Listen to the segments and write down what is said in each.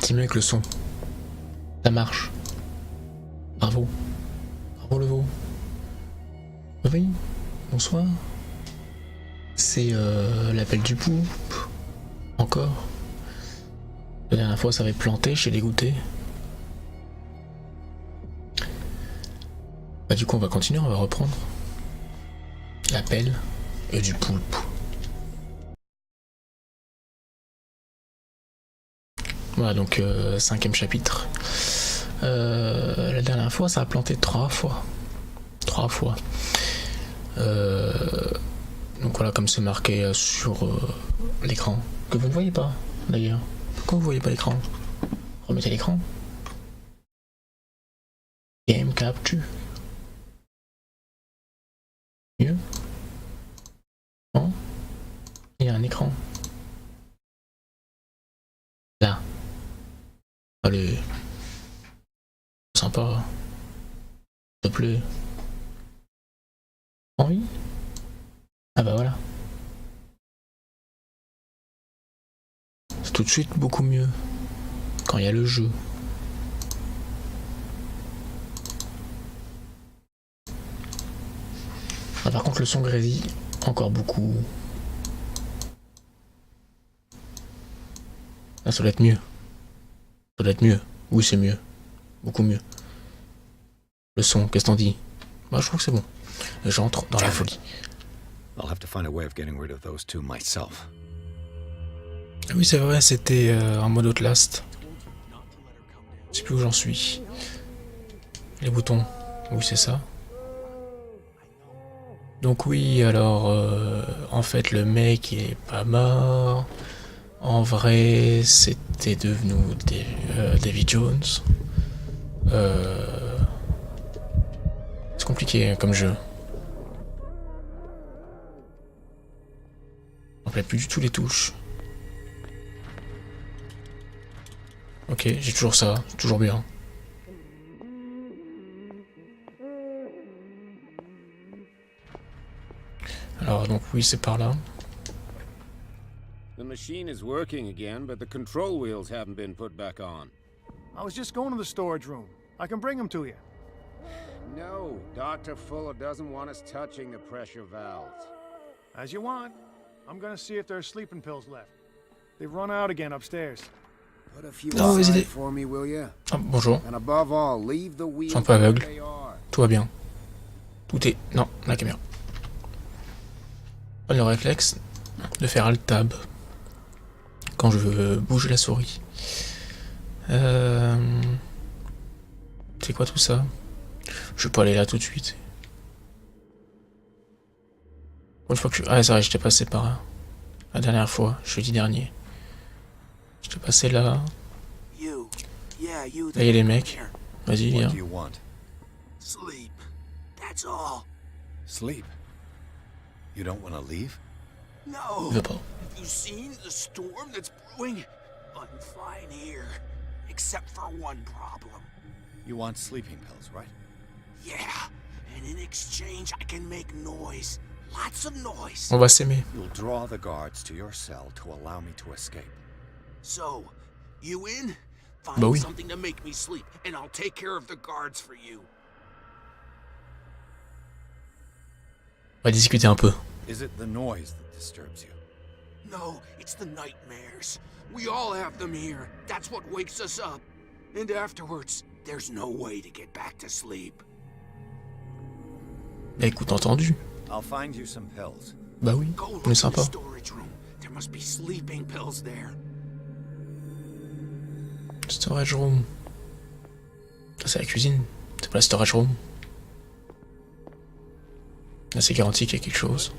C'est mieux avec le son. Ça marche. Bravo. Bravo le veau. Oui, bonsoir. C'est l'appel du poulpe. Encore. La dernière fois ça avait planté, j'ai dégoûté. Bah du coup on va continuer, on va reprendre. L'appel du poulpe. Voilà donc 5e chapitre. La dernière fois ça a planté 3 fois. 3 fois. Donc voilà, comme c'est marqué sur l'écran, que vous ne voyez pas d'ailleurs. Pourquoi vous voyez pas l'écran? Remettez l'écran. Game capture. Mieux. Non. Il y a un écran. Là. Allez. Sympa. S'il te plaît. Oui. Ah bah voilà. C'est tout de suite beaucoup mieux quand il y a le jeu. Ah, par contre le son grésille encore beaucoup. Ah ça doit être mieux. Ça doit être mieux. Oui c'est mieux. Beaucoup mieux. Le son, qu'est-ce que t'en dis? Moi je trouve que c'est bon. J'entre dans la folie. I'll have to find a way of getting rid of those two myself. Oui c'est vrai, c'était en mode Outlast. Je sais plus où j'en suis. Les boutons. Oui c'est ça. Donc oui, alors en fait le mec il est pas mort. En vrai c'était devenu Davy Jones. C'est compliqué comme jeu. On ne plus du tout les touches. Ok, j'ai toujours ça, toujours bien. Alors donc oui c'est par là. The machine is working again, but the control wheels haven't been put back on. I was just going to the storage room. I can bring them to you. No, Dr. Fuller doesn't want us touching the pressure valves. As you want. I'm gonna see if there's sleeping pills left. They've run out again upstairs. Put a few Oh, aside for me, will you? Ah, bonjour. And above all, leave the wheels Je suis un peu aveugle. where they are. Tout va bien. Tout est... Non, la caméra. Le réflexe de faire Alt Tab quand je veux bouger la souris. C'est quoi tout ça? Je vais pas aller là tout de suite. Une fois que je... Ah c'est vrai, j'étais passé par là. La dernière fois, jeudi dernier. J'étais passé là. Là il y a les mecs. Vas-y What viens. do you want? Sleep. That's all. Sleep. You don't want to leave? No. Il veut pas. Have you seen the storm that's brewing? I'm fine here. Except for one problem. You want sleeping pills, right? Yeah. And in exchange, I can make noise. Lots of noise. On va s'aimer. You'll draw the guards to your cell to allow me to escape. So, you in? Find Bah oui. something to make me sleep, and I'll take care of the guards for you. On va discuter un peu. Is it the noise that disturbs you? No, it's the nightmares. We all have them here. That's what wakes us up. And afterwards, there's no way to get back to sleep. Bah écoute, entendu. I'll find you some pills. Bah oui, Go on look est in the sympa. storage room. There must be sleeping pills there. Storage room. Ça c'est la cuisine. C'est pas la storage room. Là c'est garanti qu'il y a quelque chose.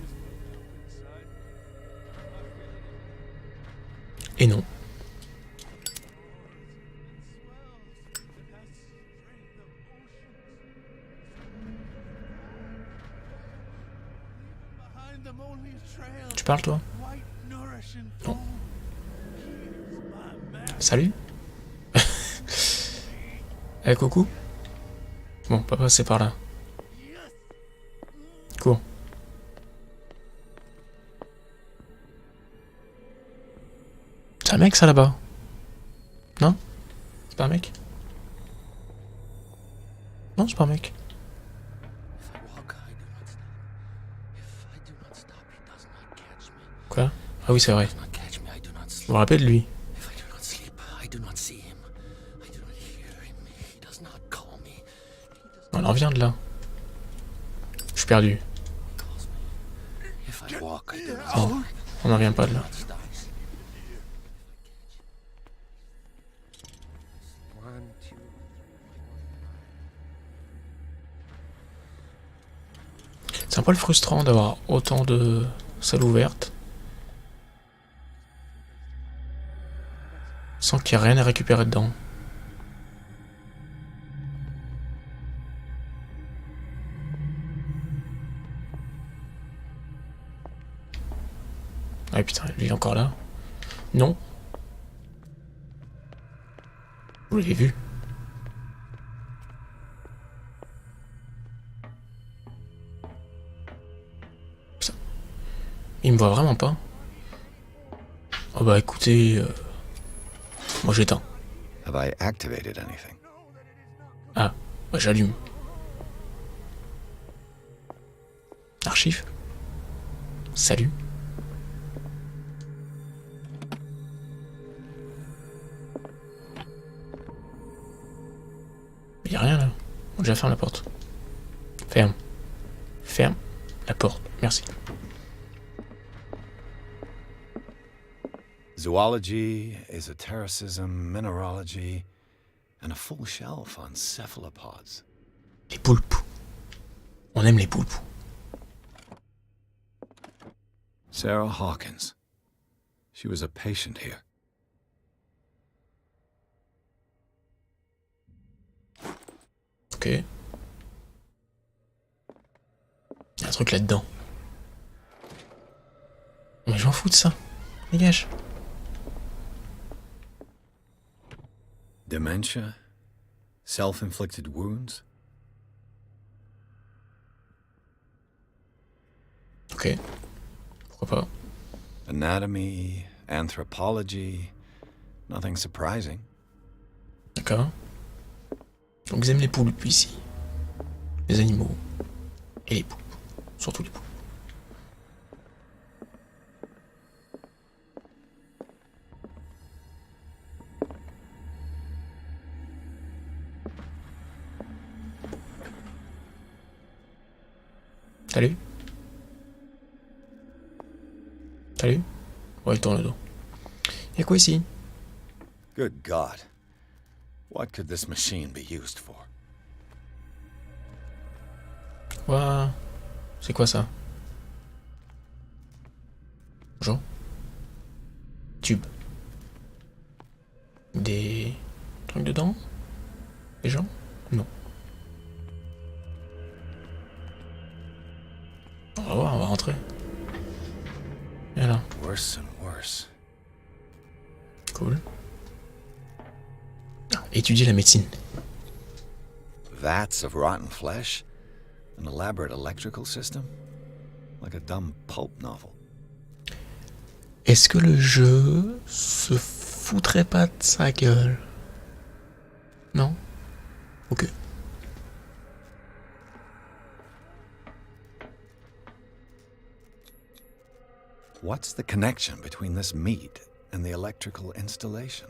Et non. Tu parles toi? Non. Salut. Eh coucou. Bon, pas passer par là. Cours. C'est un mec ça là-bas? Non? C'est pas un mec? Non, c'est pas un mec. Quoi? Ah oui, c'est vrai. Je me rappelle de lui. On en revient de là. Je suis perdu. Non, on n'en revient pas de là. C'est un peu frustrant d'avoir autant de salles ouvertes sans qu'il y ait rien à récupérer dedans. Ah putain, lui il est encore là. Non. Vous l'avez vu. Ça. Il me voit vraiment pas. Oh bah écoutez, moi j'éteins. Have I activated anything? Ah, bah j'allume. Archive. Salut. Y'a rien là. On déjà ferme la porte. Ferme. Ferme la porte. Merci. Zoology, esotericism, mineralogy, and a full shelf on cephalopods. Les poulpes. On aime les poulpes. Sarah Hawkins. She was a patient here. Ok. Y'a un truc là-dedans. Mais je m'en fous de ça. Dégage. Dementia? Self-inflicted wounds? Ok. Pourquoi pas. Anatomy, anthropology, nothing surprising. D'accord. Donc ils aiment les poulpes ici. Les animaux. Et les poulpes. Surtout les poulpes. Salut. Salut. Ouais, il tourne le dos. Y'a quoi ici? Good God. What could this machine be used for? Ouah. C'est quoi ça? Bonjour. Tube. Des trucs dedans? Des gens? Non. On va voir, on va rentrer. Et là. Worse and worse. Cool. Ah, étudier la médecine. Vats of rotten flesh? An elaborate electrical system? Like a dumb pulp novel. Est-ce que le jeu se foutrait pas de sa gueule? Non? Ok. What's the connection between this meat and the electrical installation?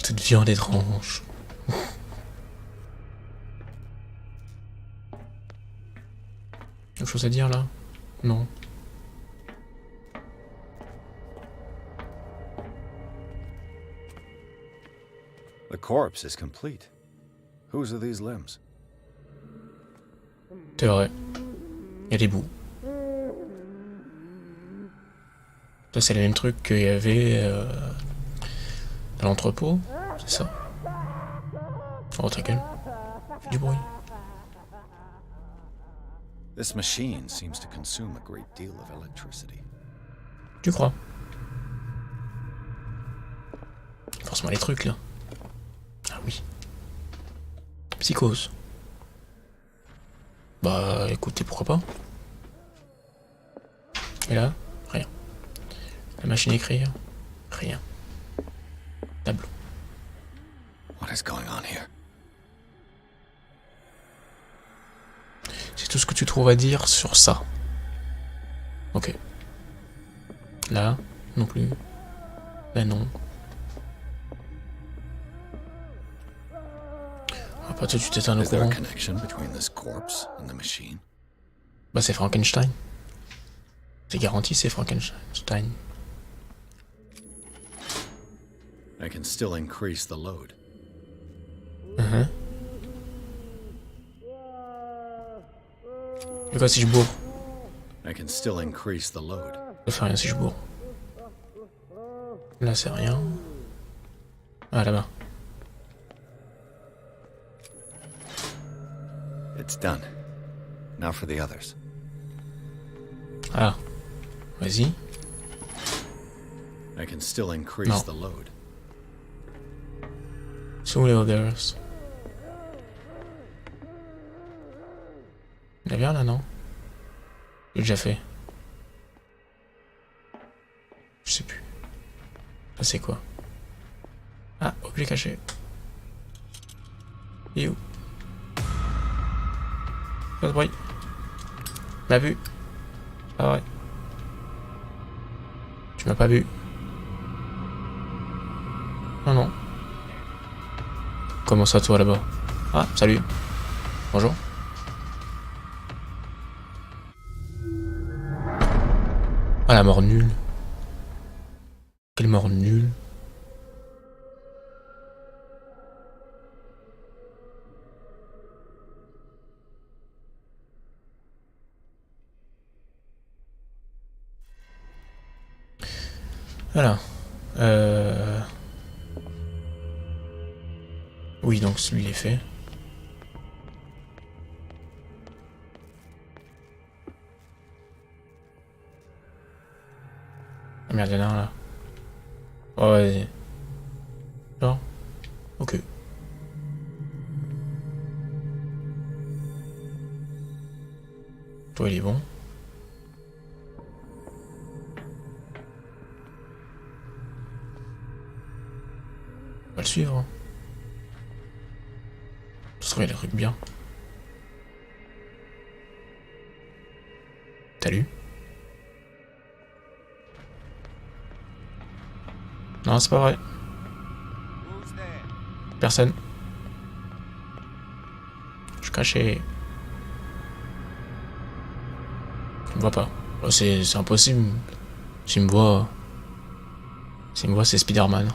Cette viande étrange. Quelque chose à dire là? Non. The corpse is complete. Whose are these limbs? C'est vrai. Il y a des bouts. Ça c'est le même truc qu'il y avait dans l'entrepôt. C'est ça. Oh ta gueule. Fais du bruit. This machine seems to consume a great deal of electricity. Tu crois? Forcément les trucs là. Ah oui. Psychose. Bah écoutez, pourquoi pas. Et là, rien. La machine à écrire, rien. Tableau. What is going on here? C'est tout ce que tu trouves à dire sur ça. Ok. Là, non plus. Là, non. Ah, pas tout de suite éteindre le Is there a courant. connection between this corpse and the machine? Bah, c'est Frankenstein. C'est garanti, c'est Frankenstein. I can still increase the load. Et quoi si je bourre? I can still increase the load. Ça fait rien si je bourre. Là, c'est rien. Ah, là-bas. It's done. Now for the others. Ah. Vas-y. I can still increase No. the load. So les others. Il y a bien là, non? J'ai déjà fait. Je sais plus. Ça c'est quoi? Ah, objet caché. Il est où? Pas de bruit. M'a vu. Ah ouais. Tu m'as pas vu. Non, non. Comment ça, toi, là-bas? Ah, salut. Bonjour. Ah, la mort nulle. Quelle mort nulle. Voilà. Oui, donc celui est fait. Ah merde, il y en a un là. Oh, vas-y. Genre. Ok. Toi, il est bon. On va le suivre. Hein. Ça serait des trucs bien. Salut. Non, c'est pas vrai. Personne. Je suis caché. Il me voit pas. Oh, c'est impossible. S'il me voit... S'il me voit, c'est Spider-Man.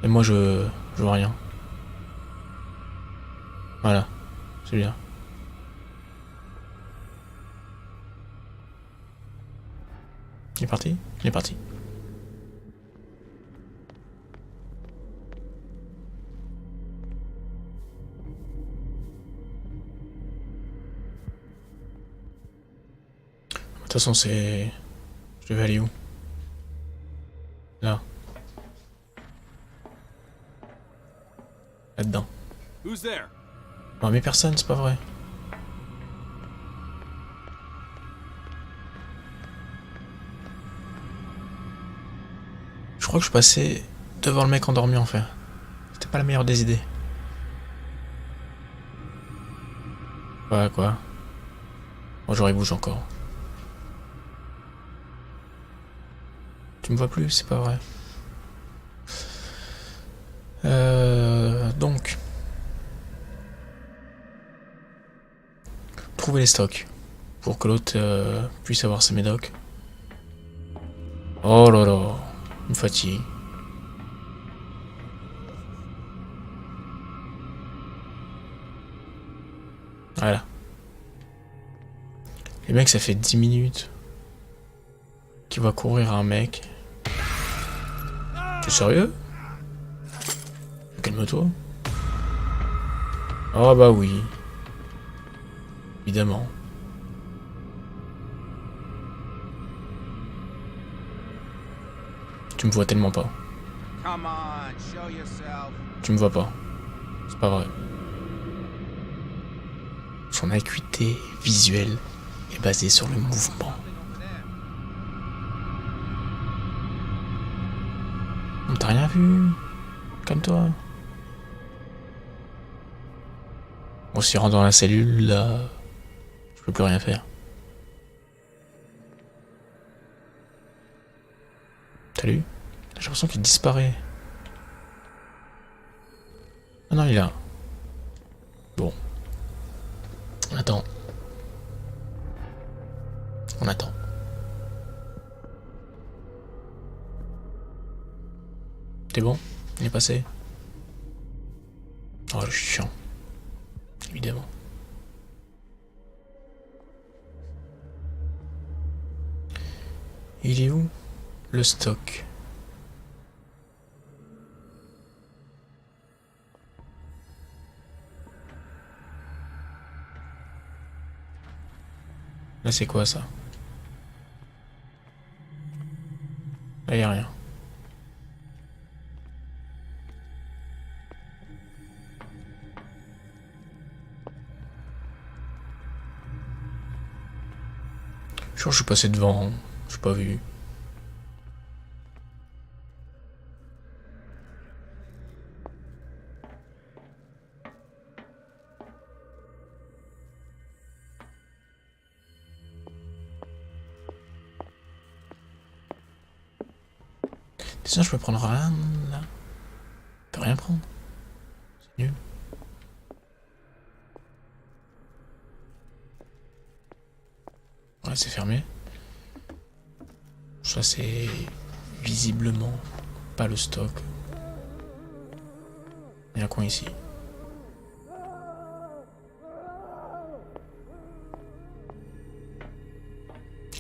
Et moi, je vois rien. Voilà. C'est bien. Il est parti? Il est parti. De toute façon, c'est... Je devais aller où? Là. Là-dedans. Who's there? Non mais personne, c'est pas vrai. Je crois que je passais devant le mec endormi en fait. C'était pas la meilleure des idées. Ouais quoi. Bonjour, il bouge encore. Tu me vois plus, c'est pas vrai. Donc. Trouver les stocks. Pour que l'autre puisse avoir ses médocs. Oh là là. Une fatigue. Voilà. Les mecs, ça fait 10 minutes qu'il va courir un mec. T'es sérieux? Calme-toi. Oh bah oui. Évidemment. Tu me vois tellement pas. Come on, show yourself. Tu me vois pas. C'est pas vrai. Son acuité visuelle est basée sur le mouvement. On t'a rien vu? Calme-toi. Bon, si je rentre dans la cellule, là, je peux plus rien faire. Salut. J'ai l'impression qu'il disparaît. Ah non, il est là. Bon. On attend. On attend. T'es bon? Il est passé? Oh, le chiant. Évidemment. Il est où? Le stock. Là, c'est quoi ça? Là, y a rien. Je suis passé devant, je suis pas vu. Sinon, je peux prendre rien là. Je peux rien prendre. C'est nul. Ouais, c'est fermé. Ça, c'est visiblement pas le stock. Il y a un coin ici.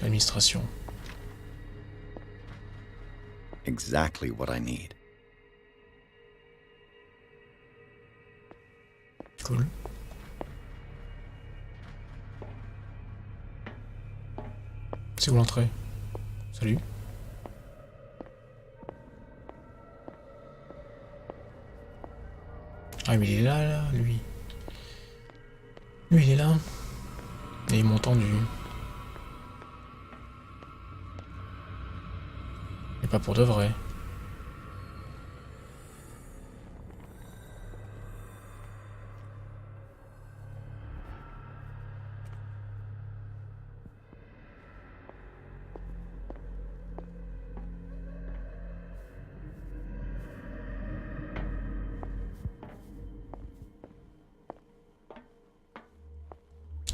L'administration. Exactly what I need. Cool. C'est où l'entrée? Salut. Ah mais il est là, lui. Lui il est là. Et ils m'ont entendu. Mais pas pour de vrai.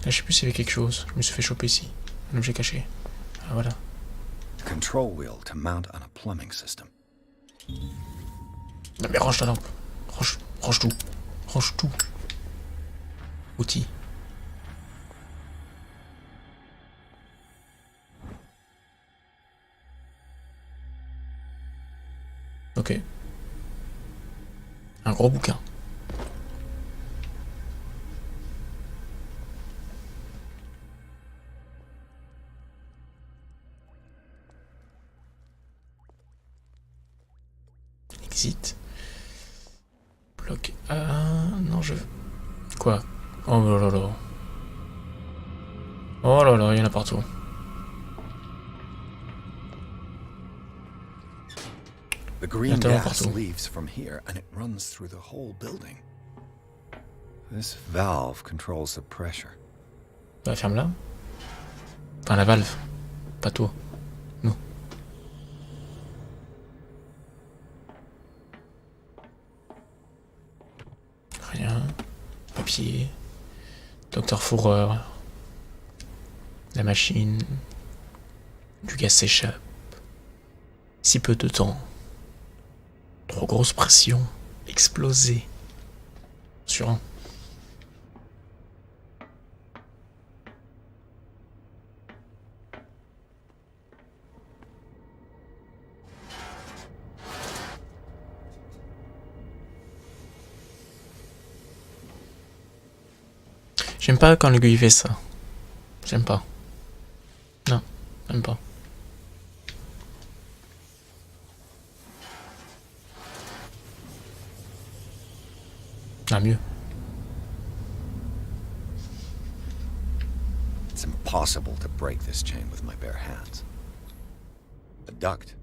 Là, je sais plus s'il y avait quelque chose. Je me suis fait choper ici. Un objet caché. Ah voilà. Control wheel to mount on a plumbing system. Non mais range ta lampe. Range tout. Range tout. Outils. Ok. Un gros bouquin. Exit. Bloc A. Non, je. Quoi? Oh là là là. Oh là là, il y en a partout. The green Attends, gas partout. leaves from here and it runs through the whole building. This valve controls the pressure. Bah, ferme-la. Enfin, la valve. Pas toi. Nous. Rien. Papier. Docteur Fourreur. La machine. Du gaz s'échappe. Si peu de temps. Trop grosse pression. Explosé. Sur un. J'aime pas quand l'aiguille fait ça. J'aime pas. Non, j'aime pas. Ah, mieux. It's impossible to break this chain with my bare hands. A duct.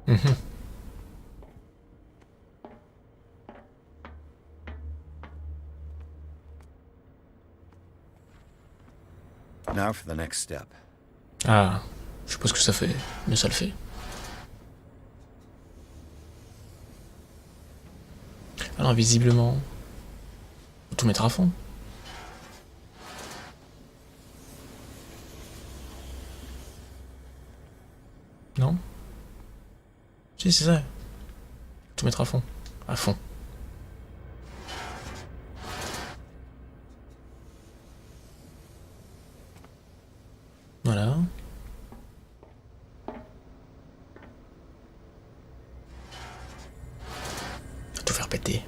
Mhm. Now for the next step. Ah, je suppose que ça fait, mais ça le fait. Alors visiblement, faut tout mettre à fond. Non? Si, c'est ça. Tout mettre à fond. À fond. Voilà. Tout faire péter.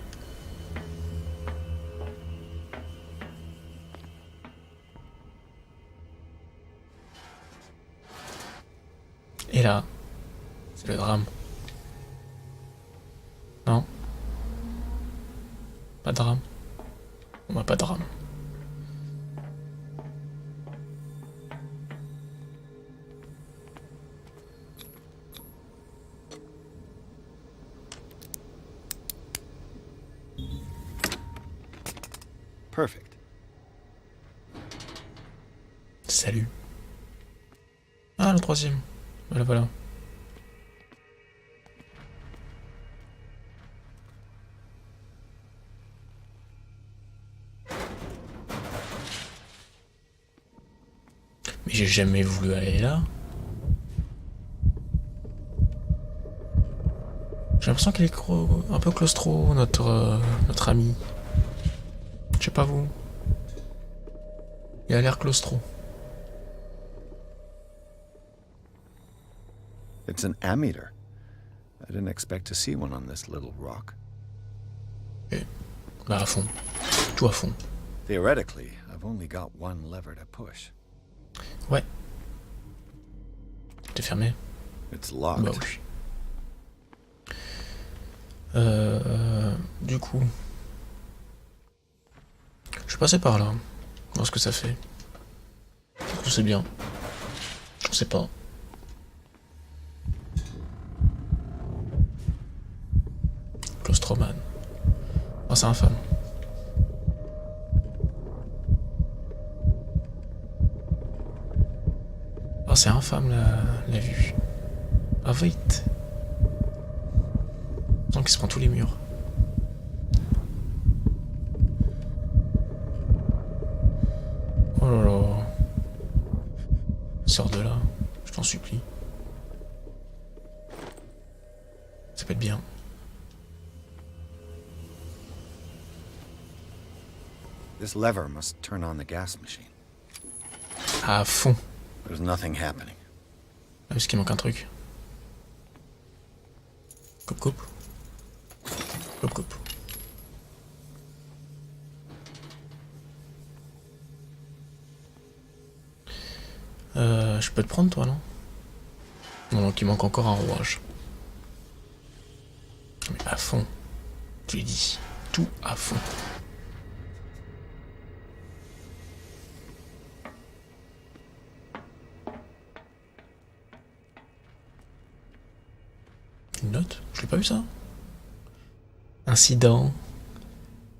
Et là, c'est le drame. Non? Pas de drame. On va pas de drame. Perfect. Salut. Ah, le troisième. Voilà, voilà. Mais j'ai jamais voulu aller là. J'ai l'impression qu'il est un peu claustro, notre ami. Je sais pas vous. Il a l'air claustro. It's an ammeter. I didn't expect to see one on this little rock. Et bah à fond. Tout à fond. Theoretically, I've only got one lever to push. Ouais. T'es fermé? It's locked. Bah oui. Du coup... Je suis passé par là. Voir ce que ça fait. Est-ce que c'est bien? Je sais pas. Claustroman. Oh, c'est infâme. Oh, c'est infâme la vue. Ah, vite. Tant qu'il se prend tous les murs. Oh là là. Sors de là, je t'en supplie. Ça peut être bien. This lever must turn on the gas machine. À fond. There's nothing happening. Ah, parce qu'il manque un truc. Coupe, coupe. Coupe, coupe. Je peux te prendre toi, non? Non, donc il manque encore un rouage. Mais à fond. Tu l'as dit. Tout à fond. Une note? Je l'ai pas vu ça. Incident.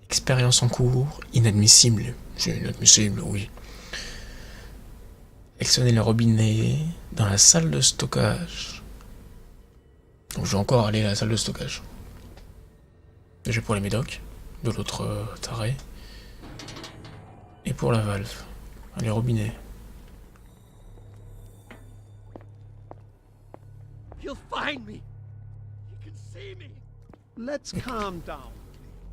Expérience en cours. Inadmissible. C'est inadmissible, oui. Actionner le robinet dans la salle de stockage. Donc je vais encore aller à la salle de stockage. Déjà pour les médocs, de l'autre taré. Et pour la valve. Les robinets. You'll find me. You can see me. Let's calm down.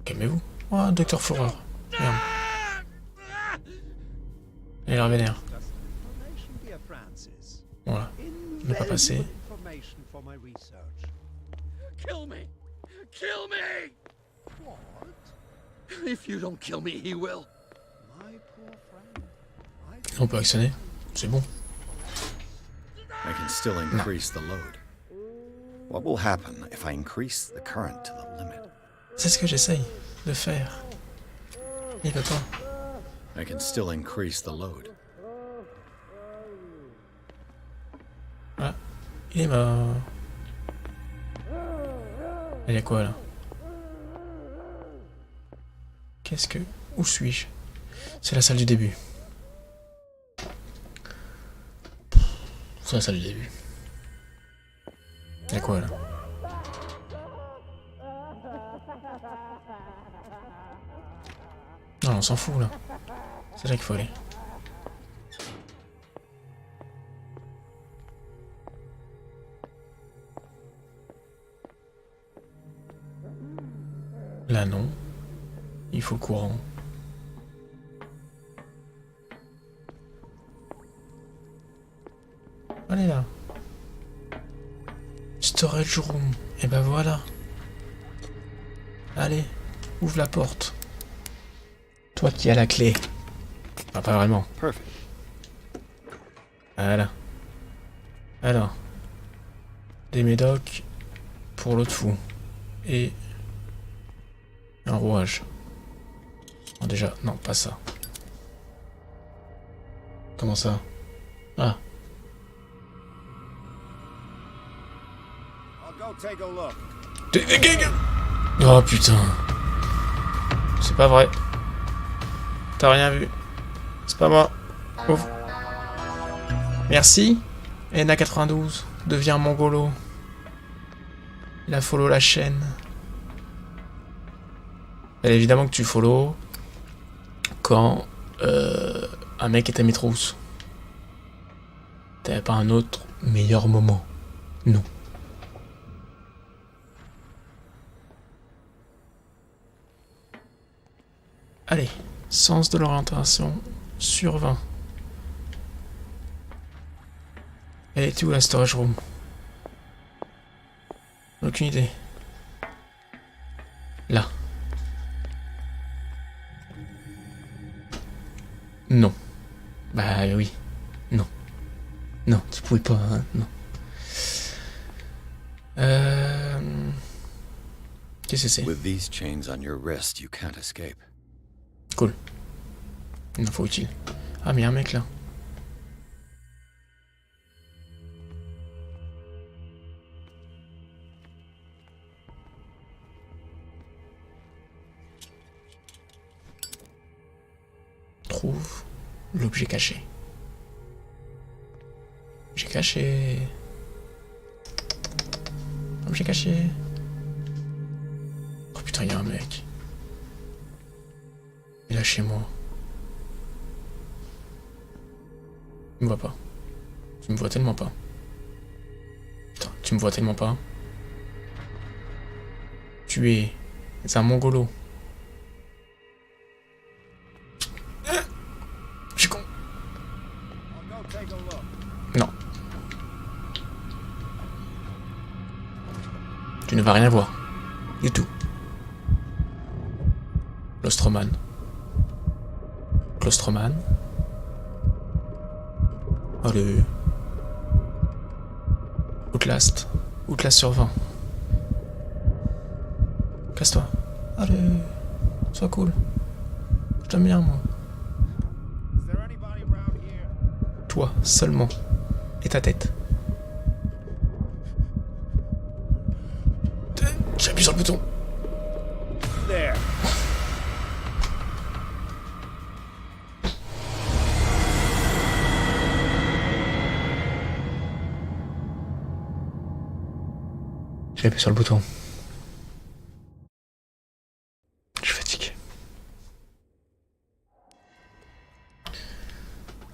Calmez-vous. Oh, docteur Fourreur. Merde. Il a l'air vénère. Voilà. Ne pas passer. Kill me. Kill me. What? If you don't kill me, he will. On peut actionner. C'est bon. I can still increase the load. What will happen if I increase the current to the limit? C'est ce que j'essaye de faire. Il veut pas. I can still increase the load. Ah, il est mort. Il y a quoi là? Qu'est-ce que... Où suis-je? C'est la salle du début. Ça je l'ai vu. Y'a quoi là? Non, on s'en fout là. C'est là qu'il faut aller. Là non. Il faut le courant. Allez là. Storage room. Et ben voilà. Allez, ouvre la porte. Toi qui as la clé. Ah, pas vraiment. Perfect. Voilà. Alors. Des médocs pour l'autre fou. Et un rouage. Non, déjà, non, pas ça. Comment ça? Ah. I'll go take a look. Oh putain. C'est pas vrai. T'as rien vu. C'est pas moi. Ouf. Merci. Ena92 devient mongolo. Il a follow la chaîne. Bien évidemment que tu follow quand un mec est à mes trousses. T'avais pas un autre meilleur moment? Non. Allez, sens de l'orientation sur 20. Elle était où la storage room? Aucune idée. Là. Non. Bah oui. Non. Non, tu pouvais pas, hein, non. Qu'est-ce que c'est? With these chains on your wrist, you can't escape. Cool. Une info utile. Ah mais y'a un mec là. Trouve l'objet caché. Objet caché. Objet caché. Oh putain, y'a un mec. Il est là chez moi. Tu me vois pas. Tu me vois tellement pas. Putain, tu me vois tellement pas. Tu es un mongolo. Je suis con. I'll go take a look. Non. Tu ne vas rien voir. Du tout. Claustroman. Claustroman. Allez. Outlast. Outlast sur 20. Casse-toi. Allez. Sois cool. Je t'aime bien, moi. Is there anybody around here? Toi, seulement. Et ta tête. J'appuie sur le bouton. There. J'ai appuyé sur le bouton. Je suis fatigué.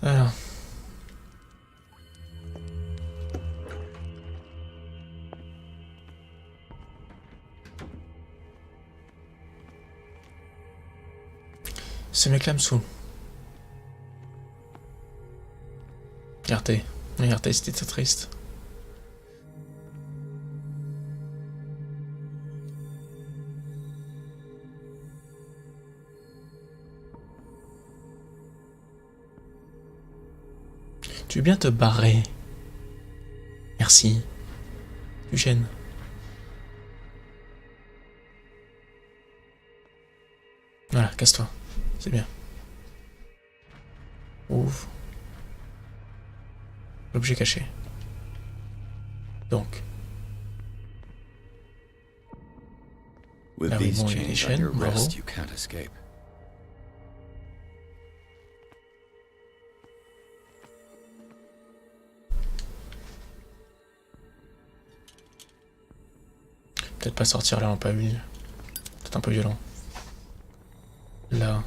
Alors. Ce mec-là me saoule. Regardez. Regardez, c'était très triste. Tu veux bien te barrer? Merci. Tu gênes. Voilà, casse-toi. C'est bien. Ouvre. L'objet caché. Donc. With Ah oui, these bon, il y a des chains on chaînes, your bravo. wrist, you can't escape. Peut-être pas sortir la lampe à huile. Peut-être un peu violent. Là.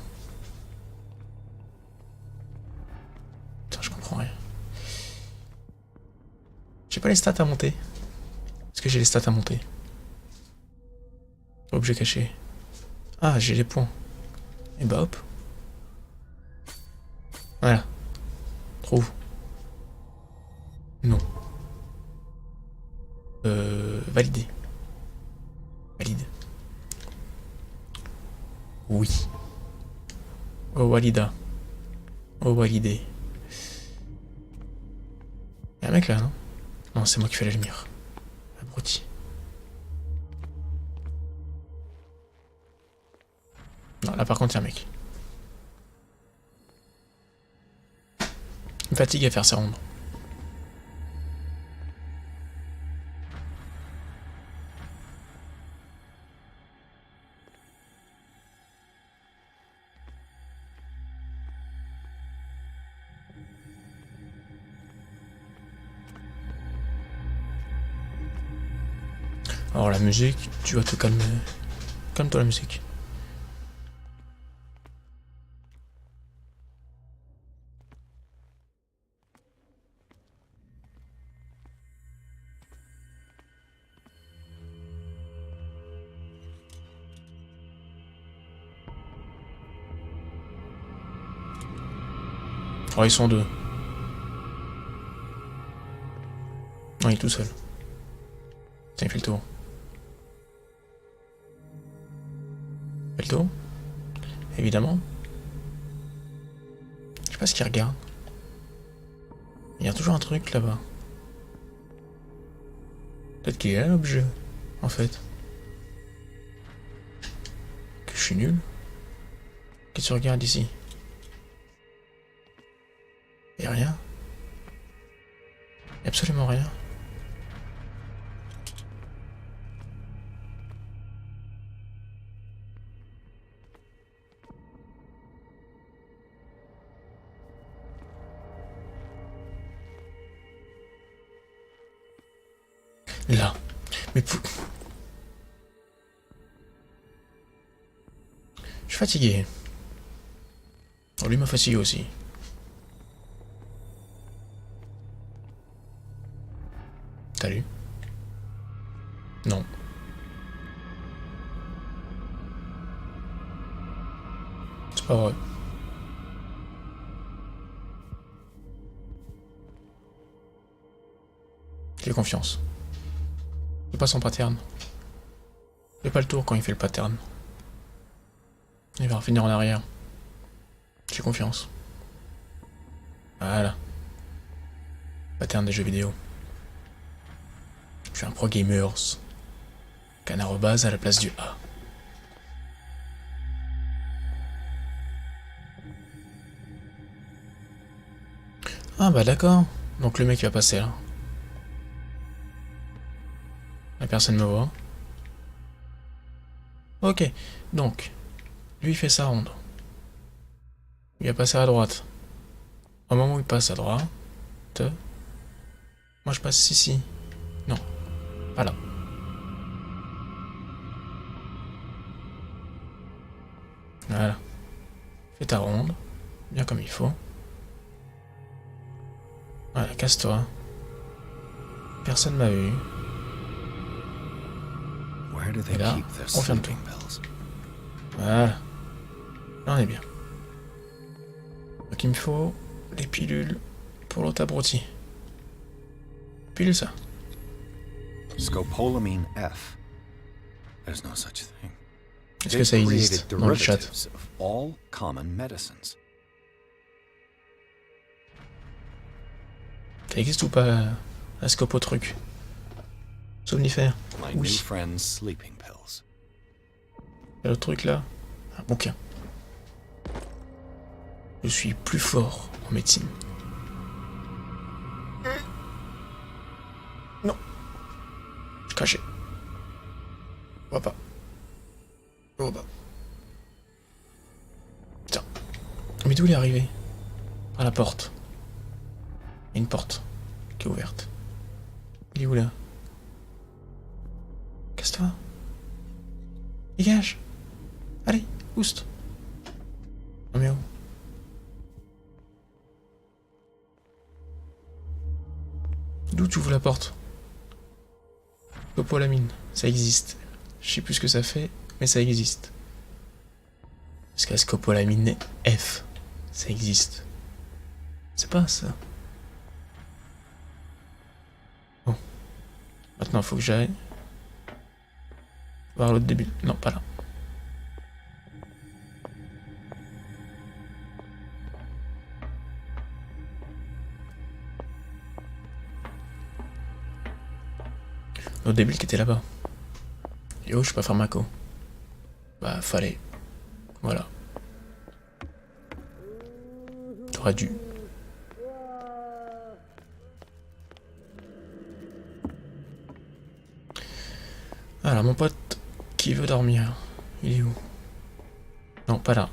Putain, je comprends rien. J'ai pas les stats à monter. Est-ce que j'ai les stats à monter? Objet caché. Ah, j'ai les points. Et bah hop. Voilà. Trouve. Non. Valider. Valide. Oui. Oh valida. Oh validé. Y'a un mec là, non? Non, c'est moi qui fais la lumière. Abruti. Non, là par contre, y'a un mec. Il me fatigue à faire ça rondes. Alors la musique, tu vas te calmer. Calme-toi la musique. Oh, ils sont deux. Non, il est tout seul. Tiens, il fait le tour. Il fait le tour. Évidemment. Je sais pas ce qu'il regarde. Il y a toujours un truc là-bas. Peut-être qu'il est là l'objet, en fait. Que je suis nul. Qu'est-ce que tu regardes ici? Y'a rien. Y'a absolument rien. Là. Mais pour... Je suis fatigué. Oh, lui m'a fatigué aussi. T'as lu? Non. C'est pas vrai. J'ai confiance. C'est pas son pattern. Fais pas le tour quand il fait le pattern. Il va revenir en arrière. J'ai confiance. Voilà. Pattern des jeux vidéo. Je suis un pro gamers. Qu'un arrobase à la place du A. Ah bah d'accord. Donc le mec il va passer là. La personne me voit. Ok. Donc. Lui il fait sa ronde. Il va passer à droite. Au moment où il passe à droite. Moi je passe ici. Non. Pas là. Voilà. Fais ta ronde. Bien comme il faut. Voilà, casse-toi. Personne m'a vu. Et là, on ferme tout. Voilà. Là on est bien. Donc il me faut les pilules pour l'autre abruti. Pilule ça. Scopolamine F. There's no such thing. Est-ce que ça existe dans le chat? Of all common medicines. Ça existe ou pas la scope au truc? Somnifère? My new Oui. friend's sleeping pills. Et l'autre truc là? Un bouquin. Je suis plus fort en médecine. Non. Je crachais. Je vois pas. Je vois pas. Putain. Mais d'où il est arrivé? À la porte. Il y a une porte qui est ouverte. Il est où là? Casse-toi. Dégage. Allez, boost. Non mais oh. D'où tu ouvres la porte? Copolamine, ça existe. Je sais plus ce que ça fait, mais ça existe. Parce que la scopolamine F, ça existe. C'est pas ça. Bon. Maintenant, il faut que j'aille voir l'autre début. Non, pas là. L'autre débile qui était là-bas. Yo, je suis pas pharmaco. Bah, fallait. Voilà. T'aurais dû. Alors, mon pote qui veut dormir. Il est où? Non, pas là.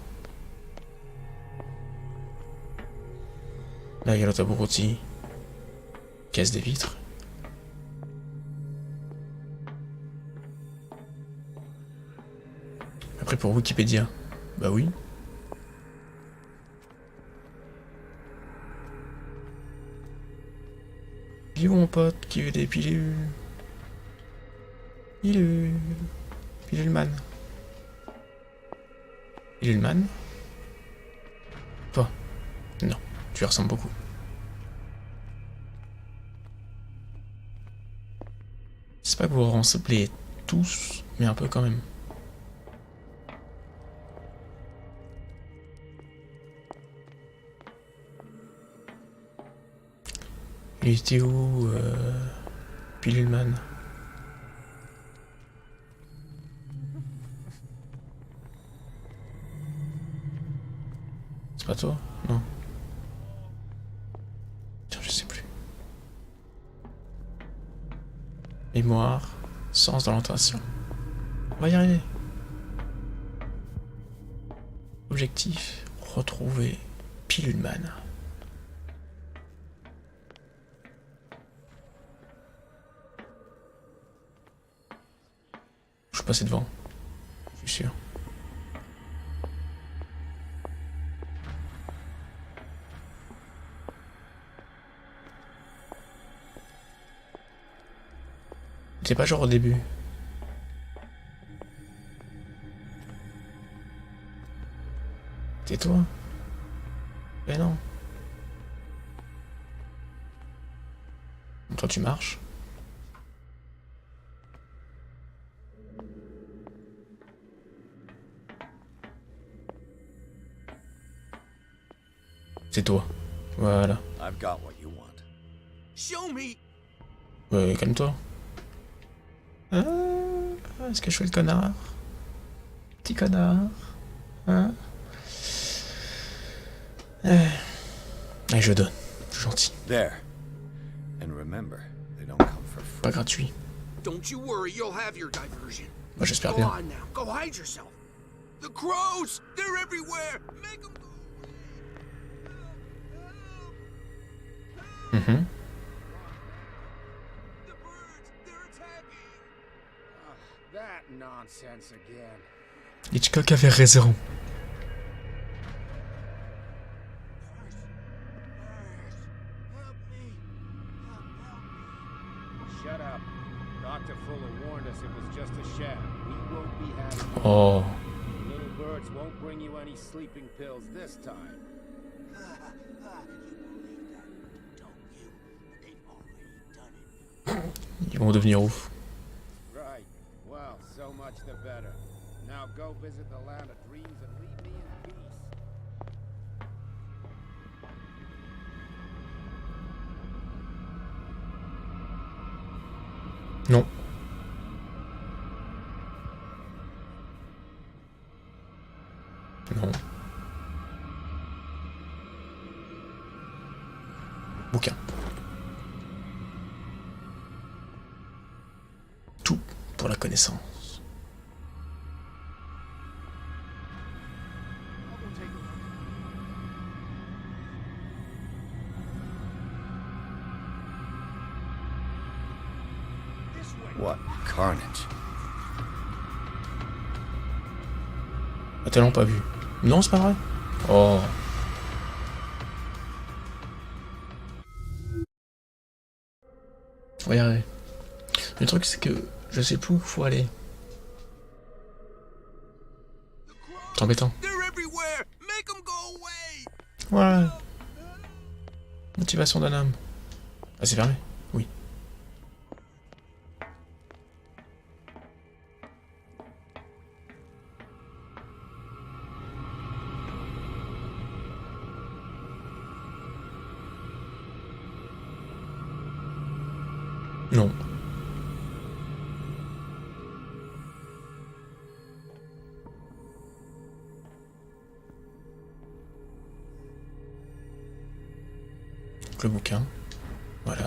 Là, il y a l'autre abruti. Casse des vitres. Après, pour Wikipédia. Bah oui. Il est où mon pote qui veut des pilules? Pilule. Piluleman. Piluleman? Toi? Non, tu lui ressembles beaucoup. C'est pas que vous ressemblez tous, mais un peu quand même. Il était où, Piluleman? C'est pas toi? Non. Tiens, je sais plus. Mémoire, sens d'orientation. On va y arriver. Objectif, retrouver Piluleman. Je suis passé devant, je suis sûr. C'est pas genre au début. Tais-toi. Mais non. Toi tu marches. C'est toi. Voilà. I've got what you want. Show me. Ouais, calme-toi. Est-ce que je fais le connard? Petit connard. Hein? Allez, je donne. Je suis gentil. There. And remember, they don't come for free. Pas gratuit. Don't you worry, you'll have your diversion. Moi, j'espère Go bien. on now, go hide yourself. The crows, they're everywhere. Make them go. Mhm. The birds, they're attacking. That nonsense again. Hitchcock avait raison. Help me. Shut up. Dr. Fuller warned us it was just a sham. We won't be having Oh. little birds won't bring you any sleeping pills this time. Ils vont devenir ouf. Right. Well, so much the better. Now go visit the land of dreams and leave me in peace. Non. Non. Bouquin. Tout pour la connaissance. What carnage. Ah, tellement pas vu. Non, c'est pas vrai. Oh. On va y arriver. Le truc, c'est que je sais plus où il faut aller. C'est embêtant. They're everywhere. Make them go away. Voilà. Motivation d'un homme. Ah, c'est fermé? Oui. Non. Le bouquin. Voilà.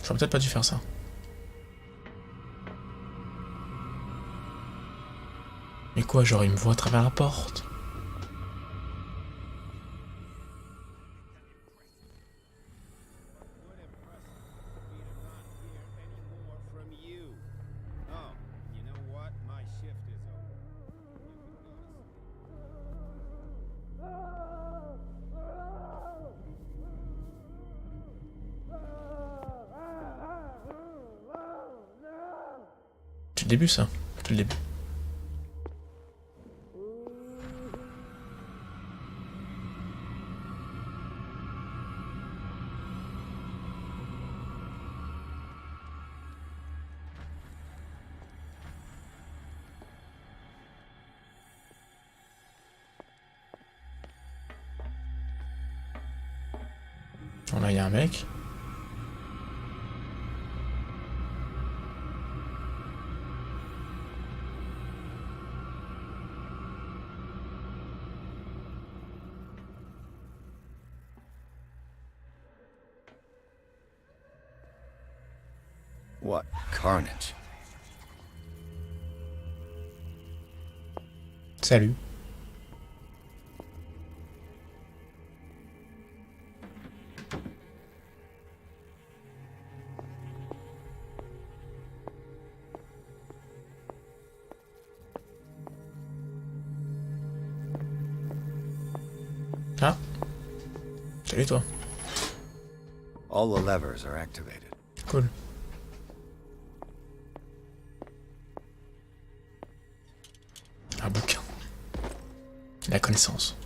J'aurais peut-être pas dû faire ça. Mais quoi, genre il me voit à travers la porte? Would impress me for me to not hear any more from you. Oh, you know what? My shift is over. C'est le début ça. C'est le début. Bon, là, il y a un mec. What carnage? Salut. Ah. Salut toi. All the levers are activated. Cool. Un bouquin. La connaissance.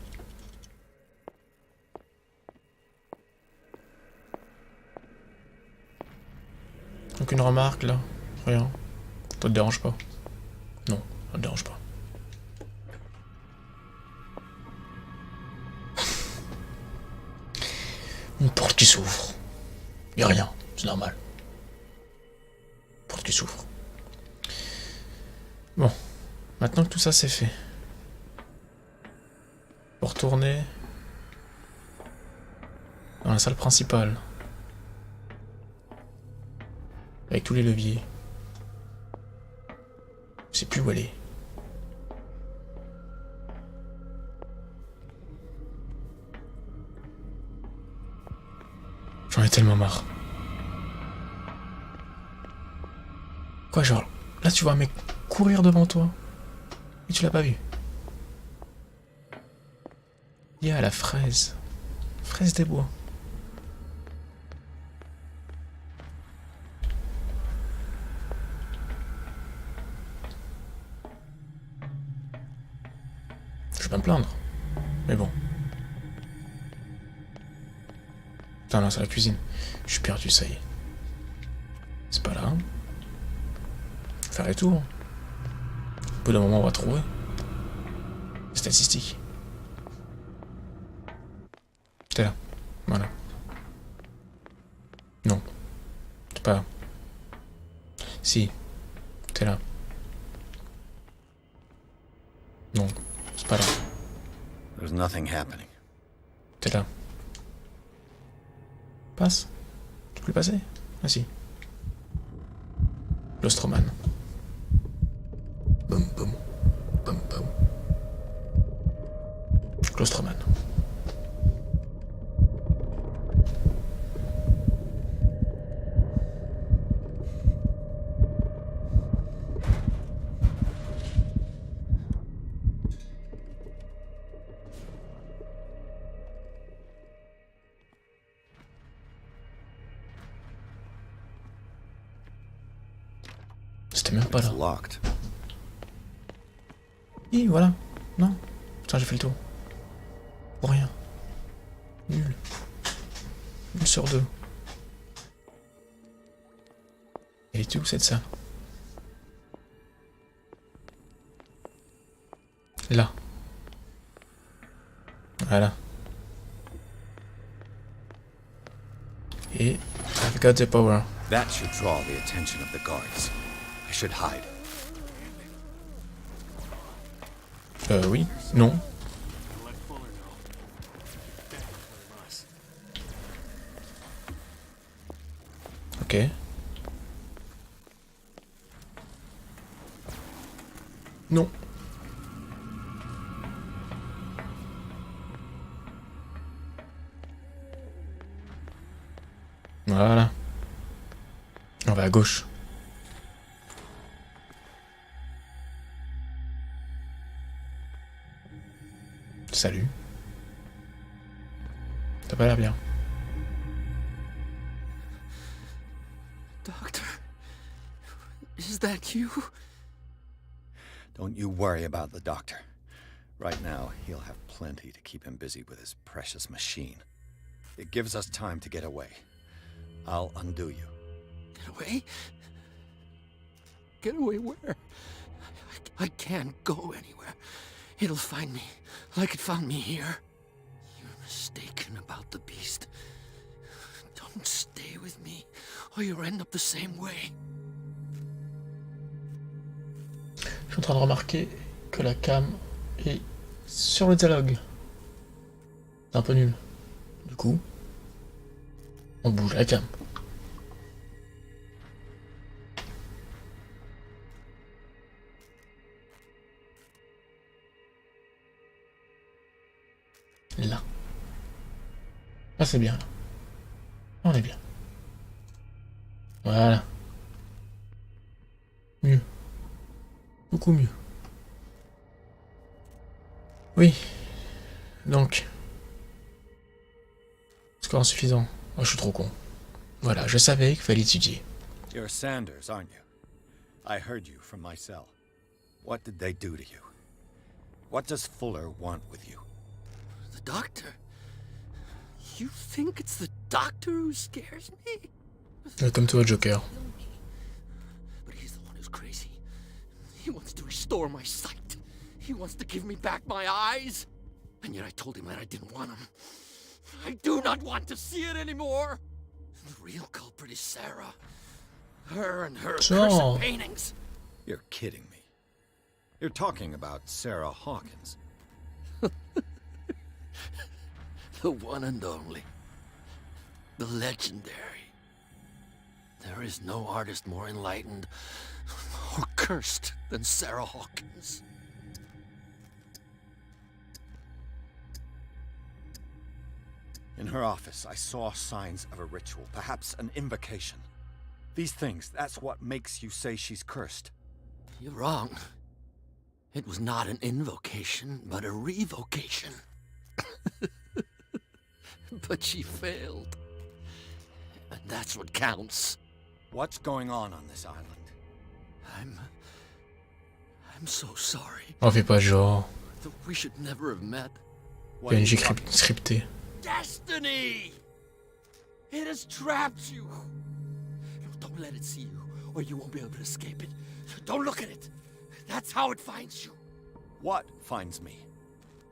Aucune remarque là? Rien. Ça te dérange pas? Non, ça te dérange pas. Une porte qui s'ouvre. Y'a rien, c'est normal. Porte qui s'ouvre. Bon, maintenant que tout ça c'est fait, faut retourner dans la salle principale. Avec tous les leviers. Je sais plus où aller. J'en ai tellement marre. Quoi, genre, là tu vois un mec courir devant toi et tu l'as pas vu. Il y a la fraise. Fraise des bois. Je vais pas me plaindre. Mais bon. Putain, là, c'est la cuisine. Je suis perdu, ça y est. C'est pas là. Faire les tours. Au bout d'un moment, on va trouver. Statistiques. T'es là. Voilà. Non. T'es pas là. Si. T'es là. Non. C'est pas là. There's nothing happening. T'es là. Passe. Tu peux plus passer? Ah si. Claustroman. Boum boum. Boum boum. Claustroman. C'était même pas It's là. locked. Hi, voilà. Non. Putain, j'ai fait le tour. Pour rien. Nul. 1 sur 2. Elle était où cette salle? Là. Voilà. Et I've got the power. That should draw the attention of the guards. I should hide. Oui. Non. Ok. Non. Voilà. On va à gauche. Salut. T'as pas l'air bien. Doctor, is that you? Don't you worry about the doctor. Right now, he'll have plenty to keep him busy with his precious machine. It gives us time to get away. I'll undo you. Get away? Get away where? I can't go anywhere. It'll find me, like it found me here. You're mistaken about the beast. Don't stay with me, or you'll end up the same way. Je suis en train de remarquer que la cam est sur le dialogue. C'est un peu nul. Du coup, on bouge la cam. Là. Ah, c'est bien là. On est bien. Voilà. Mieux. Beaucoup mieux. Oui. Donc. Score insuffisant. Oh, je suis trop con. Voilà, je savais qu'il fallait étudier. You're Sanders, aren't you? I heard you from my cell. What did they do to you? What does Fuller want with you? The doctor? You think it's the doctor who scares me? Comme toi, Joker. But he's the one who's crazy. He wants to restore my sight. He wants to give me back my eyes. And yet I told him that I didn't want him. I do not want to see it anymore. The real culprit is Sarah. Her and her So- cursed paintings. You're kidding me. You're talking about Sarah Hawkins. The one and only. The legendary. There is no artist more enlightened or cursed than Sarah Hawkins. In her office, I saw signs of a ritual, perhaps an invocation. These things, that's what makes you say she's cursed. You're wrong. It was not an invocation, but a revocation. But she failed. And that's what counts. What's going on this island? I'm so sorry. On fait pas genre. We should never have met. What are you PNJ talking about? scripté. Destiny! It has trapped you. Don't let it see you, or you won't be able to escape it. Don't look at it. That's how it finds you. What finds me?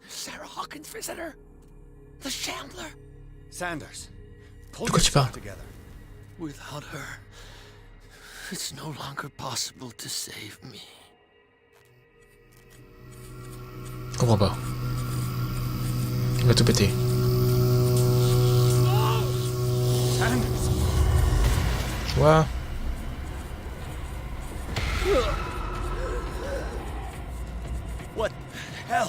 Sarah Hawkins' visitor. The Shambler. Sanders, pull De quoi tu yourself parles? together. Without her, it's no longer possible to save me. Je comprends pas. Il va tout péter. Sanders! Quoi? hell?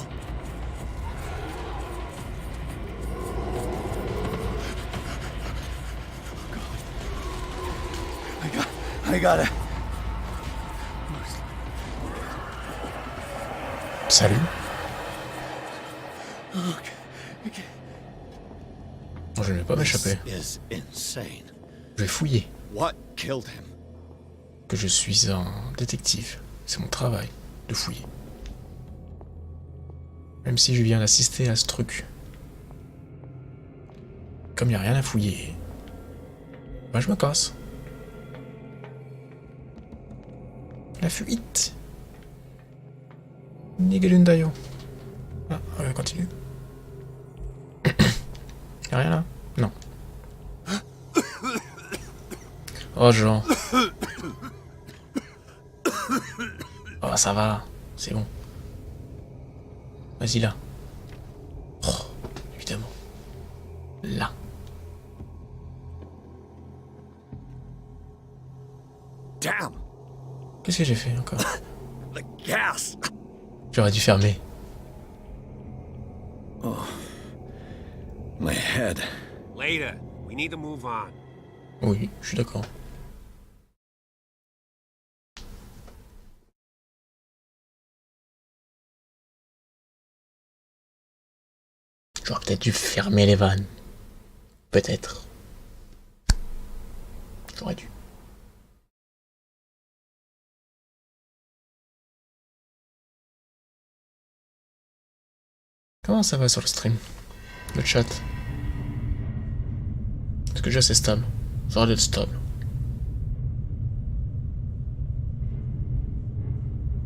I gotta. Salut. Oh, je ne vais pas m'échapper. This is insane. Je vais fouiller. What killed him? Que je suis un détective. C'est mon travail de fouiller. Même si je viens d'assister à ce truc. Comme il n'y a rien à fouiller, bah je me casse. La fuite. Nigelundayo. Ah, continue. Y'a rien là? Non. Oh, Jean. Oh, ça va. C'est bon. Vas-y, là. Oh, évidemment. Là. Damn! Qu'est-ce que j'ai fait encore? The gas! J'aurais dû fermer. Oh. My head. Later. We need to move on. Oui, je suis d'accord. J'aurais peut-être dû fermer les vannes. Peut-être. J'aurais dû. Comment ça va sur le stream? Le chat? Est-ce que déjà c'est stable? Ça aurait dû être stable.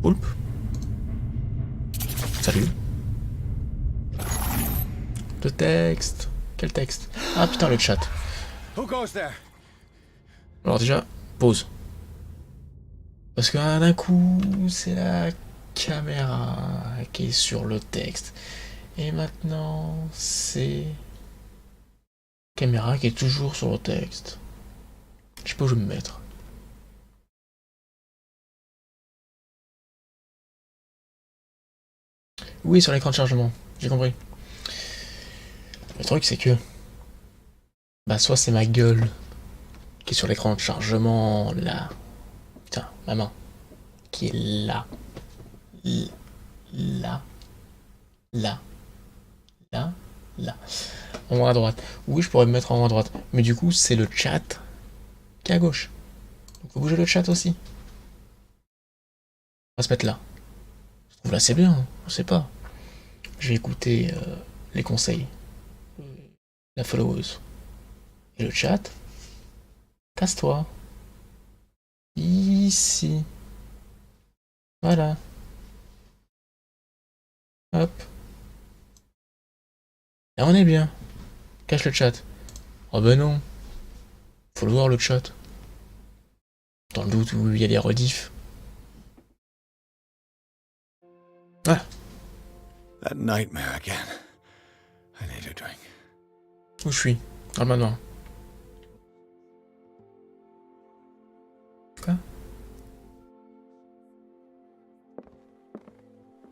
Poulpe? Salut. Le texte. Quel texte? Ah putain, le chat. Who goes there? Alors déjà, pause. Parce que d'un coup, c'est la caméra qui est sur le texte. Et maintenant, c'est... caméra qui est toujours sur le texte. Je sais pas où je vais me mettre. Oui, sur l'écran de chargement. J'ai compris. Le truc, c'est que... bah, soit c'est ma gueule qui est sur l'écran de chargement, là. Putain, ma main. Qui est là. Là. Là. Là. Là. En haut à droite. Oui, je pourrais me mettre en haut à droite. Mais du coup, c'est le chat qui est à gauche. Donc, faut bouger le chat aussi. On va se mettre là. Je trouve là, c'est bien. Hein. Je sais pas. Je vais écouter les conseils. La followeuse. Et le chat. Casse-toi. Ici. Voilà. Hop. Là on est bien. Cache le chat. Oh ben non. Faut le voir le chat. Dans le doute où il y a des rediffs. Voilà. That nightmare again. I need a drink. Où je suis? Dans le manoir. Quoi?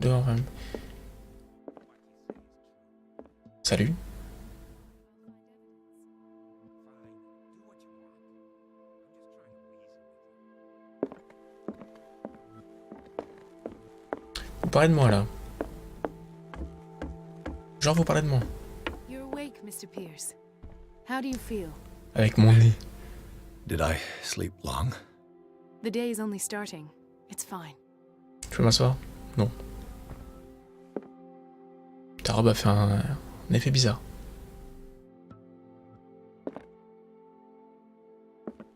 Dehors même. Salut. Vous parlez de moi là. Genre vous parlez de moi. You're awake, Mr. Pierce. How do you feel? Avec mon nez. Did I sleep long? The day is only starting. It's fine. Je peux m'asseoir? Non. Ta robe a fait un effet bizarre.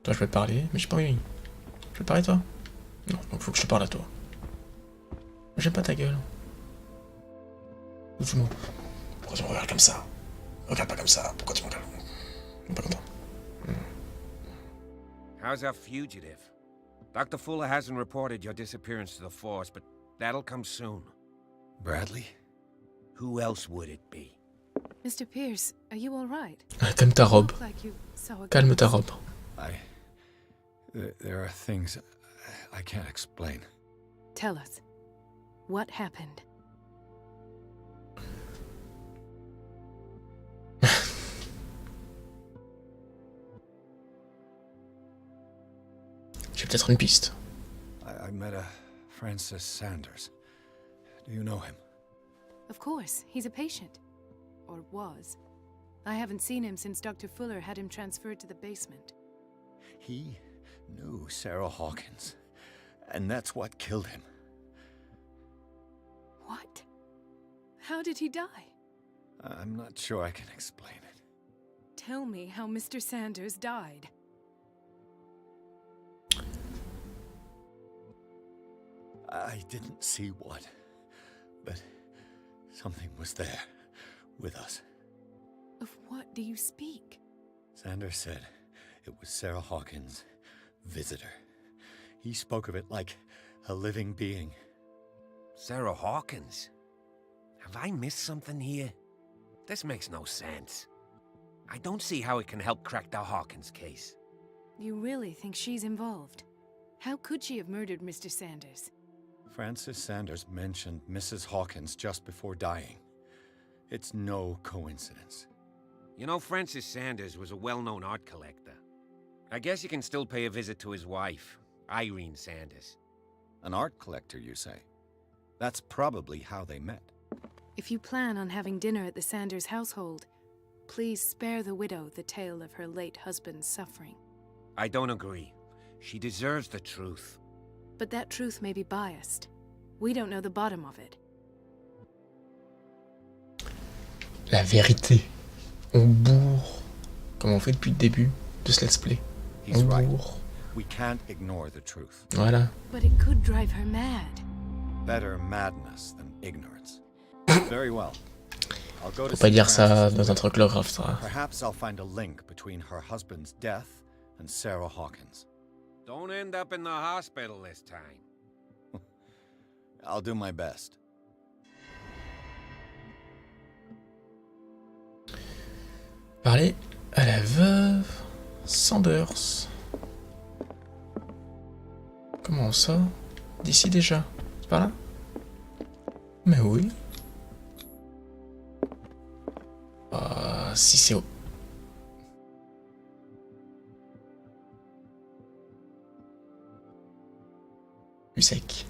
Toi, je vais te parler, mais j'ai pas envie. Je vais te parler, toi? Non, donc faut que je te parle à toi. J'aime pas ta gueule. Doucement. Pourquoi tu me regardes comme ça? Regarde pas comme ça. Pourquoi tu me regardes? Je suis pas content. How's our fugitive? Dr. Fuller hasn't reported your disappearance to the force, but that'll come soon. Bradley? Who else would it be? Mr. Pierce, are you all right? Calme ta robe. Look like you saw a Calme ta ghost. robe. There are things I can't explain. Tell us. What happened? J'ai peut-être une piste. I met a Francis Sanders. Do you know him? Of course, he's a patient. Or was. I haven't seen him since Dr. Fuller had him transferred to the basement. He knew Sarah Hawkins, and that's what killed him. What? How did he die? I'm not sure I can explain it. Tell me how Mr. Sanders died. I didn't see what, but something was there with us. Of what do you speak? Sanders said it was Sarah Hawkins' visitor. He spoke of it like a living being. Sarah Hawkins? Have I missed something here? This makes no sense. I don't see how it can help crack the Hawkins case. You really think she's involved? How could she have murdered Mr. Sanders? Francis Sanders mentioned Mrs. Hawkins just before dying. It's no coincidence. You know, Francis Sanders was a well-known art collector. I guess you can still pay a visit to his wife, Irene Sanders. An art collector, you say? That's probably how they met. If you plan on having dinner at the Sanders household, please spare the widow the tale of her late husband's suffering. I don't agree. She deserves the truth. But that truth may be biased. We don't know the bottom of it. La vérité. On bourre, comme on fait depuis le début de ce let's play. He's On right. bourre. We can't ignore the truth. Voilà. But it could drive her mad. Better madness than ignorance. Very well. I'll go to Faut pas see dire ça Francis dans un later. truc grave, ça. Perhaps I'll find a link between her husband's death and Sarah Hawkins. Don't end up in the hospital this time. I'll do my best. Parler à la veuve Sanders. Comment ça? D'ici déjà? C'est par là? Mais oui. Ah, si c'est au... Du sec.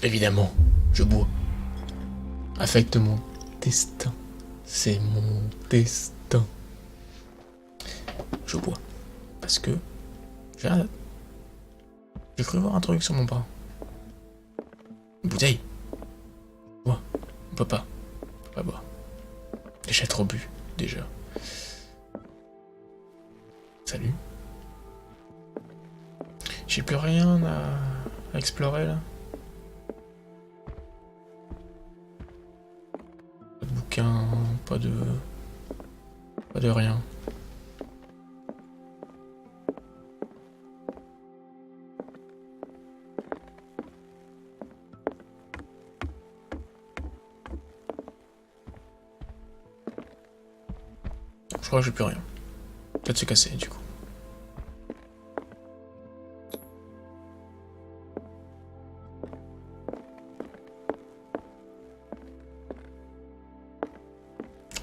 Évidemment, je bois. Affecte mon destin. C'est mon destin. Je bois. Parce que... J'ai cru voir un truc sur mon bras. Une bouteille. Bois. On peut pas. On peut pas boire. J'ai trop bu, déjà. Salut. J'ai plus rien à explorer, là. Pas de bouquin, pas de... Pas de rien. Je crois que j'ai plus rien. Peut-être se casser, du coup.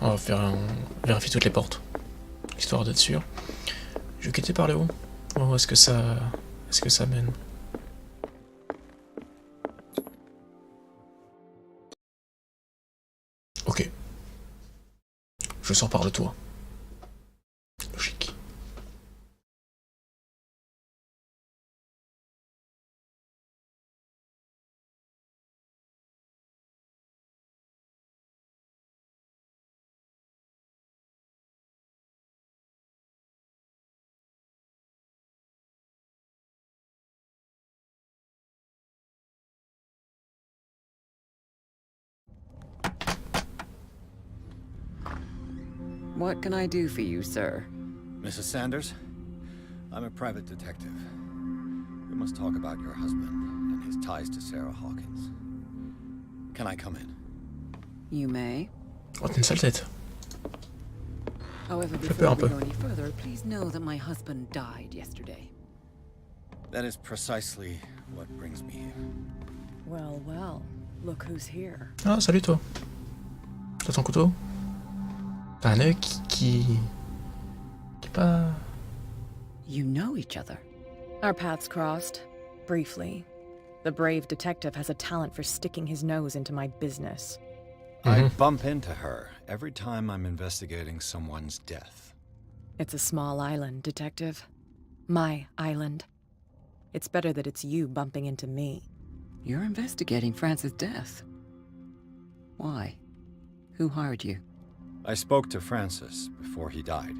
On va faire vérifier toutes les portes, histoire d'être sûr. Je vais quitter par le haut. Voir où est-ce que ça mène. Ok. Je sors par le toit. Logique. What can I do for you, sir? Mrs. Sanders? I'm a private detective. We must talk about your husband and his ties to Sarah Hawkins. Can I come in? You may. Oh, t'as une sale tête. However, J'ai peur before un we peu. go any further, please know that my husband died yesterday. That is precisely what brings me here. Well, well, look who's here. Ah, salut toi. T'as ton couteau? T'as un œil qui est pas... You know each other. Our paths crossed, briefly. The brave detective has a talent for sticking his nose into my business. I bump into her every time I'm investigating someone's death. It's a small island, Detective. My island. It's better that it's you bumping into me. You're investigating Francis' death. Why? Who hired you? I spoke to Francis before he died.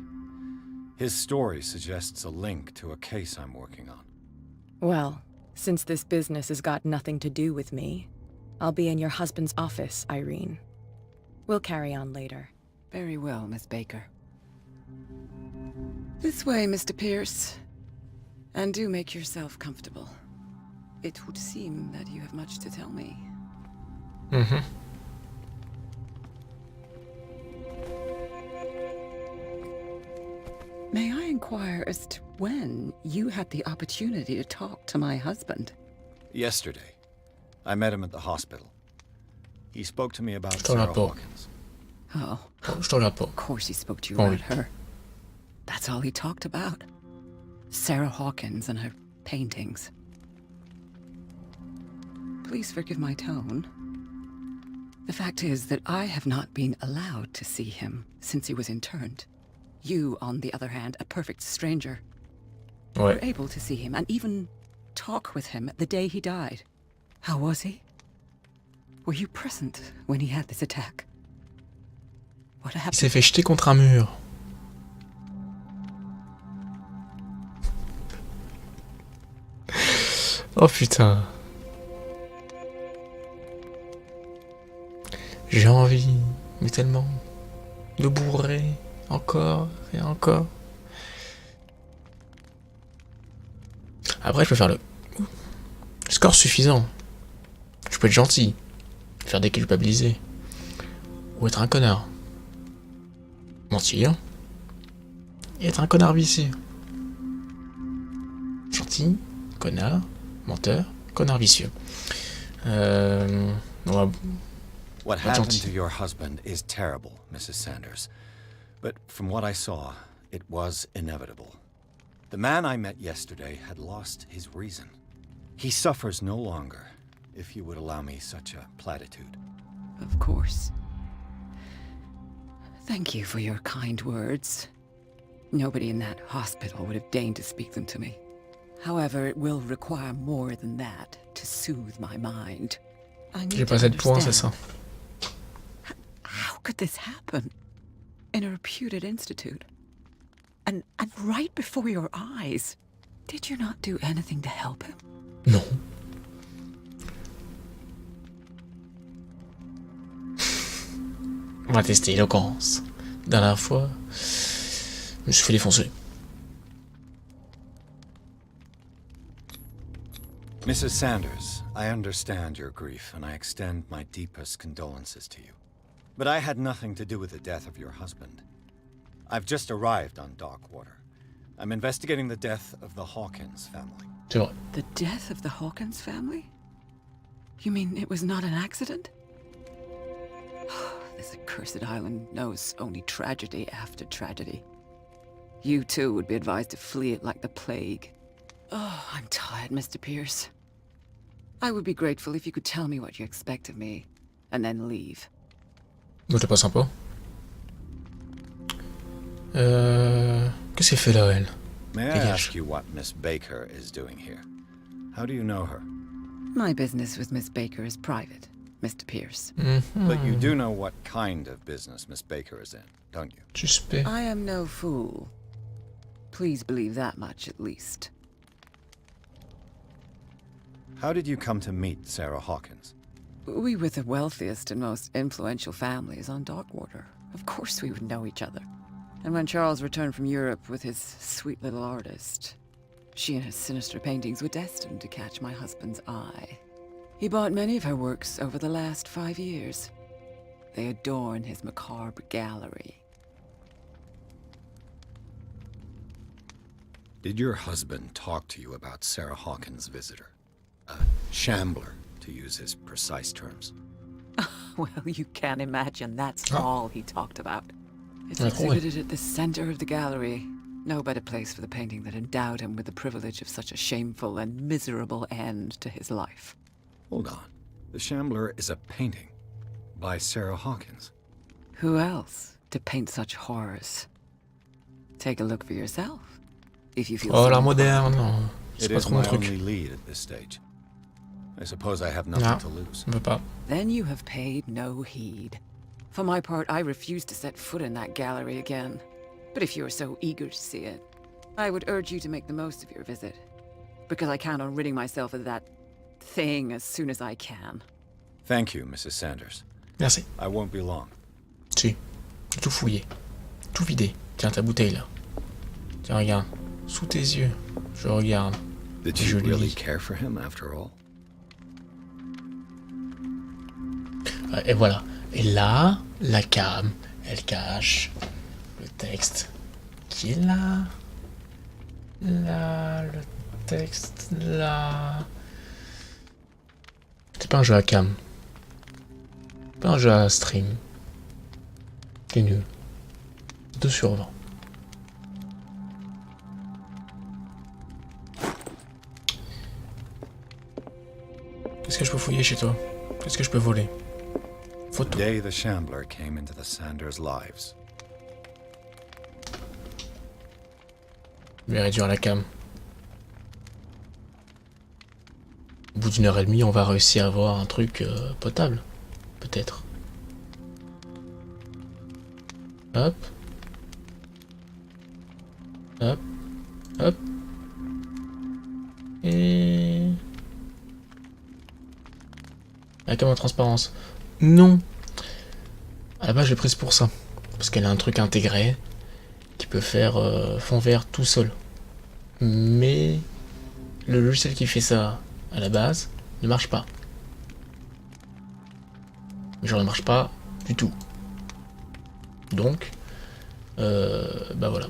His story suggests a link to a case I'm working on. Well, since this business has got nothing to do with me, I'll be in your husband's office, Irene. We'll carry on later. Very well, Miss Baker. This way, Mr. Pierce. And do make yourself comfortable. It would seem that you have much to tell me. May I inquire as to when you had the opportunity to talk to my husband? Yesterday, I met him at the hospital. He spoke to me about Sarah Hawkins. Oh, Je te regarde pas. of course he spoke to you Oh, about oui. her. That's all he talked about. Sarah Hawkins and her paintings. Please forgive my tone. The fact is that I have not been allowed to see him since he was interned. You, on the other hand, a perfect stranger, were Ouais. able to see him and even talk with him the day he died. How was he? Were you present when he had this attack? What Il happened? s'est fait jeter contre un mur. Oh putain. J'ai envie, mais tellement, de bourrer encore et encore. Après, je peux faire le score suffisant. Je peux être gentil, faire déculpabiliser, ou être un connard. Mentir, et être un connard vicieux. Gentil, connard, menteur, connard vicieux. On va... What That's happened gentil. to your husband is terrible, Mrs. Sanders. But from what I saw, it was inevitable. The man I met yesterday had lost his reason. He suffers no longer, if you would allow me such a platitude. Of course. Thank you for your kind words. Nobody in that hospital would have deigned to speak them to me. However, it will require more than that to soothe my mind. I need J'ai to pas assez de points, c'est ça. understand. How could this happen? In a reputed institute? And right before your eyes? Did you not do anything to help him? Non. On va tester éloquence. Dernière fois, je me suis fait défoncer. Mrs. Sanders, I understand your grief, and I extend my deepest condolences to you. But I had nothing to do with the death of your husband. I've just arrived on Darkwater. I'm investigating the death of the Hawkins family. C'est vrai. The death of the Hawkins family? You mean it was not an accident? This accursed island knows only tragedy after tragedy. You too would be advised to flee it like the plague. Oh, I'm tired, Mr. Pierce. I would be grateful if you could tell me what you expect of me, and then leave. Donc t'es pas sympa. Qu'est-ce qu'elle fait là, elle? May I Dégage. ask you what Miss Baker is doing here? How do you know her? My business with Miss Baker is private, Mr. Pierce. But you do know what kind of business Miss Baker is in, don't you? Suspect. I am no fool. Please believe that much, at least. How did you come to meet Sarah Hawkins? We were the wealthiest and most influential families on Darkwater. Of course we would know each other. And when Charles returned from Europe with his sweet little artist, she and her sinister paintings were destined to catch my husband's eye. He bought many of her works over the last 5 years. They adorn his macabre gallery. Did your husband talk to you about Sarah Hawkins' visitor? A shambler, to use his precise terms. Well, you can imagine that's Oh. all he talked about. It's Ah, ouais. exhibited at the center of the gallery, No better place for the painting that endowed him with the privilege of such a shameful and miserable end to his life. Hold on. The Shambler is a painting by Sarah Hawkins. Who else to paint such horrors? Take a look for yourself. If you feel Oh, so l'art inclined. moderne. C'est It pas is trop mon my truc. only lead at this stage. I suppose I have nothing Non, to lose. on veut pas. Then you have paid no heed. For my part, I refuse to set foot in that gallery again. But if you are so eager to see it, I would urge you to make the most of your visit. Because I count on ridding myself of that thing as soon as I can. Thank you, Mrs. Sanders. Merci. I won't be long. Si. J'ai tout fouillé. Tout vidé. Tiens, ta bouteille là. Tiens, regarde. Sous tes yeux. Je regarde. Did Et you je lui really dis. care for him after all? Et voilà. Et là, la cam, elle cache le texte qui est là. Là, le texte là. C'est pas un jeu à cam. Pas un jeu à stream. C'est nul. 2 sur 20. Qu'est-ce que je peux fouiller chez toi? Qu'est-ce que je peux voler? The Photo. day the Shambler came into the Sanders' lives. Je vais réduire la cam. Au bout d'une heure et demie, on va réussir à avoir un truc potable. Peut-être. Hop. Hop. Hop. Et... La cam en transparence. Non. À la base, je l'ai prise pour ça. Parce qu'elle a un truc intégré qui peut faire fond vert tout seul. Mais le logiciel qui fait ça à la base ne marche pas. Genre, ne marche pas du tout. Donc, bah voilà.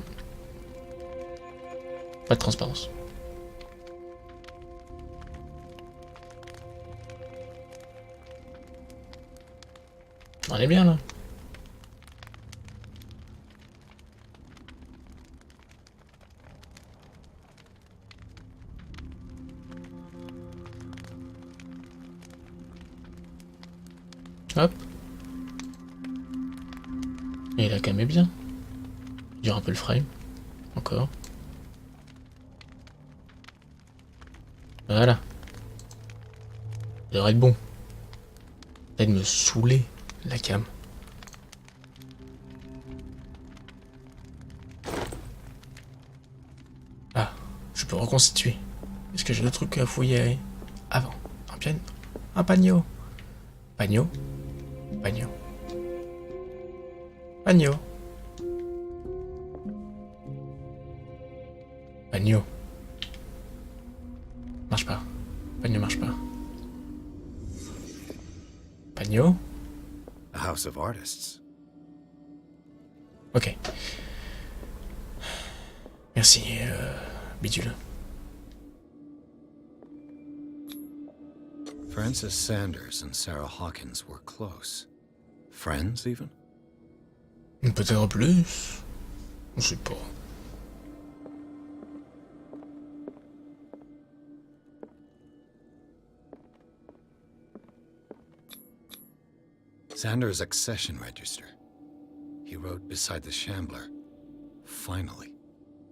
Pas de transparence. On est bien là. Hop. Et la cam est bien. Dire un peu le frame. Encore. Voilà. Ça devrait être bon. Ça de me saouler la cam. Ah, je peux reconstituer. Est-ce que j'ai d'autres trucs à fouiller avant? Un piano. Un panneau. Panneau. Panneau. Panneau. Panneau. Marche pas. Panneau marche pas. Panneau. A house of artists. Ok. Merci, bidule. Frances Sanders and Sarah Hawkins were close. Friends, even? Peut-être plus. Je sais pas. Sanders' accession register. He wrote beside the Shambler, "Finally."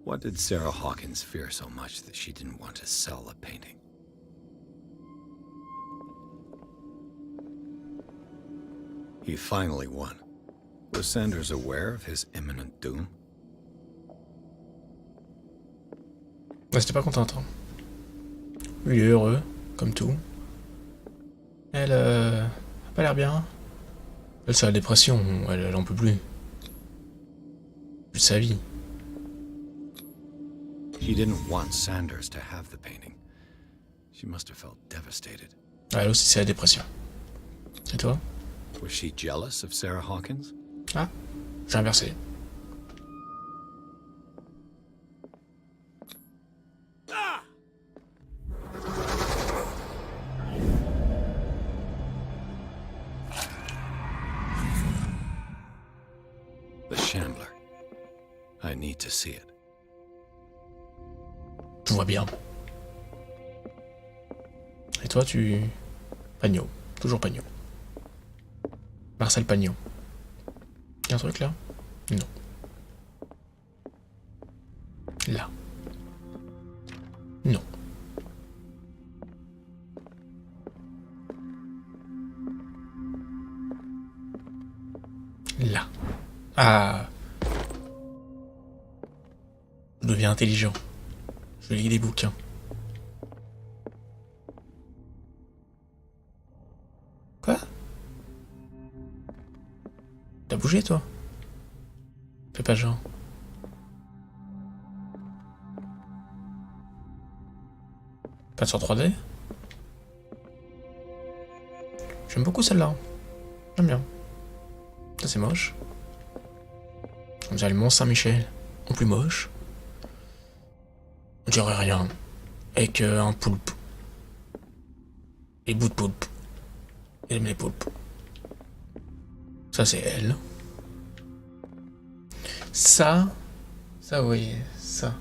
What did Sarah Hawkins fear so much that she didn't want to sell the painting? He finally won. Was Sanders aware of his imminent doom? Ouais, c'était pas contente. Hein. Lui, il est heureux, comme tout. Elle, a pas l'air bien. Elle, c'est la dépression, elle en peut plus. Plus de sa vie. She didn't want Sanders to have the painting. She must have felt devastated. Ah, elle aussi, c'est la dépression. Et toi? Was she jealous of Sarah Hawkins? Ah, j'ai inversé. The Shambler. I need to see it. tout va bien. Et toi, tu... Pagno. Toujours Pagno. Marcel Pagno. Y'a un truc là? Non. Là. Non. Là. Ah. Je deviens intelligent. Je lis des bouquins. Quoi? T'as bougé toi? Fais pas genre. Pas sur 3D? J'aime beaucoup celle-là. J'aime bien. Ça c'est moche. On dirait le Mont Saint-Michel. En plus moche. On dirait rien. Avec un poulpe. Les bouts de poulpe. Il aime les poulpes. Ça c'est elle. Ça oui, ça.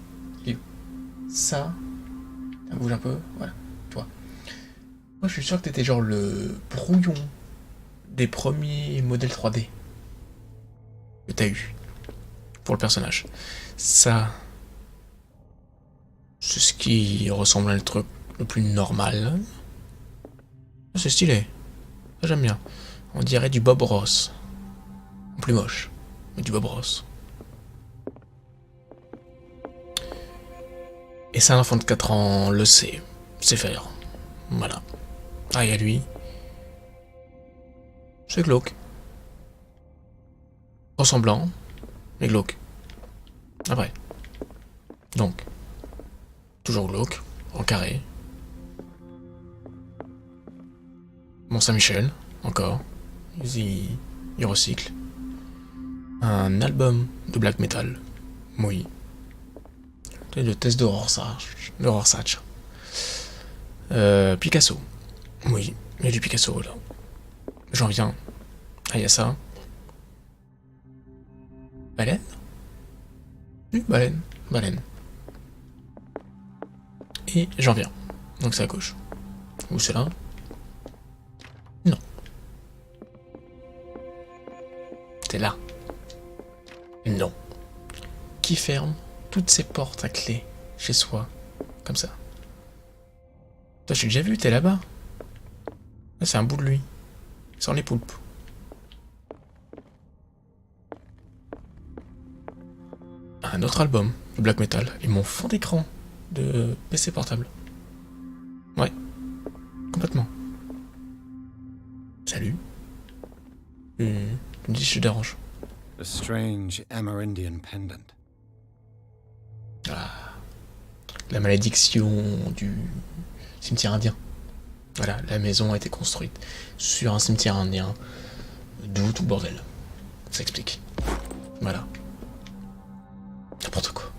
Ça. Ça bouge un peu, voilà, toi. Moi je suis sûr que t'étais genre le brouillon des premiers modèles 3D que t'as eu pour le personnage. Ça, c'est ce qui ressemble à le truc le plus normal. C'est stylé. Ça j'aime bien. On dirait du Bob Ross. Plus moche, mais du Bob Ross. Et ça, un enfant de 4 ans le sait faire. Voilà. Ah, et à lui. C'est glauque. Ressemblant, mais glauque. Après. Donc. Toujours glauque, en carré. Mont Saint-Michel, encore. Ils recyclent. Un album de black metal. Oui. Le test de Rorschach. Picasso. Oui, il y a du Picasso là. J'en viens. Ah, il y a ça. Baleine? Oui, baleine. Et j'en viens. Donc c'est à gauche. Ou c'est là? Non. C'est là. Non. Qui ferme toutes ces portes à clé chez soi, comme ça? Toi, j'ai déjà vu, t'es là-bas. Là, c'est un bout de lui. Sans les poulpes. Un autre album de black metal et mon fond d'écran de PC portable. Ouais, complètement. Salut. Tu me dis si je te dérange. A strange Amerindian pendant. Ah, la malédiction du cimetière indien. Voilà, la maison a été construite sur un cimetière indien. D'où tout le bordel. Ça explique. Voilà. N'importe quoi.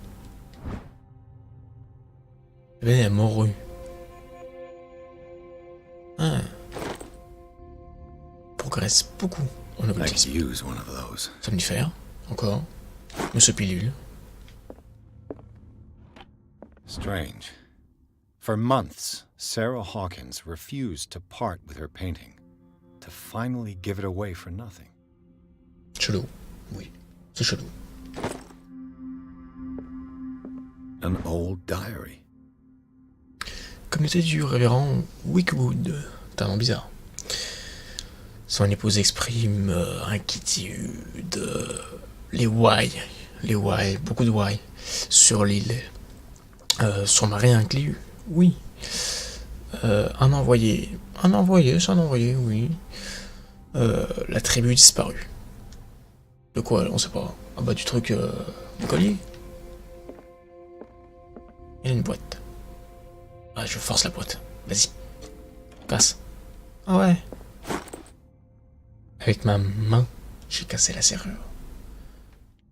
Elle est morue. Ah. Progresse beaucoup en occultisme. Somnifère, encore. Monsieur Pilule. Strange. For months, Sarah Hawkins refused to part with her painting, to finally give it away for nothing. Chelou. Oui, c'est chelou. An old diary. Communauté du révérend Wickwood. C'est un nom bizarre. Son épouse exprime inquiétude. Les why, beaucoup de why sur l'île. Son mari inclus, oui. Un envoyé, c'est un envoyé, oui. La tribu disparue. De quoi, on sait pas. Ah bah du truc, du collier. Il y a une boîte. Ah, je force la boîte. Vas-y. Casse. Ah ouais. Avec ma main, j'ai cassé la serrure.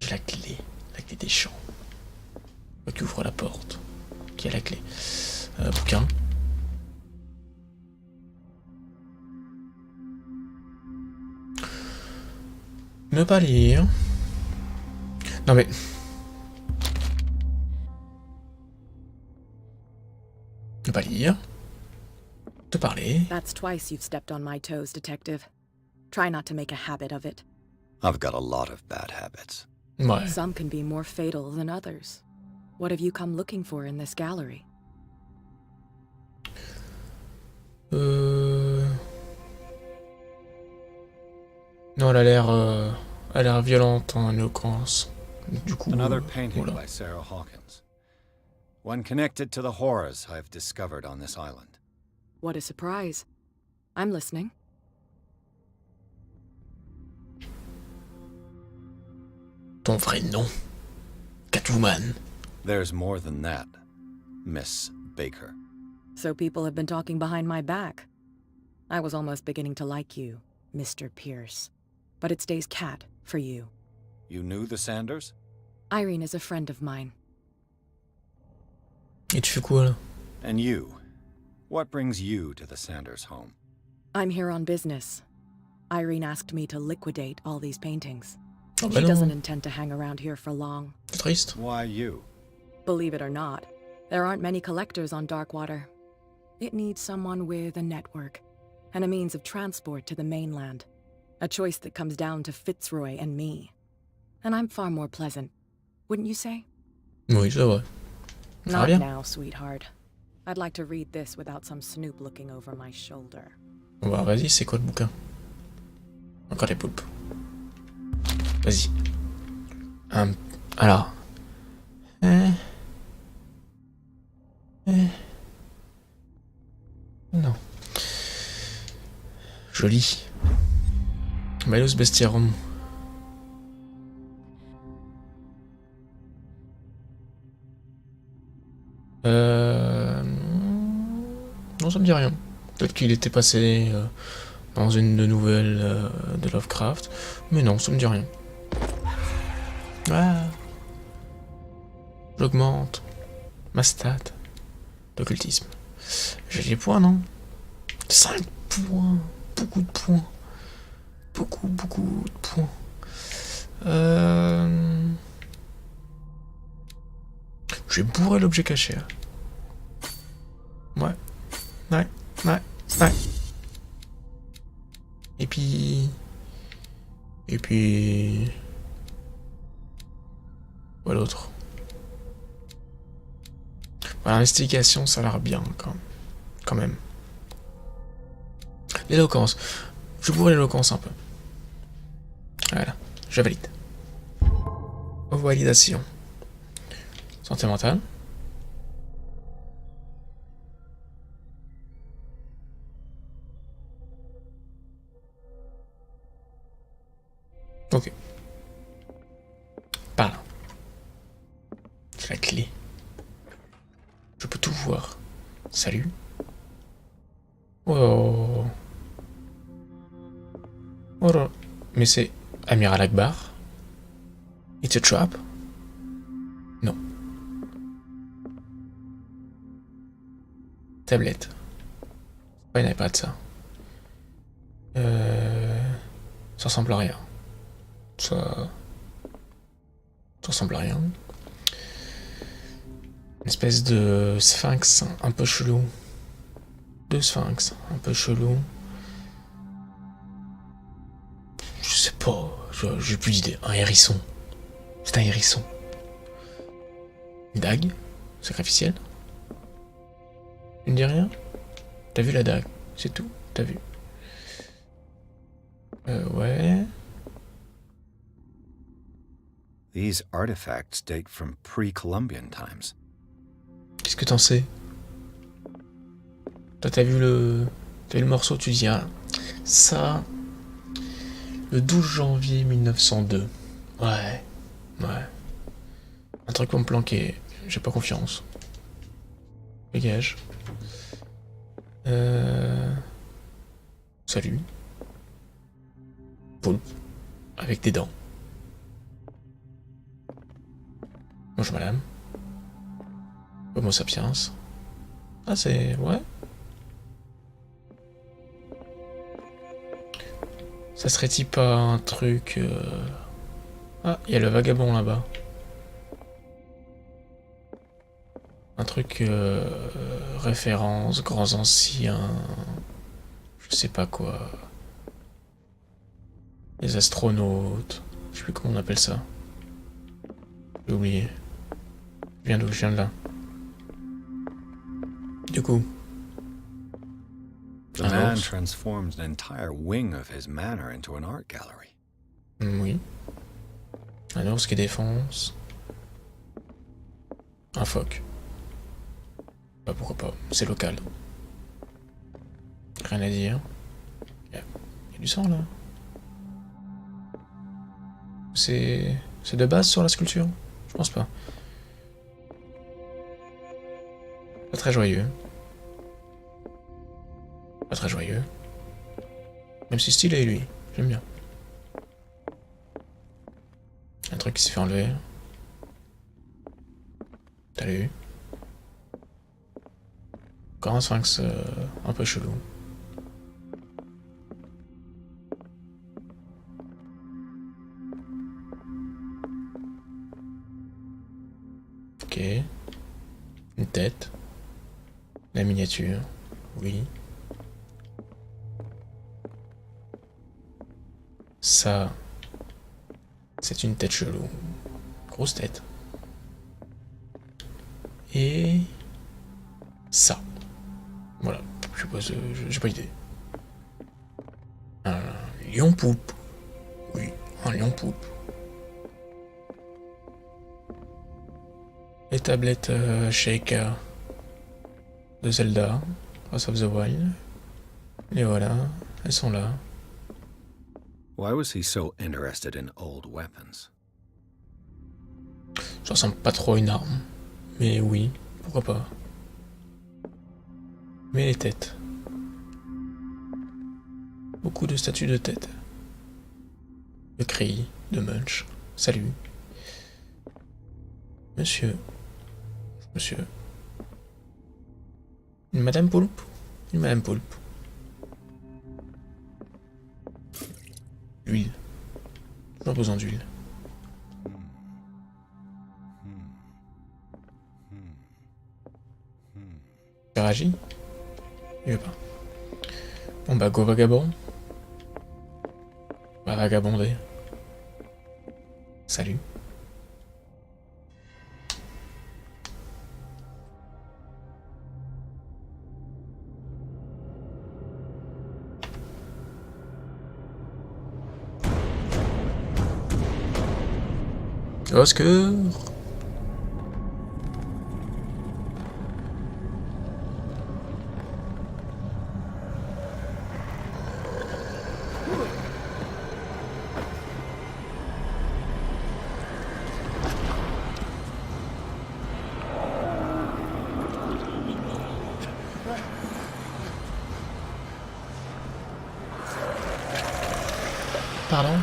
J'ai la clé des champs. Qui ouvre la porte. Qui a la clé. Bouquin. Ne pas lire. Non mais... pas lire. Te parler. That's twice you've stepped on my toes, Detective. Try not to make a habit of it. I've got a lot of bad habits. Ouais. Some can be more fatal than others. What have you come looking for in this gallery? Non, elle a l'air violente en éloquence. Du coup, Another painting voilà. by Sarah Hawkins. One connected to the horrors I've discovered on this island. What a surprise. I'm listening. Ton vrai nom. Catwoman. There's more than that, Miss Baker. So people have been talking behind my back. I was almost beginning to like you, Mr. Pierce. But it stays Cat for you. You knew the Sanders? Irene is a friend of mine. Et tu fais quoi là? And you? What brings you to the Sanders home? I'm here on business. Irene asked me to liquidate all these paintings. Oh, She bah non. doesn't intend to hang around here for long. C'est triste. Why you? Believe it or not, there aren't many collectors on Darkwater. It needs someone with a network and a means of transport to the mainland. A choice that comes down to Fitzroy and me. And I'm far more pleasant, wouldn't you say? Oui, c'est vrai. Ça va Not bien. now, sweetheart. I'd like to read this without some snoop looking over my shoulder. Bon bah vas-y, c'est quoi le bouquin? Encore des poulpes. Vas-y. Alors. Non. Joli. Malus Bestiarum. Non, ça me dit rien. Peut-être qu'il était passé dans une de nouvelles de Lovecraft. Mais non, ça me dit rien. Ah. J'augmente ma stat d'occultisme. J'ai des points, non? 5 points. Beaucoup de points. Beaucoup de points. Je vais bourrer l'objet caché. Là. Ouais. Et puis... Quoi d'autre? Voilà, l'investigation, ça a l'air bien, quand même. L'éloquence. Je bourre l'éloquence un peu. Voilà, je valide. Validation. Santé mentale. Ok. Par là. C'est la clé. Je peux tout voir. Salut. Oh. Oh là. Mais c'est Amiral Akbar. It's a trap. Non. Tablette. Pas une iPad ça. Ça ressemble à rien. Ça ressemble à rien. Une espèce de sphinx un peu chelou. Deux sphinx un peu chelou. Je sais pas, j'ai plus d'idée. Un hérisson. C'est un hérisson. Une dague sacrificielle. Tu ne dis rien? T'as vu la dague? C'est tout? T'as vu? Ouais. These artifacts date from pre-Columbian times. Qu'est-ce que t'en sais? Toi, t'as vu le morceau, tu dis, ah, ça, le 12 janvier 1902. Ouais. Un truc pour me planquer, j'ai pas confiance. Dégage. Salut. Poulpe. Avec des dents. Bonjour madame. Homo sapiens. Ah c'est... ouais. Ça serait-il pas un truc... Ah, il y a le vagabond là-bas. Un truc référence, grands anciens, je sais pas quoi. Les astronautes, je sais plus comment on appelle ça. J'ai oublié. Je viens d'où? Je viens de là. Du coup. The man transformed an entire wing of his manor into an art gallery. Oui. Un ours qui défonce. Un phoque. Bah pourquoi pas, c'est local. Rien à dire. Il y a du sang là. C'est de base sur la sculpture? Je pense pas. Pas très joyeux. Pas très joyeux. Même si stylé lui, j'aime bien. Un truc qui se fait enlever. Salut. Encore un sphinx un peu chelou. Ok. Une tête. La miniature. Oui. Ça. C'est une tête chelou. Grosse tête. Et... ça. Voilà. Je sais pas, j'ai pas idée. Un lion poulpe. Oui, un lion poulpe. Les tablettes Shaker de Zelda, Breath of the Wild. Et voilà, elles sont là. Why was he so interested in old weapons? Ça ressemble pas trop à une arme. Mais oui, pourquoi pas. Mais les têtes. Beaucoup de statues de têtes. De Cri, de Munch. Salut. Monsieur. Monsieur. Une Madame Poulpe? Une Madame Poulpe. L'huile. J'ai besoin d'huile. Il réagit? Il veut pas. Bon bah go vagabond. Va vagabonder. Salut. Au secours. Pardon?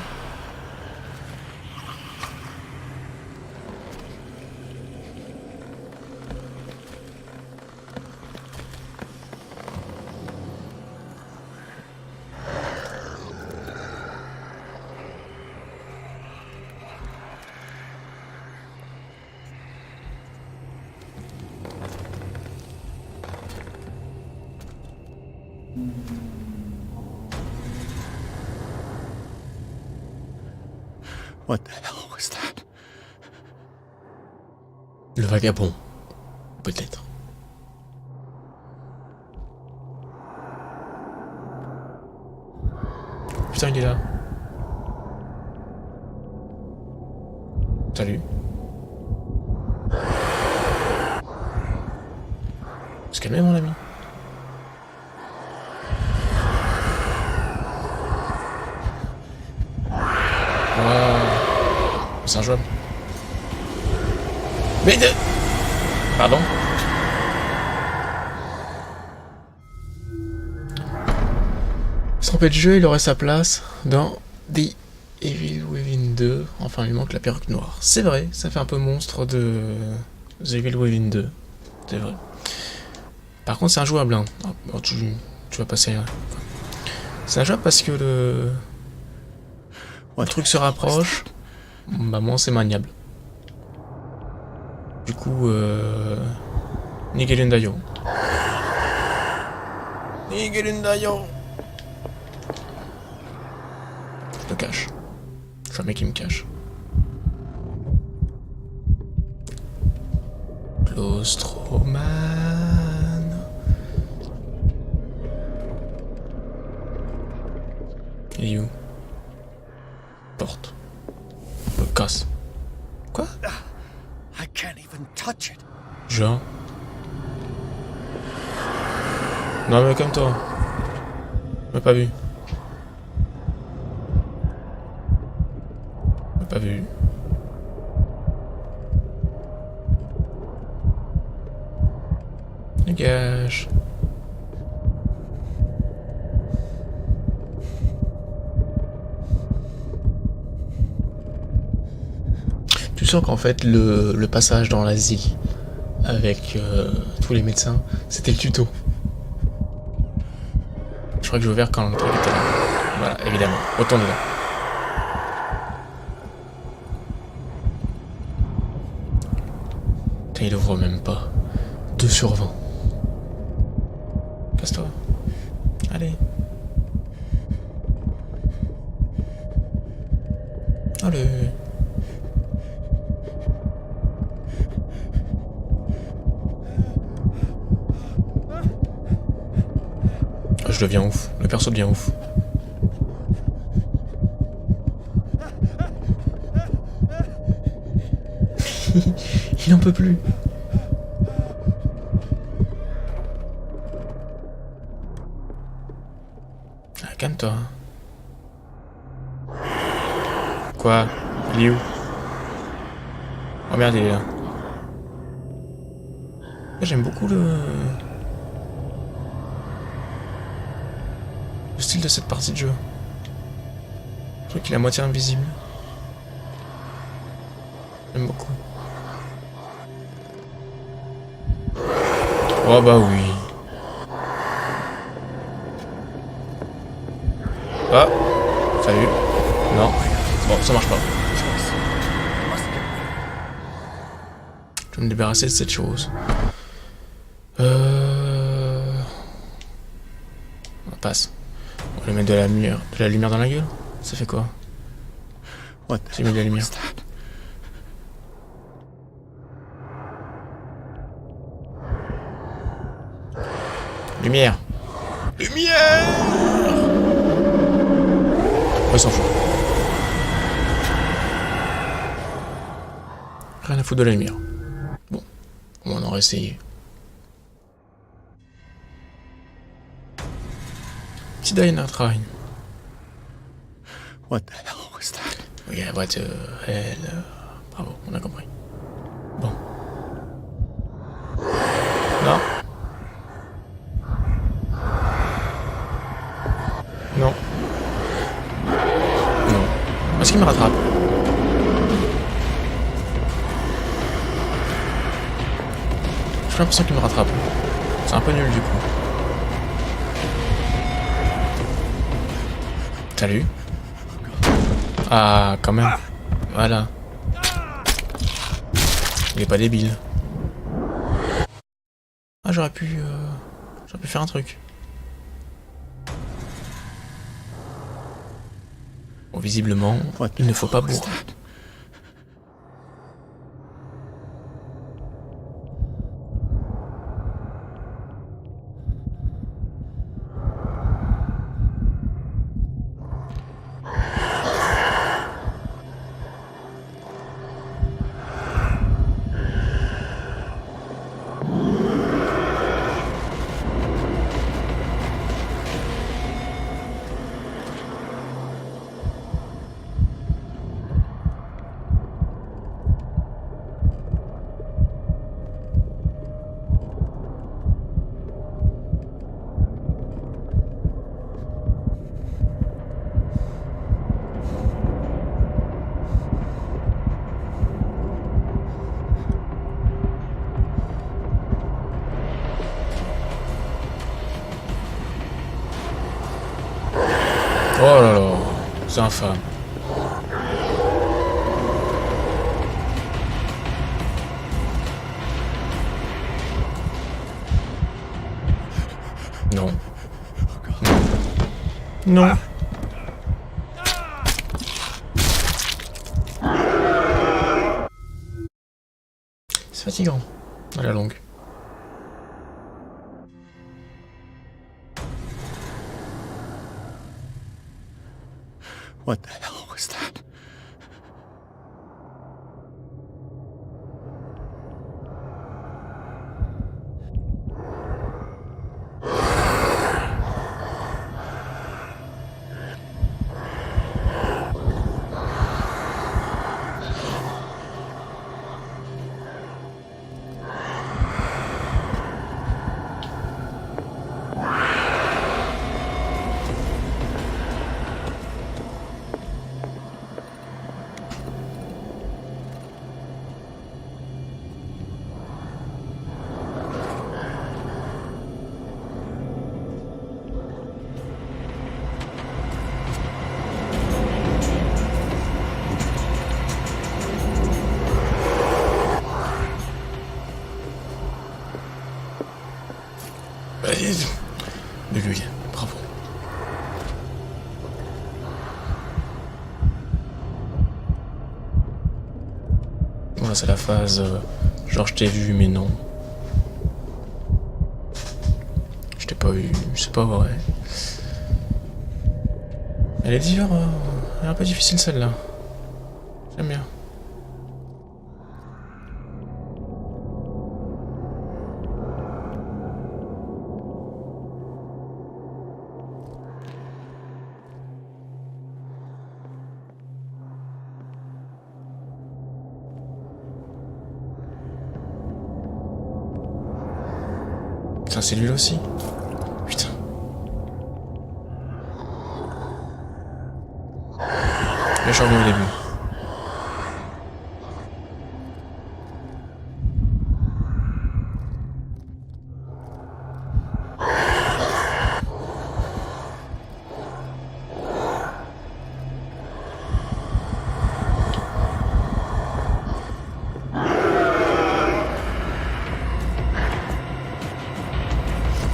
What the hell was that? Le vagabond. Peut-être. Putain, il est là. Salut. Se calmer, mon ami. C'est injouable. Mais de... Pardon. Il se trompait de jeu, il aurait sa place dans The Evil Within 2. Enfin, il manque la perruque noire. C'est vrai, ça fait un peu monstre de The Evil Within 2. C'est vrai. Par contre, c'est injouable. Hein. Oh, tu vas passer... C'est injouable parce que le truc se rapproche. Bah moins c'est maniable. Du coup Nigelundayo. Nigelundayo. Je me cache. Je suis un mec qui me cache. Claustroman. Il est où? Porte. Me casse. Quoi? I can't even touch it. Genre. Non mais comme toi. M'a pas vu. M'a pas vu. Dégage. Tu sens qu'en fait le passage dans l'asile avec tous les médecins, c'était le tuto. Je crois que j'ai ouvert quand le truc était là. Voilà, évidemment. Retourne là. Putain, il ouvre même pas. 2 sur 20. Casse-toi. Allez. Allez. Je deviens ouf. Le perso devient ouf. Il en peut plus. Ah, calme-toi. Quoi? Il est où? Oh merde, il est là. J'aime beaucoup le style de cette partie de jeu. Je trouve qu'il est à moitié invisible. J'aime beaucoup. Oh bah oui. Ah, salut. Non. Bon, ça marche pas. Je vais me débarrasser de cette chose. On passe. On va lui mettre de la lumière dans la gueule. Ça fait quoi? J'ai mis de la lumière. Lumière. Lumière. On s'en fout. Rien à foutre de la lumière. Bon, on aurait essayé. Petit Train. What the hell was that? Yeah, what the hell. Bravo, on a compris. Bon. Non. Non. Non. Est-ce qu'il me rattrape? J'ai l'impression qu'il me rattrape. C'est un peu nul du coup. Salut. Ah, quand même. Voilà. Il est pas débile. Ah, j'aurais pu faire un truc. Bon, visiblement, il ne faut pas boire. Oh là là, c'est infâme. Non. Non. C'est fatigant, à la longue. What the hell was that? De lui, bravo. Voilà, c'est la phase genre je t'ai vu mais non. Je t'ai pas vu, c'est pas vrai. Elle est dure, elle est un peu difficile celle-là. J'aime bien. Putain, c'est lui aussi. Putain. Là, j'en reviens au début.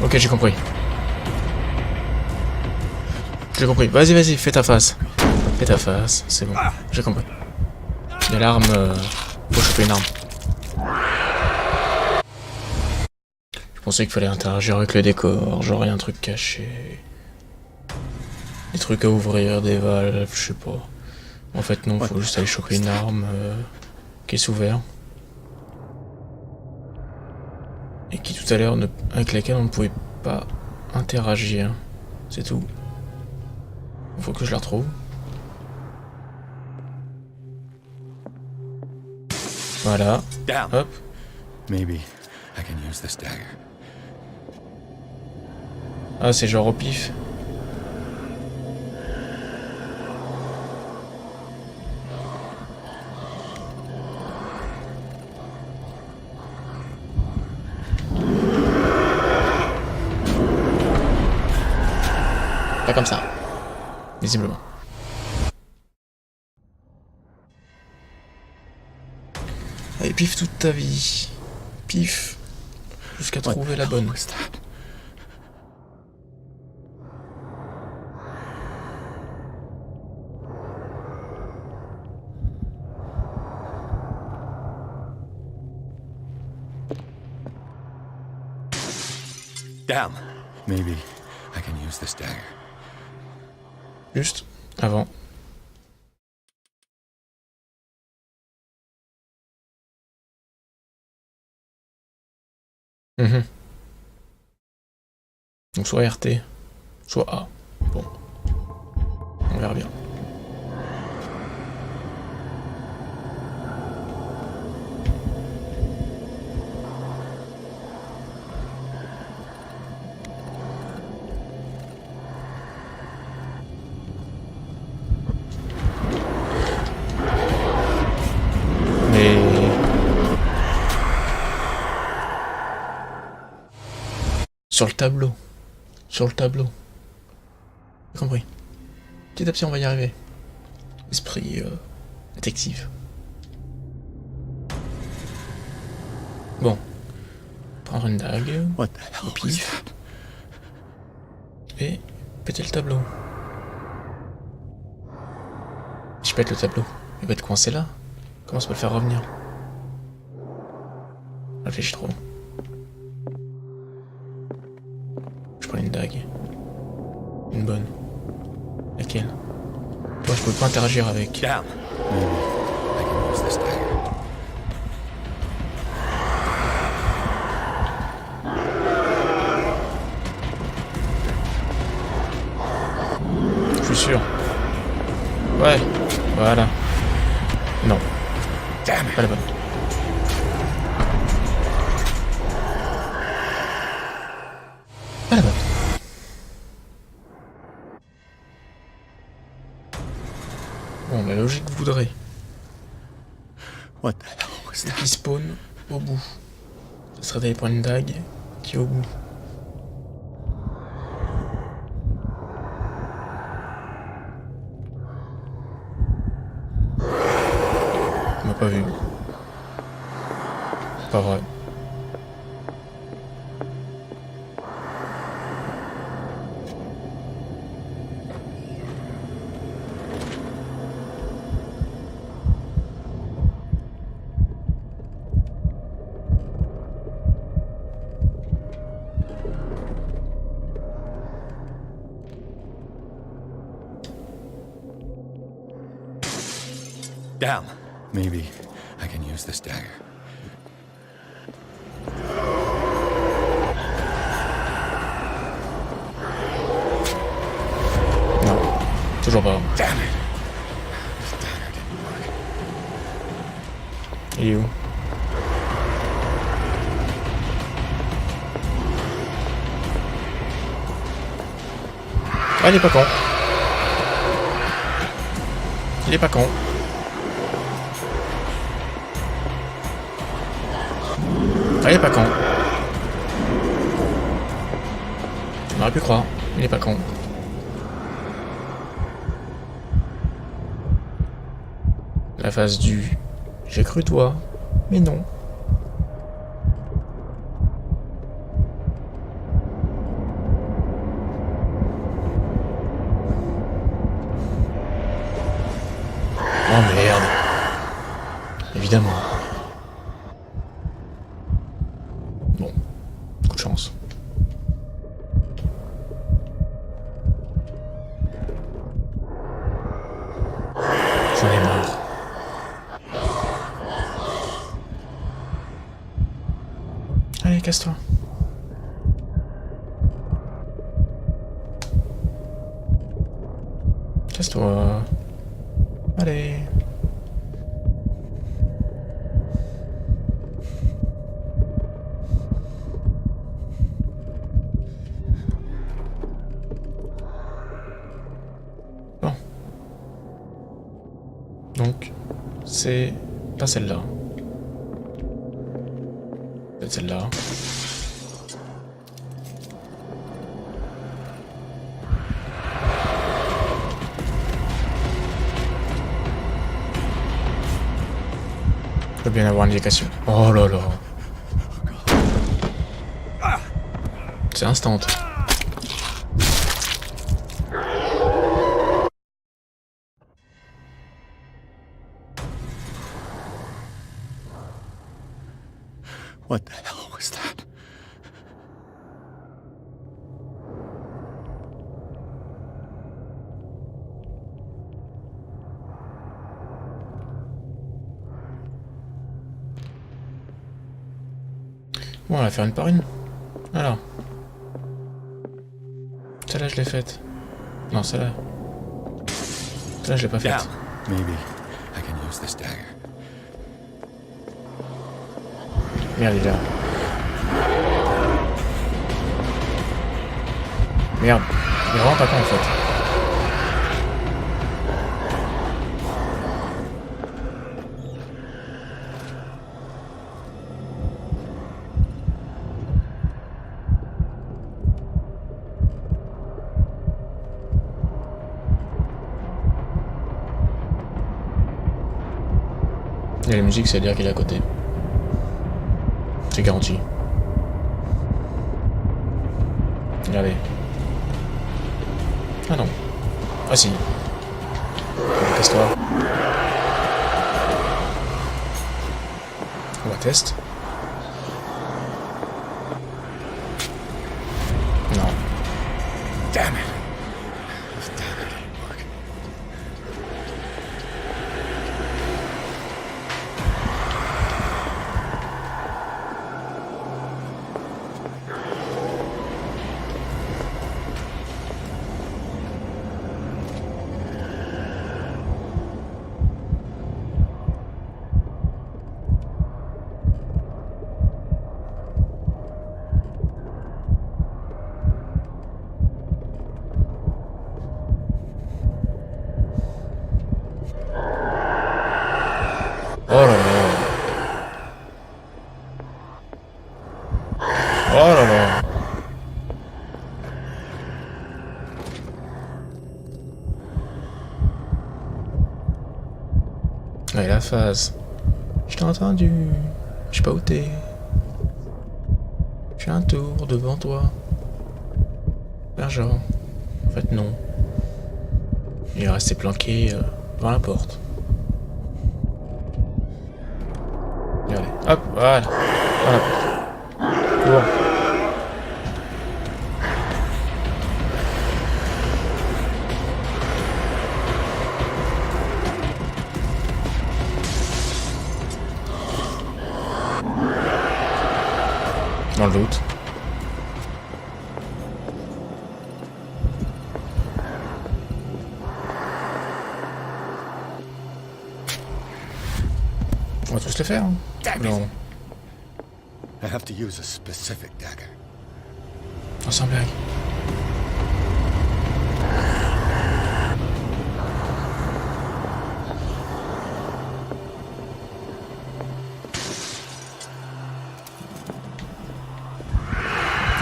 Ok, j'ai compris. J'ai compris. Vas-y, vas-y, fais ta face. Fais ta face, c'est bon. J'ai compris. Il y a l'arme. Faut choper une arme. Je pensais qu'il fallait interagir avec le décor, genre il y a un truc caché. Des trucs à ouvrir, des valves, je sais pas. En fait, non, faut juste aller choper une arme qui est sous verre. Et qui tout à l'heure, avec laquelle on ne pouvait pas interagir. C'est tout. Il faut que je la retrouve. Voilà. Hop. Maybe I can use this dagger. Ah, c'est genre au pif. Pas comme ça. Visiblement. Allez, pif toute ta vie. Pif. Jusqu'à trouver la bonne. Damn. Maybe I can use this dagger. Juste avant. Donc soit RT, soit A. Bon. On verra bien. Sur le tableau. Sur le tableau. J'ai compris. Petit à petit, on va y arriver. Esprit détective. Bon. Prendre une dague. What the hell was that? et péter le tableau. Si je pète le tableau, il va être coincé là. Comment ça peut le faire revenir? Réfléchis trop. Je prends une dague. Une bonne. Laquelle? Toi, je peux pas interagir avec. Down. Maybe I can use this dagger. Je suis sûr. Ouais, voilà. Non. Damn it. Pas la bonne. Pas la bonne. Bon, la logique voudrait What the hell was that? qu'il spawn au bout. Ça serait d'aller prendre une dague qui est au bout. Il m'a pas vu. Pas vrai. Down. Maybe I can use this dagger. Non, toujours pas. Damn it. This dagger didn't work. Il est où? Ah, il est pas con. Il est pas con. Ah, il est pas con. On aurait pu croire. Il est pas con. La phase du « j'ai cru toi, mais non ». Oh merde. Évidemment. Bon, coup de chance. J'en ai marre. Allez, casse-toi. Casse-toi. Allez. Bon. Donc, c'est pas celle-là. C'est celle-là. Je dois bien avoir une indication. Oh là là. C'est instant. What the hell was that? Bon, on va faire une par une. Alors. Celle-là, je l'ai faite. Non, celle-là. Celle-là, je l'ai pas faite. Down. Maybe I can use this dagger. Merde, il est là. Merde. Il est vraiment pas con, en fait. Il y a la musique, c'est à dire qu'il est à côté. C'est garanti. Regardez. Ah non. Ah si. Casse-toi. On va tester. Non. Damn it! This dagger didn't work. Oh là là. Oh là là. Ouais, la phase. Je t'ai entendu. Je sais pas où t'es. Je fais un tour devant toi. Faire genre. En fait, non. Il est resté planqué devant la porte. Regardez. Hop, voilà. Voilà. Cours. Dans le doute. On va tous le faire. Hein. Non. I have to use a specific dagger. Oh, sans blague.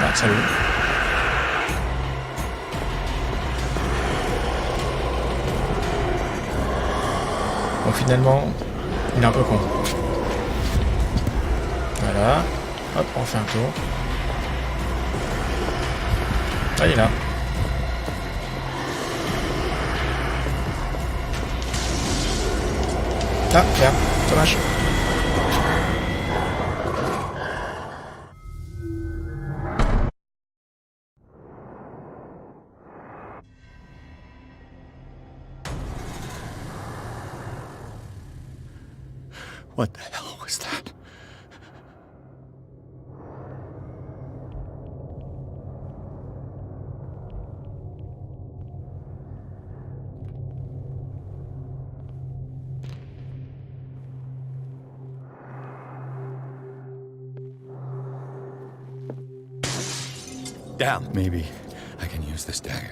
Ah, salut. Bon, finalement, il est un peu con. Voilà. Hop, on fait un tour. Ah, il est là. Ah, tiens, dommage. What the hell was that? Damn, maybe I can use this dagger.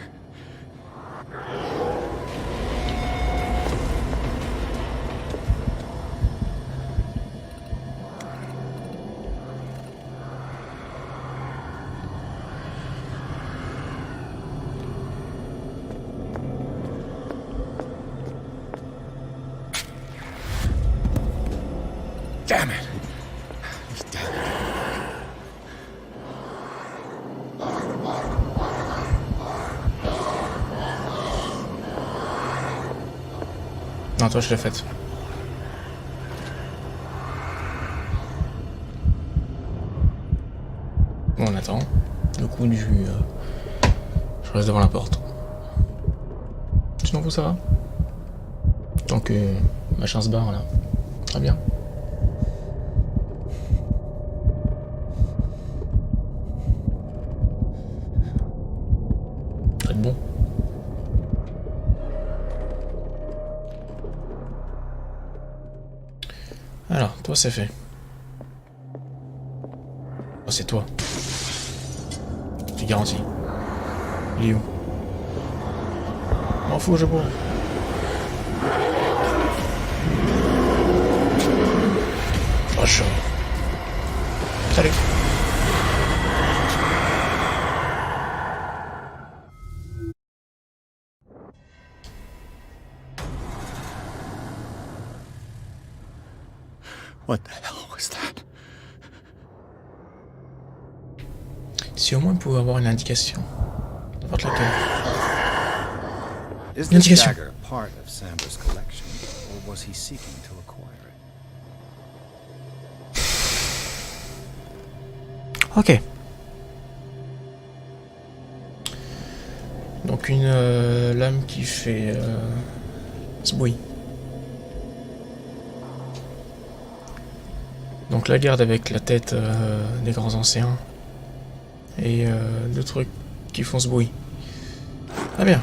Damn it! This dagger didn't work. Non, toi, je l'ai faite. Bon, on attend. Le coup du... je reste devant la porte. Sinon, vous, ça va? Tant que machin se barre, là. Très bien. Très bon. Alors, toi, c'est fait. Oh, c'est toi. Tu garantis. Il est où? M'en fous, je bois. Oh, chaud. Salut. What the hell was that? Si au moins on pouvait avoir une indication. N'importe laquelle. Is Une this indication. dagger part of Sanders' collection, or was he seeking to acquire it? Ok. Donc une lame qui fait ce bruit. Donc la garde avec la tête des grands anciens. Et deux trucs qui font ce bruit. Ah bien.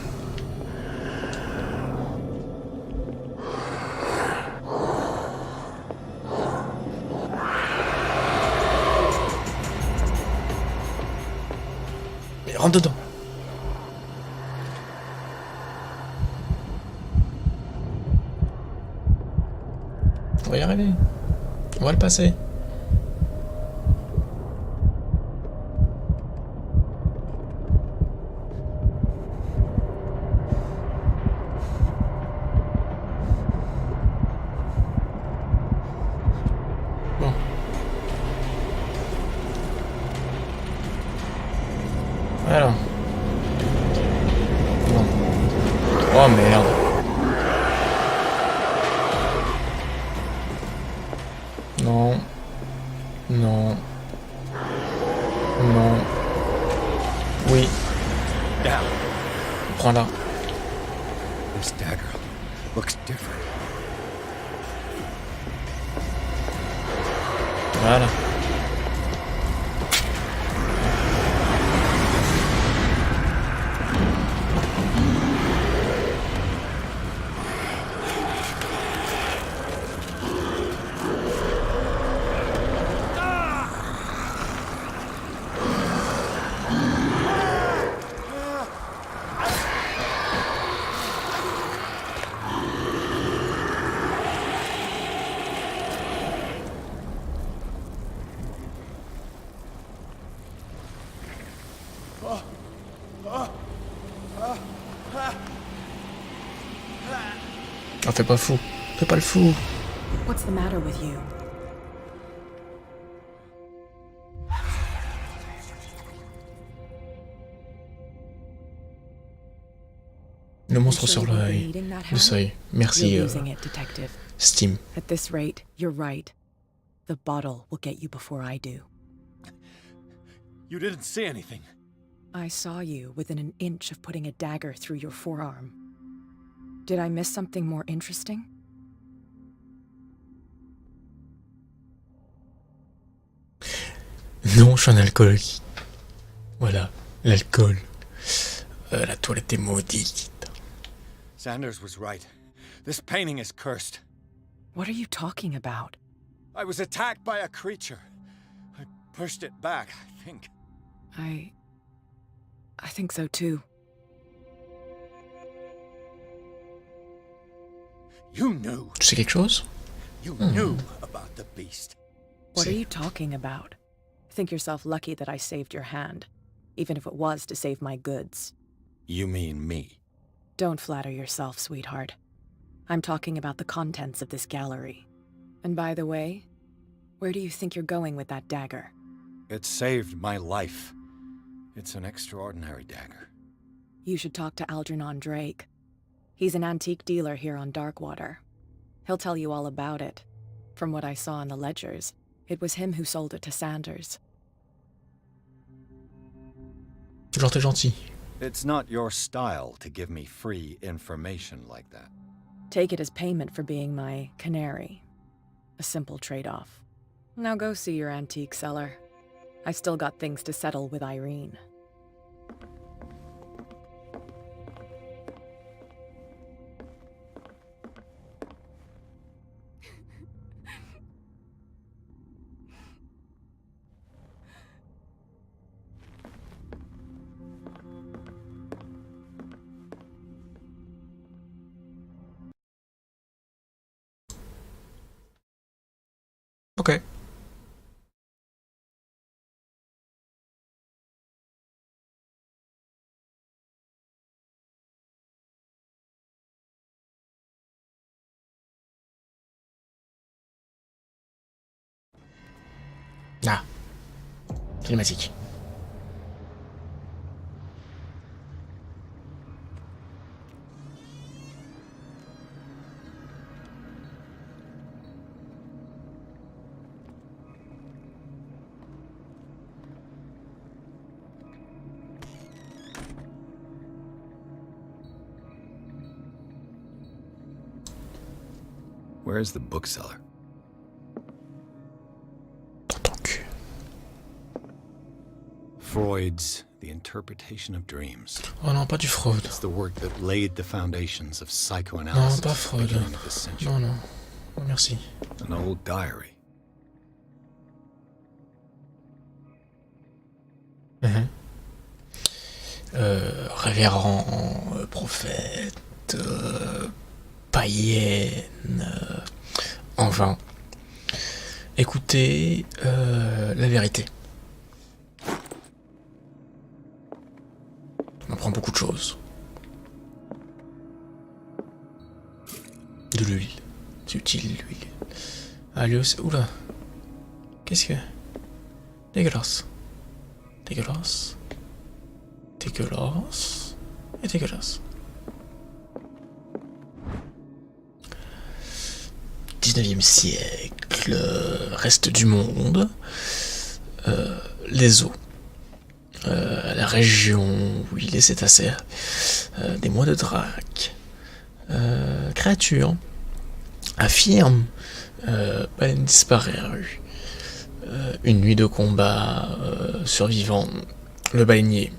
Mais rentre dedans. On va y arriver. On va le passer. Bon. Alors. Bon. Oh merde. Non. Non. Non. Oui. Now, Prends-la. this dagger looks different. Voilà. Ah, fais pas fou. Fais pas le fou. What's the matter with you? Le monstre You sur sure you've been l'œil. needing that Le hand? seuil. Merci You're losing it, detective. Steam. At this rate, you're right. The bottle will get you before I do. You didn't see anything. I saw you within an inch of putting a dagger through your forearm. Did I miss something more interesting? Non, je suis un alcoolique. Voilà, l'alcool. La toilette est maudite. Sanders was right. This painting is cursed. What are you talking about? I was attacked by a creature. I pushed it back, I think. I think so too. You knew. Tu sais quelque chose? You knew about the beast. What are you talking about? Think yourself lucky that I saved your hand, even if it was to save my goods. You mean me? Don't flatter yourself, sweetheart. I'm talking about the contents of this gallery. And by the way, where do you think you're going with that dagger? It saved my life. It's an extraordinary dagger. You should talk to Algernon Drake. He's an antique dealer here on Darkwater. He'll tell you all about it. From what I saw in the ledgers, it was him who sold it to Sanders. Toujours très gentil. It's not your style to give me free information like that. Take it as payment for being my canary. A simple trade-off. Now go see your antique seller. I still got things to settle with Irene. Ok. Ah. Cinématique. Where is the bookseller? En tant que... Freud's The Interpretation of Dreams. Oh non, pas du Freud. It's the work that laid the foundations of Non, psychoanalysis pas at the Freud. beginning of this century. Non, non. Oh, merci. An old diary. Révérend, prophète, païenne, en vain. Écoutez la vérité. On apprend beaucoup de choses. De l'huile. C'est utile, l'huile. Ah, lui aussi. Oula. Qu'est-ce que... Dégueulasse. Dégueulasse. Dégueulasse. Et dégueulasse. 19e siècle. Reste du monde. Les eaux. La région où il est cétacé. Des mois de drac. Créature. Affirme. Baleine disparue. Une nuit de combat. Survivant. Le baleinier.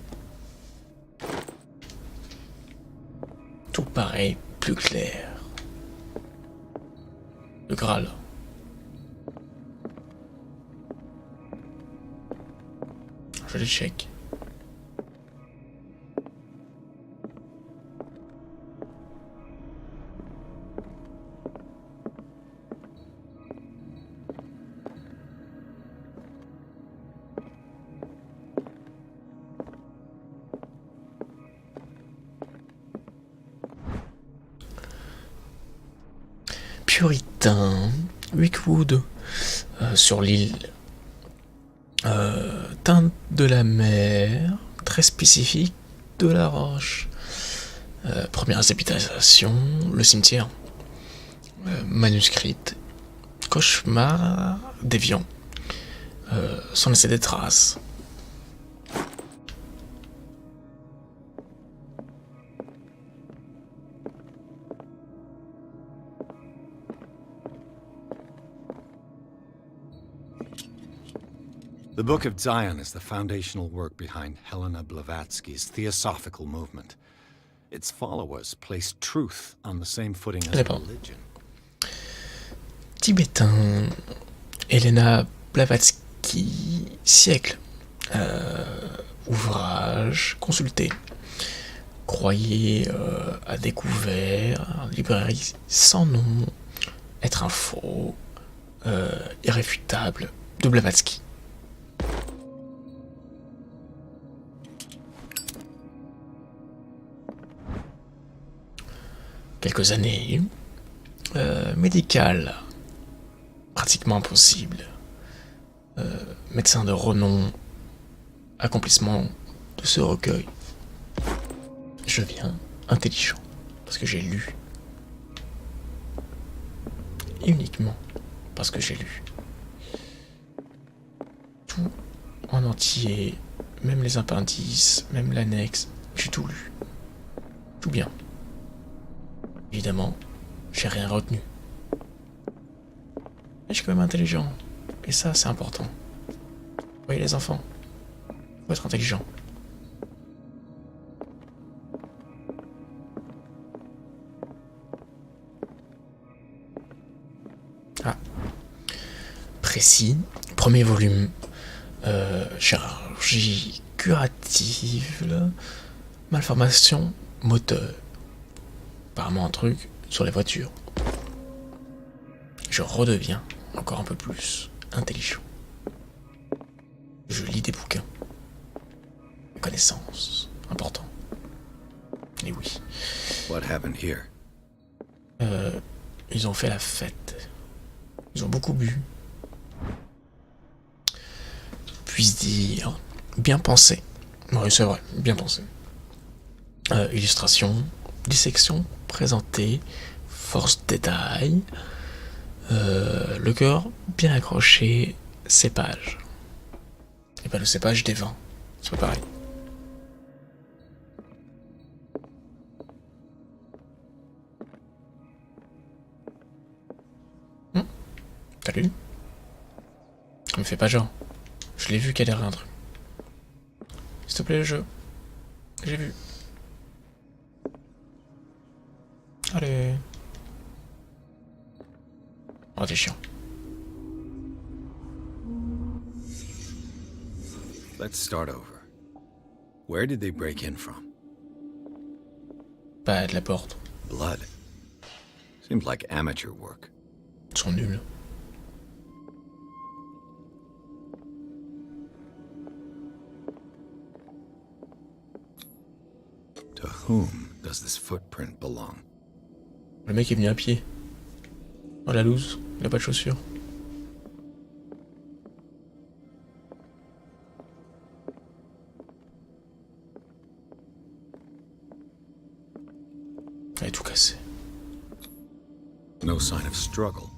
Tout paraît plus clair. Le Graal. Je les check. Puritain, Wickwood, sur l'île, teinte de la mer, très spécifique de la roche, première habitation, le cimetière, manuscrite, cauchemar déviant, sans laisser des traces. The Book of Zion is the foundational work behind Helena Blavatsky's theosophical movement. Its followers place truth on the same footing as religion. Tibétain, Helena Blavatsky, siècle. Ouvrage, consulté. Croyez à découvert, librairie sans nom, être un faux, irréfutable de Blavatsky. Quelques années, médical, pratiquement impossible, médecin de renom, accomplissement de ce recueil. Je viens intelligent, parce que j'ai lu. Et uniquement parce que j'ai lu. Tout en entier, même les appendices, même l'annexe, j'ai tout lu. Tout bien. Évidemment, j'ai rien retenu. Mais je suis quand même intelligent. Et ça, c'est important. Vous voyez les enfants, faut être intelligent. Ah. Précis, premier volume. Chirurgie curative, malformation moteur. Apparemment un truc sur les voitures. Je redeviens encore un peu plus intelligent. Je lis des bouquins. Connaissances, important. Et oui. What happened here? Ils ont fait la fête. Ils ont beaucoup bu. Puis-je dire, bien pensé. Oui, c'est vrai, bien pensé. Illustration, dissection, présentée, force détail, le cœur bien accroché, cépage. Et pas le cépage des vins, c'est pas pareil. Salut. Me fais pas genre. Je l'ai vu qu'il y a un truc. S'il te plaît, le jeu. J'ai vu. Allez. Oh, t'es chiant. Let's start over. Where did they break in from? Pas de la porte. Blood. Seems like amateur work. Ils sont nuls. To whom does this footprint belong? Le mec est venu à pied. Oh la loose, il a pas de chaussures. Il est tout cassé. No sign of struggle.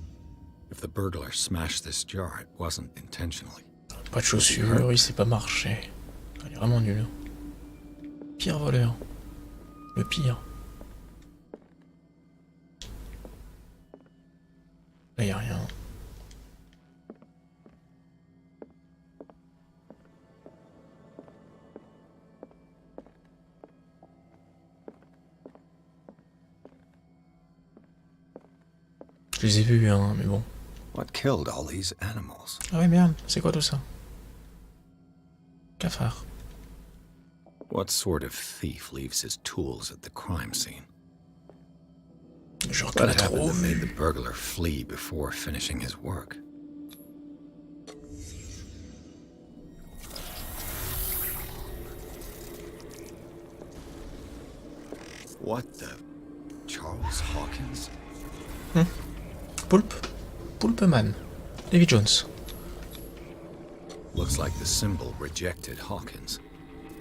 If the burglar smashed this jar, it wasn't intentionally. Pas de chaussures, il sait pas marcher. Il est vraiment nul. Pire voleur. Le pire. Là, y a rien. Je les ai vus, hein, mais bon. What killed all these animals? Ah ouais, merde, c'est quoi tout ça? Cafard. What sort of thief leaves his tools at the crime scene? Je What reconnais happened trop. that made the burglar flee before finishing his work? What the... Charles Hawkins? Poulpe. Poulpeman. Davy Jones. Looks like the symbol rejected Hawkins.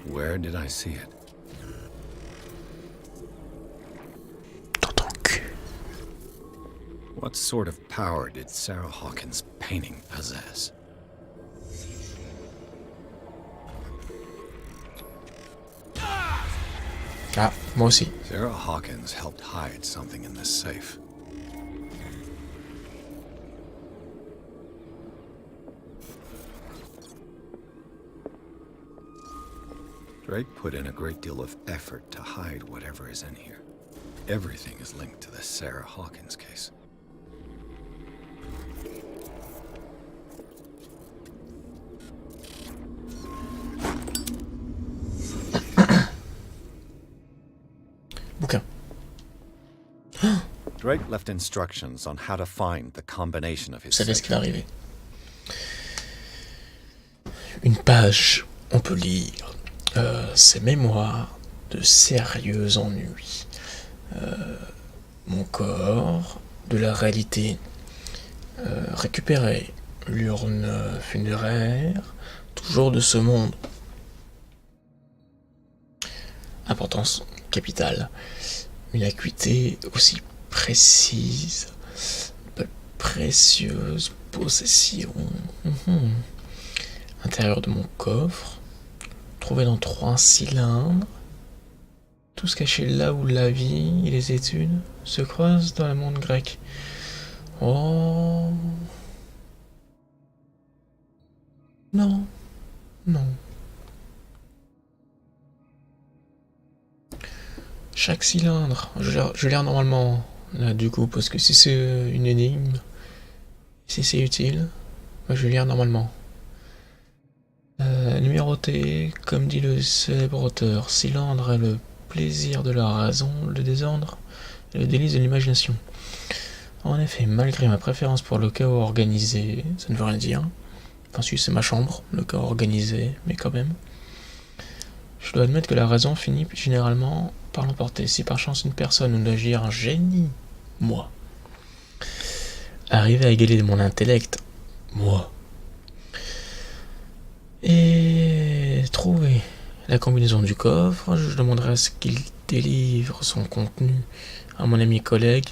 Where did I see it? Dans ton cul. What sort of power did Sarah Hawkins' painting possess? Ah, moi aussi. Sarah Hawkins helped hide something in this safe. Drake put in a great deal of effort to hide whatever is in here. Everything is linked to the Sarah Hawkins case. Bouquin. Drake left instructions on how to find the combination of his Vous savez ce safe. qui va arriver. Une page, on peut lire ses mémoires de sérieux ennuis. Mon corps, de la réalité. Récupérer l'urne funéraire, toujours de ce monde. Importance capitale. Une acuité aussi précise, précieuse possession. Intérieur de mon coffre, trouvé dans 3 cylindres, tous cachés là où la vie et les études se croisent dans le monde grec. Oh non, non. Chaque cylindre, je l'ai normalement là du coup parce que si c'est une énigme, si c'est utile, je vais lire normalement. Numéroté, comme dit le célèbre auteur, cylindre est le plaisir de la raison, le désordre et le délice de l'imagination. En effet, malgré ma préférence pour le chaos organisé, ça ne veut rien dire. Enfin si, c'est ma chambre, le chaos organisé, mais quand même. Je dois admettre que la raison finit généralement par l'emporter. Si par chance une personne ou d'agir un génie, moi, arrive à égaler mon intellect, moi, et trouver la combinaison du coffre, je demanderai à ce qu'il délivre son contenu à mon ami collègue,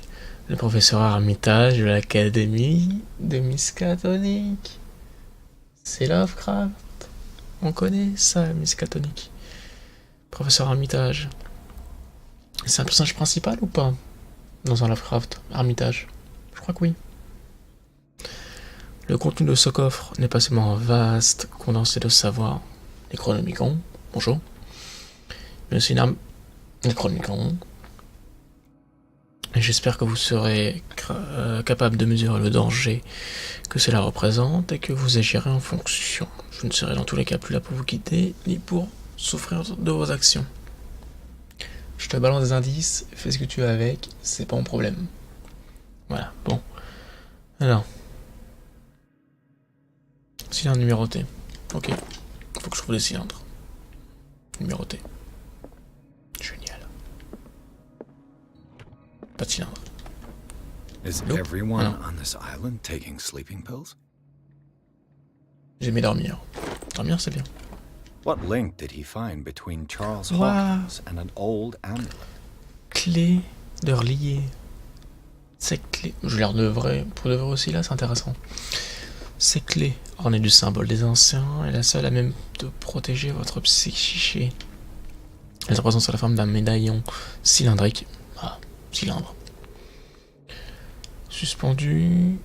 le professeur Armitage de l'Académie de Miskatonic. C'est Lovecraft. On connaît ça, Miskatonic. Professeur Armitage. C'est un personnage principal ou pas dans un Lovecraft, Armitage? Je crois que oui. Le contenu de ce coffre n'est pas seulement un vaste condensé de savoir, Necronomicon, bonjour, mais aussi une arme Necronomicon. Et j'espère que vous serez capable de mesurer le danger que cela représente et que vous agirez en fonction. Je ne serai dans tous les cas plus là pour vous guider, ni pour souffrir de vos actions. Je te balance des indices, fais ce que tu veux avec, c'est pas mon problème. Voilà, bon. Alors. Cylindre numéroté. Ok. Faut que je trouve des cylindres. Numérotés. Génial. Pas de cylindre. Is Nope. everyone on this island taking sleeping pills? J'ai mis dormir. Dormir, c'est bien. What link did he find between Charles Wow. Hawkins and an old amulet? Clé de relier. Cette clé. Je l'ai de vrai. Pour de vrai aussi, là, c'est intéressant. Ces clés, ornées du symbole des anciens, est la seule à même de protéger votre psyché. Elle se présente sous la forme d'un médaillon cylindrique. Ah, cylindre. Suspendu.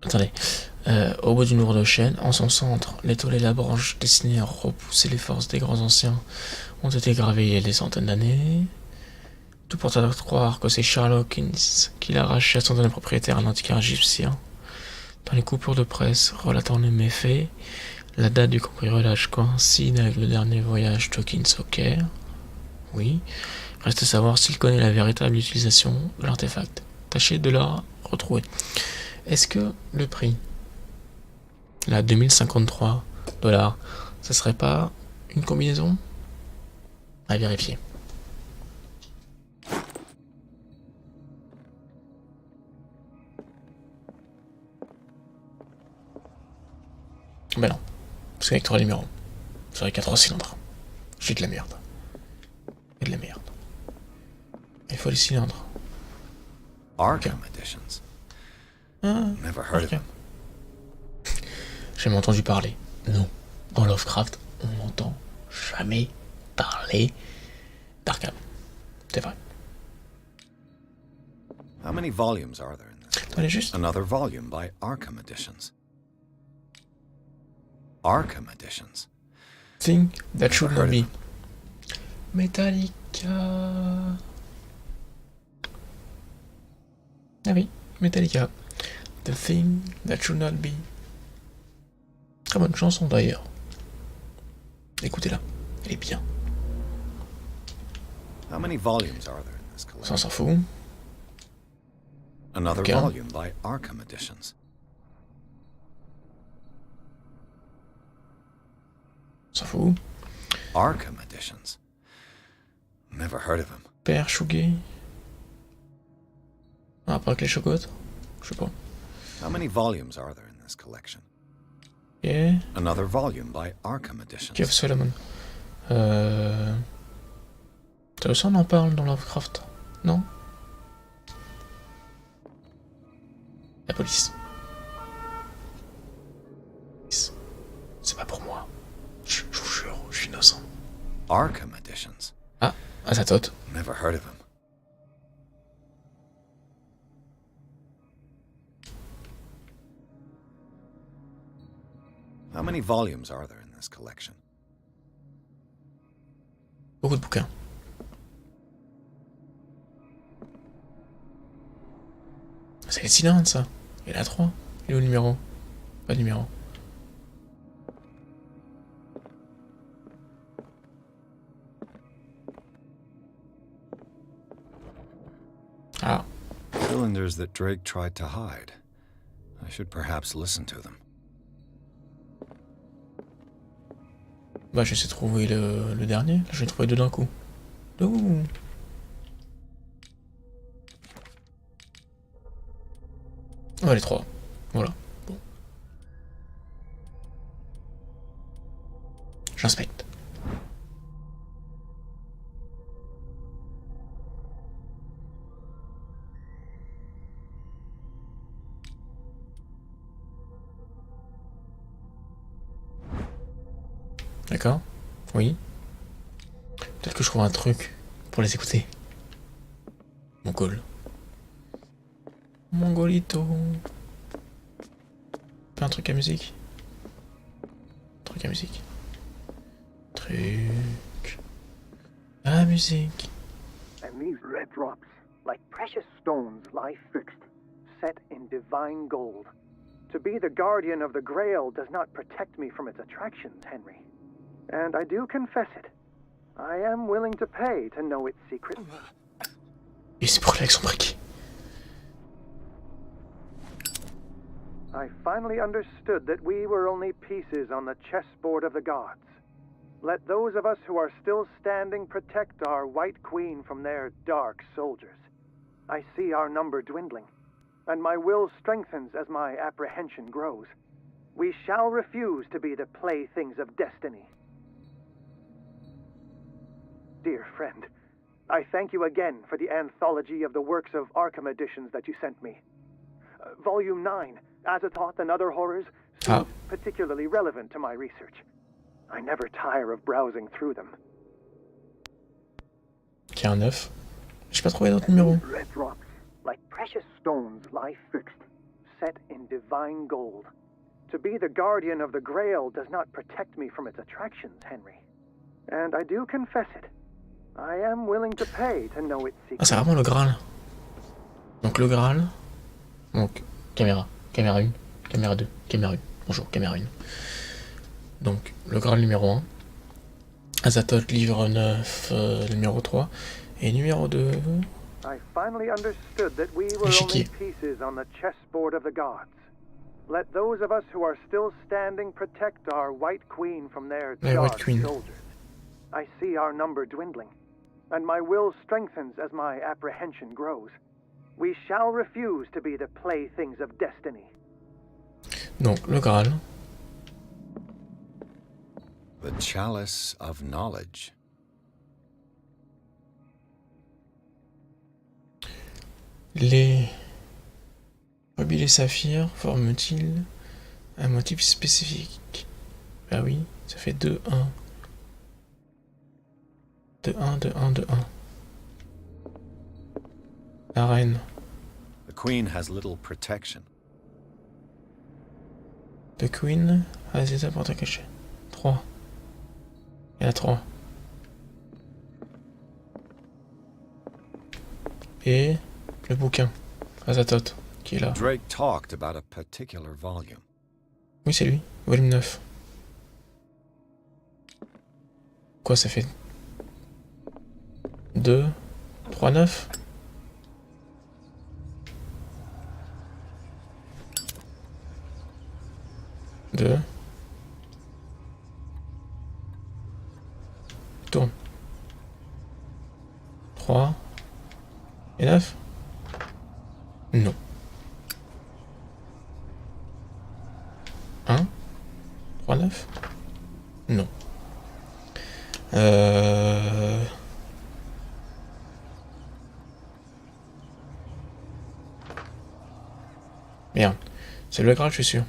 Attendez. Au bout d'une lourde chaîne, en son centre, l'étoile et la branche destinées à repousser les forces des grands anciens ont été gravées il y a des centaines d'années. Tout porte à croire que c'est Charles Hawkins qui l'a arraché à son dernier propriétaire, un antiquaire égyptien. Dans les coupures de presse relatant les méfaits, la date du cambriolage coïncide avec le dernier voyage d'Hawkins au Caire. Oui, reste à savoir s'il connaît la véritable utilisation de l'artefact. Tâchez de la retrouver. Est-ce que le prix, là, 2053 $, ça serait pas une combinaison? À vérifier. Ben non, parce qu'avec 3 numéros, ça aurait qu'à 3 cylindres. J'ai de la merde. Et de la merde. Il faut les cylindres. Arkham Editions. Never heard of Ok. them. J'ai jamais entendu parler. Non. Dans Lovecraft, on n'entend jamais parler d'Arkham. C'est vrai. How many volumes are there in this? Attendez juste. Another volume by Arkham Editions. Arkham Editions. Thing that should Never not heard be. Metallica. Ah oui, Metallica. The thing that should not be. Très bonne chanson d'ailleurs. Écoutez-la, elle est bien. How many volumes are there in this Ça, on collection? s'en fout. Another Okay. volume by Arkham Editions. On s'en fout. Arkham Editions. Never heard of him. Père Chouguet. Ah, pas avec les chocottes. Je sais pas. How many volumes are there in this collection? Yeah. Another volume by Arkham Editions. Jeff Solomon. Ça aussi on en parle dans Lovecraft, non? La police. C'est pas pour moi. Je vous jure, je suis innocent. Arkham Editions. Ah, Azatoth. Never heard of him. How many volumes are there in this collection? Beaucoup de bouquins. C'est les cylindres, ça. Il y en a 3. Il est où le numéro? Pas de numéro. Ah, Cylinders that Drake tried to hide. I should perhaps listen to them. bah j'essaie de trouver le dernier. Là, je vais trouver deux d'un coup. Ouh. Ouais, les 3. Voilà. Bon. J'inspecte. D'accord? Oui. Peut-être que je trouve un truc pour les écouter. Mongol. Mongolito. Pas un truc à musique? Truc à musique. Truc à musique. And these red drops, like precious stones, lie fixed, set in divine gold. To be the guardian of the Grail does not protect me from its attractions, Henry. And I do confess it. I am willing to pay to know its secrets. Et c'est pour avec son briquet. I finally understood that we were only pieces on the chessboard of the gods. Let those of us who are still standing protect our White Queen from their dark soldiers. I see our number dwindling, and my will strengthens as my apprehension grows. We shall refuse to be the playthings of destiny. Dear friend, I thank you again for the anthology of the works of Arkham editions that you sent me. Volume 9, Azathoth and Other Horrors, seem particularly relevant to my research. I never tire of browsing through them. Qui est un 9. J'ai pas trouvé d'autres numéros. Red drops, like precious stones, lie fixed, set in divine gold. To be the guardian of the Grail does not protect me from its attractions, Henry. And I do confess it. I am willing to pay to know its secrets. Ah, c'est vraiment le Graal. Donc le Graal. Donc, caméra. Caméra 1, caméra 2, caméra 1. Bonjour, caméra 1. Donc, le Graal numéro 1. Azathoth, livre 9, numéro 3. Et numéro 2. I finally understood that we were only pieces on the chessboard of the gods. Let those of us who are still standing protect our White Queen from their dark soldiers. I see our number dwindling, and my will strengthens as my apprehension grows. We shall refuse to be the playthings of destiny. Donc, le Graal. The chalice of knowledge. Les rubis et les saphirs forment-ils un motif spécifique? Bah oui, ça fait 2, 1. 2, 1, 2, 1, 2, 1. La reine. The queen has little protection. The Queen has des portes cachées. 3. Il y en a 3. Et le bouquin, Azathoth, qui est là. Drake talked about a particular volume. Oui, c'est lui, volume 9. Quoi, ça fait 2, 3, 9. Deux. Tourne. 3. Et 9. Non. 1. 3, 9. Non. Merde. C'est le Graal, je suis sûr.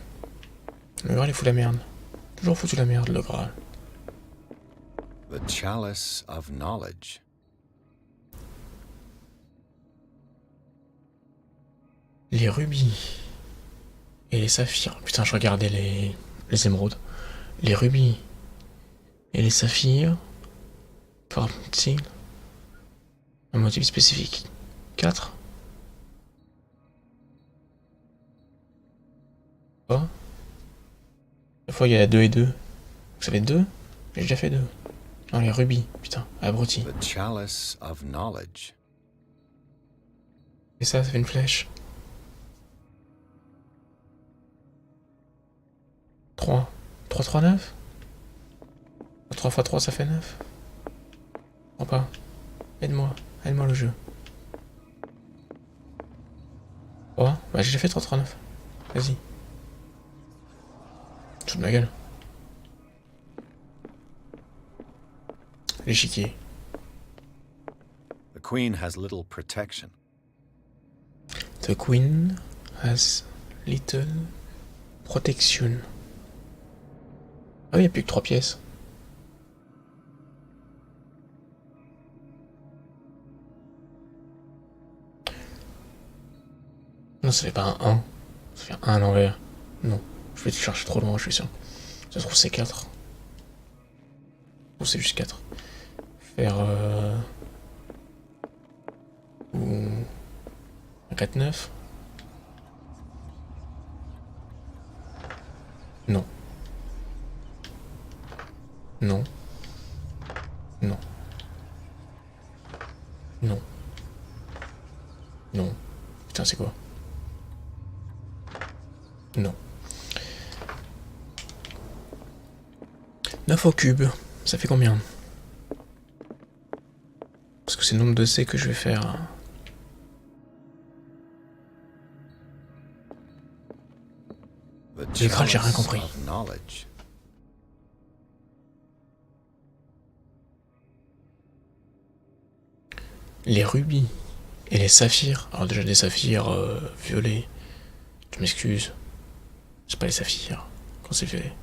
Le Graal, il fout la merde. Toujours foutu la merde, le Graal. The chalice of knowledge. Les rubis et les saphirs. Putain, je regardais les émeraudes. Les rubis et les saphirs forment-ils un motif spécifique? 4. Quoi? La fois il y a 2 et 2. Ça fait 2? J'ai déjà fait 2. Non, les rubis, putain, abruti. The chalice of knowledge. Et ça fait une flèche. 3. 3, 3, 9. 3 x 3, ça fait 9. Crois pas. Aide-moi. Aide-moi le jeu. 3. Bah j'ai déjà fait 3, 3, 9. Vas-y. Tout de ma gueule. L'échiquier. The queen has little protection. The queen has little protection. Ah oui, il n'y a plus que 3 pièces. Non, ça fait pas un 1. Ça fait un 1 à l'envers. Non. Je vais te chercher trop loin, je suis sûr. Ça se trouve c'est 4. Ou c'est juste 4. Faire... Ou... Un 4-9. Non. Non. Non. Non. Non. Putain, c'est quoi? Non. 9 au cube. Ça fait combien? Parce que c'est le nombre de C que je vais faire. J'ai rien compris. Les rubis et les saphirs. Alors déjà des saphirs violets. Je m'excuse. C'est pas les saphirs. Quand c'est violet.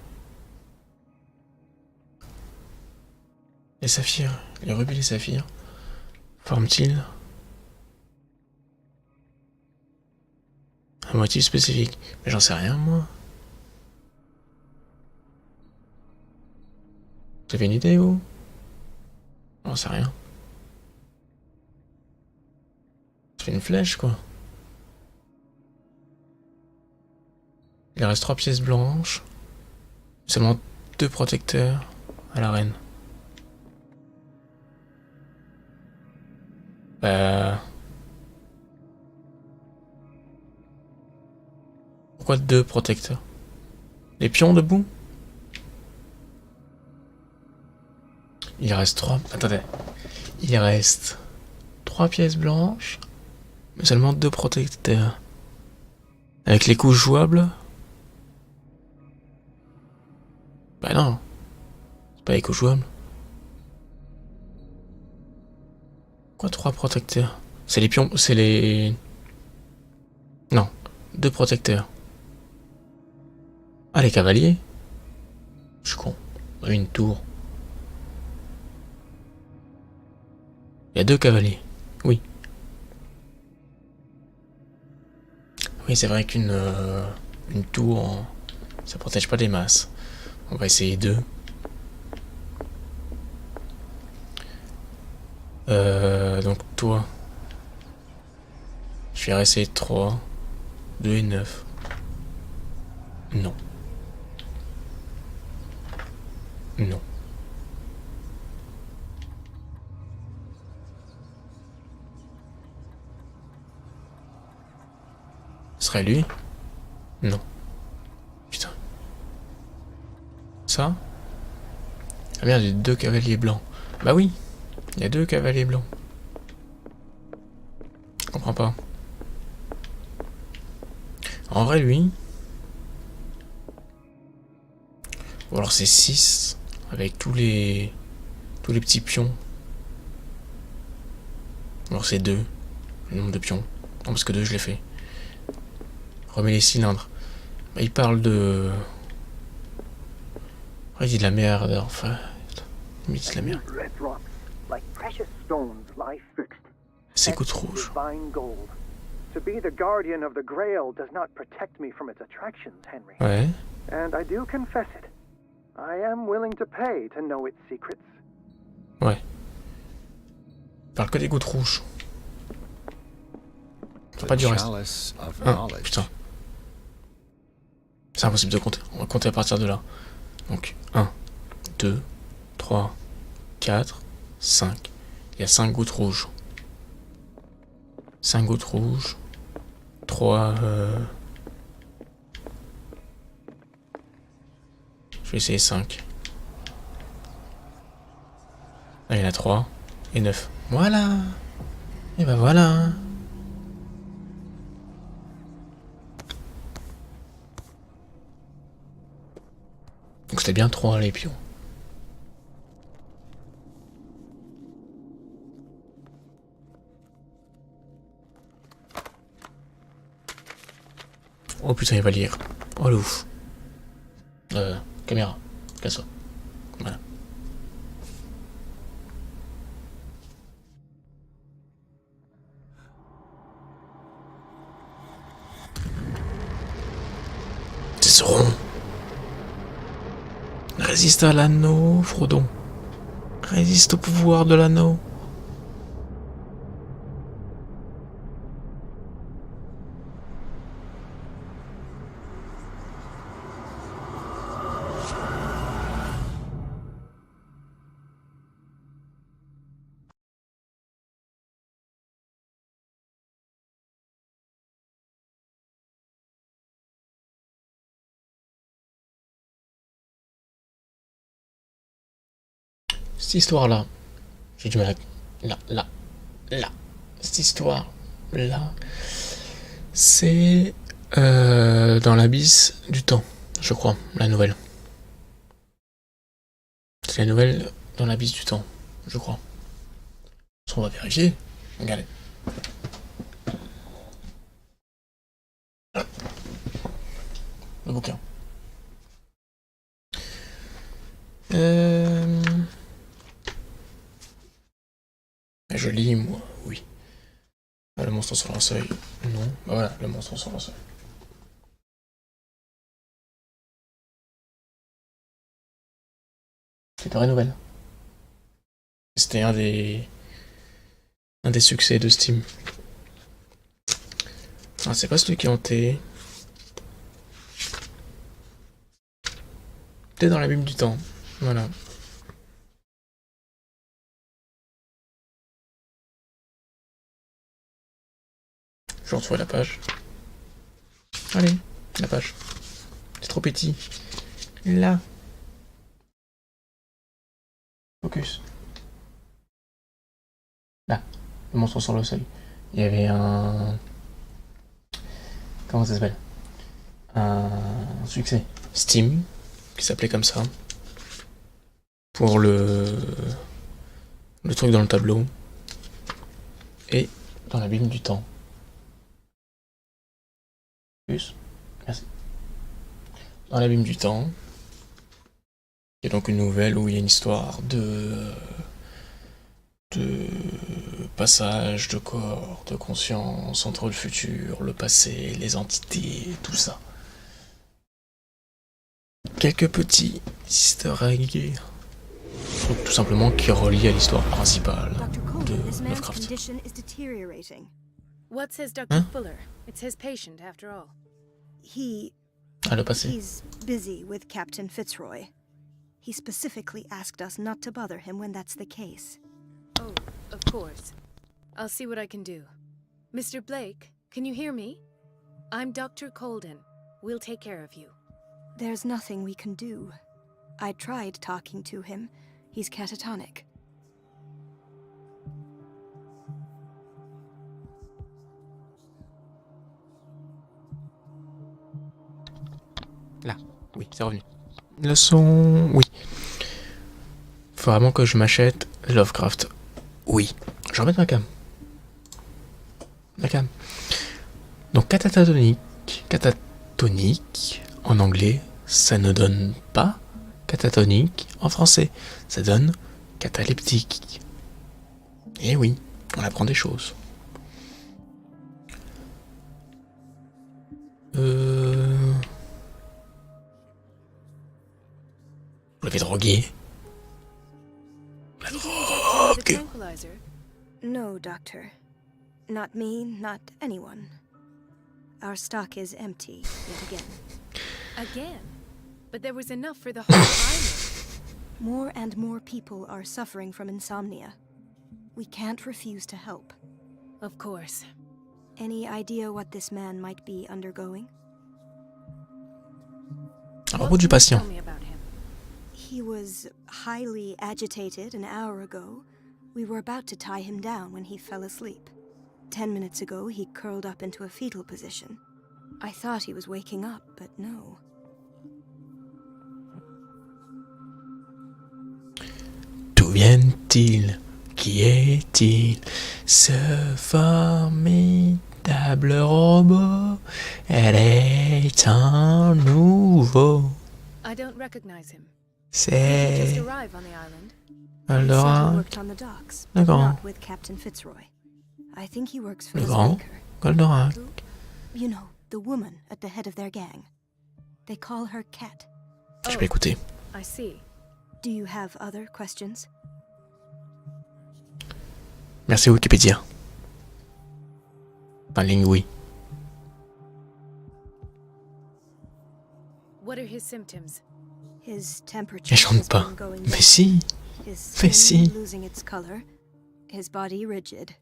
Les saphirs. Les rubis et les saphirs. Forment-ils un motif spécifique? Mais j'en sais rien moi. Vous avez une idée vous? J'en sais rien. Ça fait une flèche quoi. Il reste 3 pièces blanches. Seulement 2 protecteurs à l'arène. Bah... Pourquoi 2 protecteurs? Les pions debout? Il reste 3... Attendez. Il reste 3 pièces blanches, mais seulement 2 protecteurs. Avec les couches jouables? Bah non. C'est pas les couches jouables. Quoi 3 protecteurs? C'est les pions... C'est les... Non. 2 protecteurs. Ah, les cavaliers? Je suis con. Une tour. Il y a 2 cavaliers. Oui. Oui, c'est vrai qu'une une tour, ça protège pas des masses. On va essayer 2. Donc toi. Je vais essayer 3. 2 et 9. Non. Non. Ce serait lui? Non. Putain. Ça? Ah merde, il y a 2 cavaliers blancs. Bah oui, il y a 2 cavaliers blancs. Je comprends pas. En vrai, lui... Ou alors c'est 6, avec tous les petits pions. Ou alors c'est 2, le nombre de pions. Non, parce que 2, je l'ai fait. Remets les cylindres. Bah, il parle de... Il dit de la merde, enfin... Il dit de la merde. C'est goutte rouge. To be the guardian of the Grail does not protect me from its attractions, Henry. Ouais. And I do confess it. I am willing to pay to know its secrets. Ouais. Il parle que des gouttes rouges. Pas du reste. Ah, putain. C'est impossible de compter. On va compter à partir de là. Donc, 1, 2, 3, 4, 5. Il y a 5 gouttes rouges. 5 gouttes rouges. 3... Je vais essayer 5. Là, il y en a 3. Et 9. Voilà. Et ben voilà. Donc c'était bien 3 les pions. Oh putain, il va lire. Oh le ouf. Caméra. Casse-toi. Voilà. C'est ce rond. Résiste à l'anneau, Frodon. Résiste au pouvoir de l'anneau. Cette histoire-là, j'ai du mal à... Là. Cette histoire-là, c'est dans l'abysse du temps, je crois, la nouvelle. C'est la nouvelle dans l'abysse du temps, je crois. On va vérifier. Regardez. Le bouquin. Je lis, moi, oui. Le monstre sur le seuil, non. Bah voilà, le monstre sur le seuil. C'est une vraie nouvelle. C'était un des succès de Steam. Ah, c'est pas celui qui est hanté. T'es dans l'abîme du temps. Voilà. Je retrouve la page. Allez, la page. C'est trop petit. Là. Focus. Là. Le monstre sur le seuil. Il y avait un... Comment ça s'appelle? Un succès Steam, qui s'appelait comme ça. Pour le truc dans le tableau. Et dans l'abîme du temps. Plus. Merci. Dans l'abîme du temps. Il y a donc une nouvelle où il y a une histoire de passage de corps, de conscience entre le futur, le passé, les entités, tout ça. Quelques petits easter eggs. Tout simplement qui relie à l'histoire principale de Lovecraft. What says Dr. Fuller? It's his patient, after all. Le passé. He's busy with Captain Fitzroy. He specifically asked us not to bother him when that's the case. Oh, of course. I'll see what I can do. Mr. Blake, can you hear me? I'm Dr. Colden. We'll take care of you. There's nothing we can do. I tried talking to him. He's catatonic. Là, oui, c'est revenu. Le son, oui. Faut vraiment que je m'achète Lovecraft. Oui. Je vais remettre ma cam. Donc catatonique en anglais, ça ne donne pas catatonique en français. Ça donne cataleptique. Et oui, on apprend des choses. Vous l'avez drogué? La drogue. No, Doctor. Not me, not anyone. Our stock is empty yet again. Again? But there was enough for the whole island. More and more people are suffering from insomnia. We can't refuse to help. Of course. Any idea what this man might be undergoing? À propos du patient. He was highly agitated an hour ago. We were about to tie him down when he fell asleep. 10 minutes ago, he curled up into a fetal position. I thought he was waking up, but no. D'où vient-il? Qui est-il? Ce formidable robot? Elle est un nouveau. I don't recognize him. C'est... Just arrive on the island. Alors... Le grand. I think he works for Le his grand. maker. Goldorak. You know, the woman at the head of their gang. They call her Cat. Je vais écouter. I see. Do you have other questions? Merci Wikipédia. Enfin, Lingui. What are his symptoms? His temperature Elle chante has pas. been going Mais down. si. His Mais skin si. losing its color, his body rigid.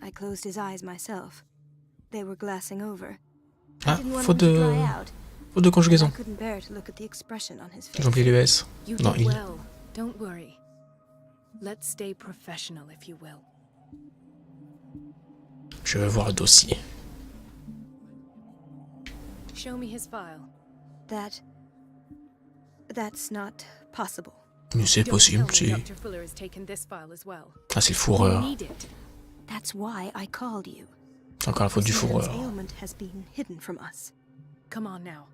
I closed his eyes myself. They were glassing over. I Ah, didn't want faute him to de... dry out. Faute de I conjugaison. couldn't bear to look at the expression on his J'ai face. oublié les S. You Non, did il. well. Don't worry. Let's stay professional, if you will. Je veux voir le dossier. Show me his file. That's not possible. Mais c'est Don't possible, tell me si. Dr. Fuller has taken this file as well. Ah, c'est le We fourreur. need it. That's why I called you. C'est encore la faute du This man's fourreur. ailment has been hidden from us. Come on now.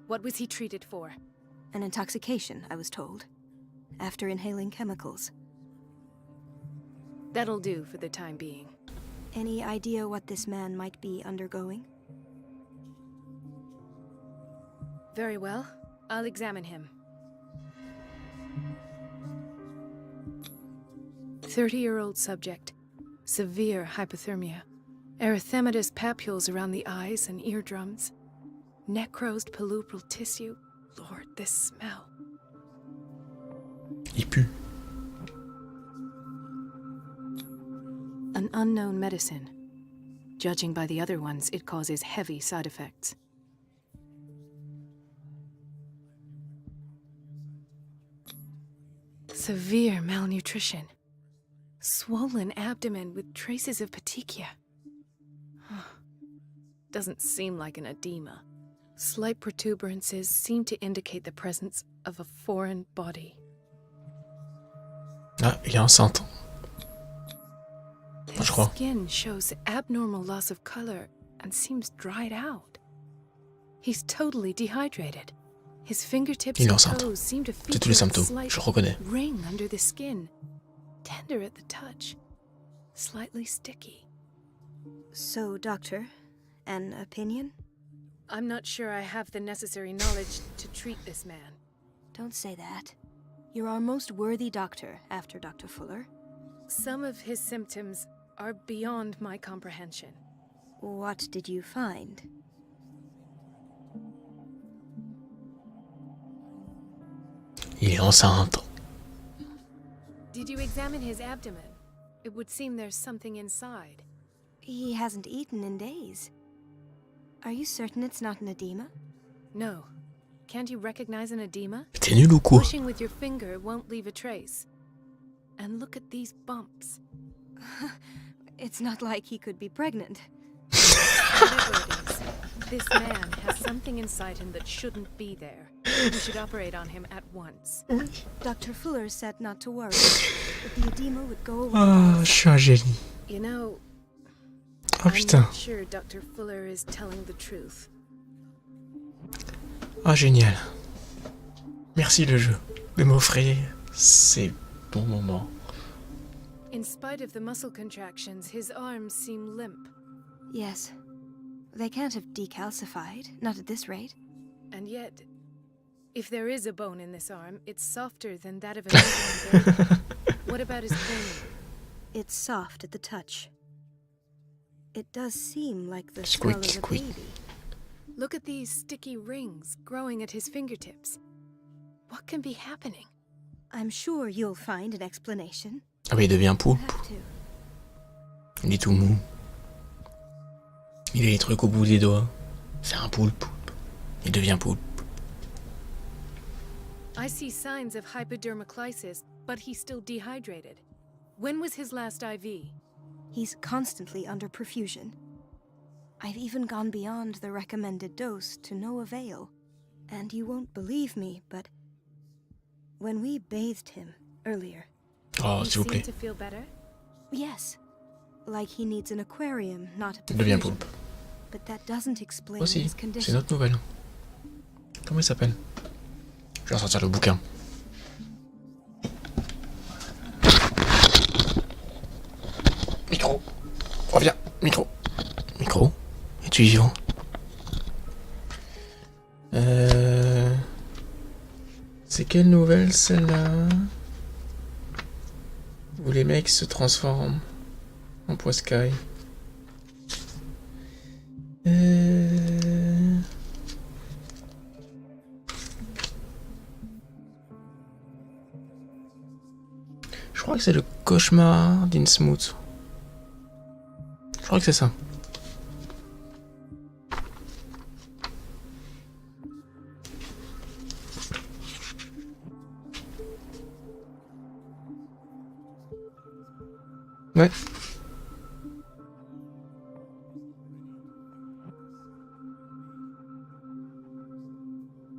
What was he treated for? An intoxication, I was told. After inhaling chemicals. That'll do for the time being. Any idea what this man might be undergoing? Very well. I'll examine him. 30-year-old subject. Severe hypothermia. Erythematous papules around the eyes and eardrums. Necrosed palpebral tissue. Lord, this smell. Il pue. An unknown medicine. Judging by the other ones, it causes heavy side effects. Severe malnutrition. Swollen abdomen with traces of petechia. Doesn't seem like an edema. Slight protuberances seem to indicate the presence of a foreign body. Ah, il est enceinte. Je His crois. skin shows abnormal loss of color and seems dried out. He's totally dehydrated. His fingertips Il est and enceinte. toes seem to C'est tous les feature a symptômes. slight Je le reconnais. ring under the skin. Tender at the touch. Slightly sticky. So, doctor, an opinion? I'm not sure I have the necessary knowledge to treat this man. Don't say that. You're our most worthy doctor after Dr. Fuller. Some of his symptoms are beyond my comprehension. What did you find? Il est enceinte. Did you examine his abdomen? It would seem there's something inside. He hasn't eaten in days. Are you certain it's not an edema? No. Can't you recognize an edema? T'es nul ou quoi? Pushing with your finger won't leave a trace. And look at these bumps. It's not like he could be pregnant. Whatever it is, this man has something inside him that shouldn't be there. We should operate on him at once. Dr. Fuller said not to worry, that the edema would go away. Ah, je suis un génie. You know, Oh I'm putain. not sure Dr. Fuller is telling the truth. Ah, génial. Merci le jeu de m'offrir ces bons moments. In spite of the muscle contractions, his arms seem limp. Yes. They can't have decalcified, not at this rate. And yet, if there is a bone in this arm, it's softer than that of a newborn baby. What about his cranium? It's soft at the touch. It does seem like the Squeak, skull of a squeak. baby. Look at these sticky rings growing at his fingertips. What can be happening? I'm sure you'll find an explanation. Ah bah il devient You poulpe. have to. Il est tout mou. Il a les trucs au bout des doigts. C'est un poulpe. Il devient poulpe. I see signs of hypodermoclysis, but he's still dehydrated. When was his last IV? He's constantly under perfusion. I've even gone beyond the recommended dose to no avail. And you won't believe me, but when we bathed him earlier, Oh, He s'il vous seemed plaît. to feel better? yes, like he needs an aquarium, not a Il devient perfusion. poulpe. But that doesn't explain Aussi, his c'est condition. notre nouvelle. Comment il s'appelle? Je vais ressortir le bouquin. Micro. Reviens. Micro. Micro. Es-tu vivant? C'est quelle nouvelle celle-là? Où les mecs se transforment en poiscaille. Je crois que c'est le cauchemar d'Innsmouth. Je crois que c'est ça. Ouais.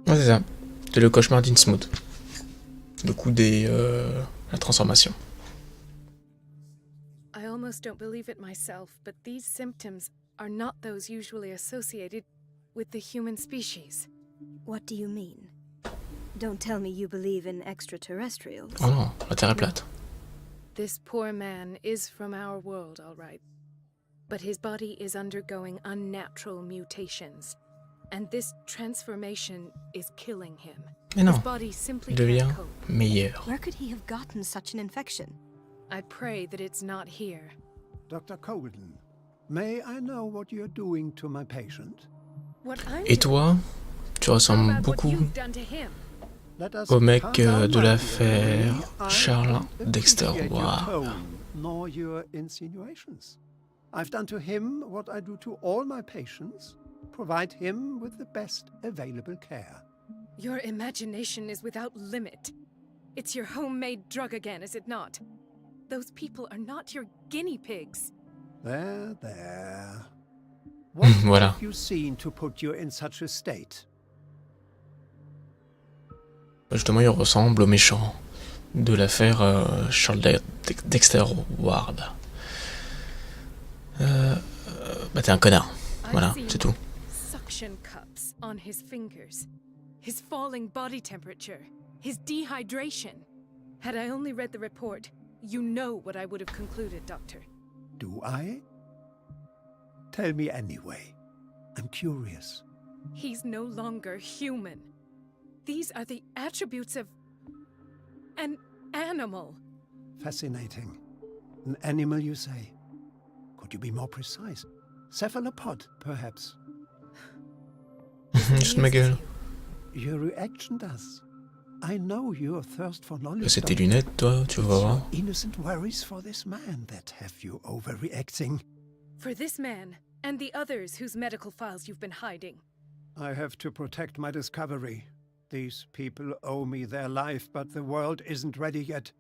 Ouais, c'est ça. C'est le cauchemar d'Innsmouth. Le coup des... la transformation. I almost don't believe it myself, but these symptoms are not those usually associated with the human species. What do you mean? Don't tell me you believe in extraterrestrials. Oh non, la Terre est plate. This poor man is from our world, all right. But his body is undergoing unnatural mutations. And this transformation is killing him. Mais non, His body simply il devient can't cope. meilleur. Where could he have gotten such an infection? I pray that it's not here. Dr. Cogan, may I know what you're doing to my patient? What I'm Et toi, tu ressembles about what beaucoup you've done to him. Let us au mec calm down, de my l'affaire dear. I Charles don't Dexter appreciate your Ward. tone, nor your insinuations. I've done to him what I do to all my patients. Provide him with the best available care. Your imagination is without limit. It's your homemade drug again, is it not? Those people are not your guinea pigs. There, there. What Voilà. have you seen to put you in such a state? Justement, il ressemble au méchant de l'affaire Charles Dexter Ward. Bah t'es un connard. Voilà, c'est tout. Suction cups on his fingers. His falling body temperature. His dehydration. Had I only read the report, you know what I would have concluded, Doctor. Do I? Tell me anyway. I'm curious. He's no longer human. These are the attributes of an animal. Fascinating. An animal, you say? Could you be more precise? Cephalopod, perhaps? Juste ma gueule. Your reaction does. I know your thirst for knowledge. C'est tes lunettes, toi, tu vas voir. Innocent worries for this man that have you overreacting. For this man, and the others whose medical files you've been hiding. I have to protect my discovery. These people owe me their life, but the world isn't ready yet.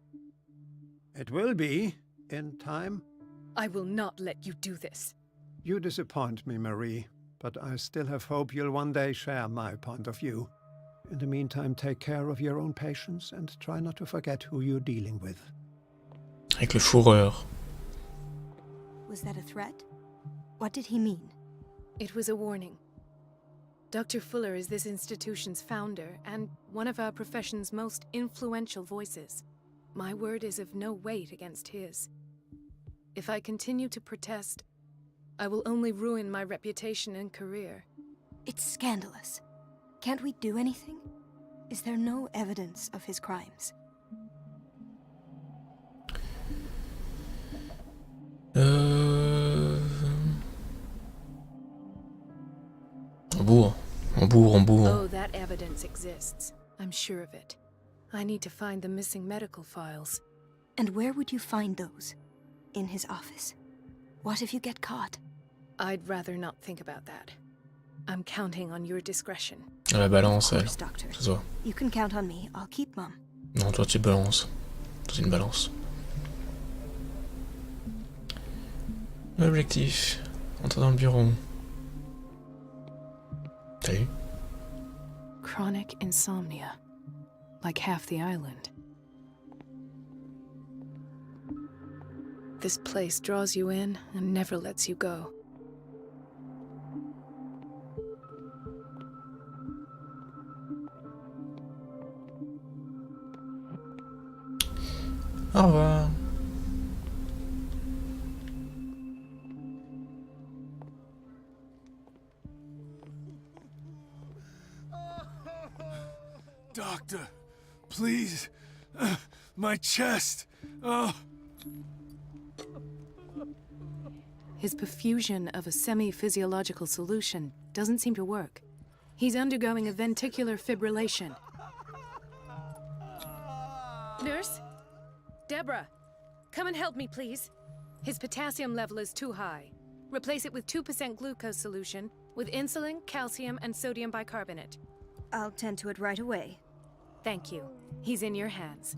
It will be, in time. I will not let you do this. You disappoint me, Marie, but I still have hope you'll one day share my point of view. In the meantime, take care of your own patients and try not to forget who you're dealing with. Avec le fourreur. Was that a threat? What did he mean? It was a warning. Dr. Fuller is this institution's founder and one of our profession's most influential voices. My word is of no weight against his. If I continue to protest, I will only ruin my reputation and career. It's scandalous. Can't we do anything? Is there no evidence of his crimes? En bourg. Oh, that evidence exists. I'm sure of it. I need to find the missing medical files. And where would you find those? In his office? What if you get caught? I'd rather not think about that. I'm counting on your discretion. La balance, Of elle. course, Doctor. Ça se voit. You can count on me. I'll keep Mum. Non, toi tu balances. C'est une balance. L'objectif. Entre dans le bureau. T'as vu? Chronic insomnia. Like half the island. This place draws you in and never lets you go. Au revoir. Doctor, please. My chest. Oh. His perfusion of a semi-physiological solution doesn't seem to work. He's undergoing a ventricular fibrillation. Nurse? Deborah, come and help me, please. His potassium level is too high. Replace it with 2% glucose solution with insulin, calcium, and sodium bicarbonate. I'll tend to it right away. Thank you. He's in your hands.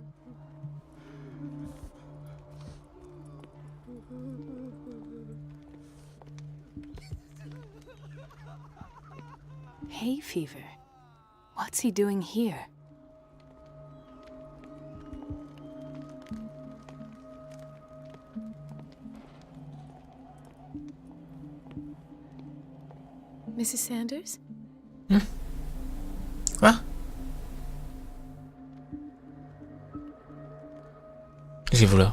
Hay fever. What's he doing here? Mrs. Sanders? Quoi? Qu'est-ce là?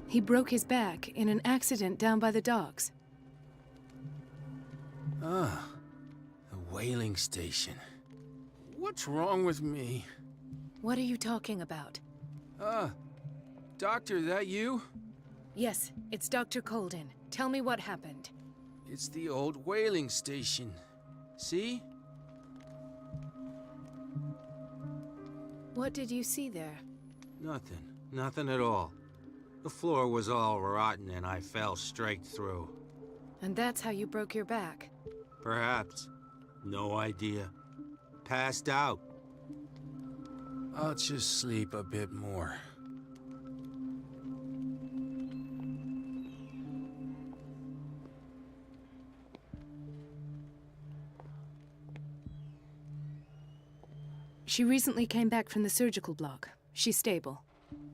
He broke his back in an accident down by the docks. Ah, the whaling station. What's wrong with me? What are you talking about? Doctor, that you? Yes, it's Dr. Colden. Tell me what happened. It's the old whaling station. See? What did you see there? Nothing. Nothing at all. The floor was all rotten and I fell straight through. And that's how you broke your back? Perhaps. No idea. Passed out. I'll just sleep a bit more. She recently came back from the surgical block. She's stable.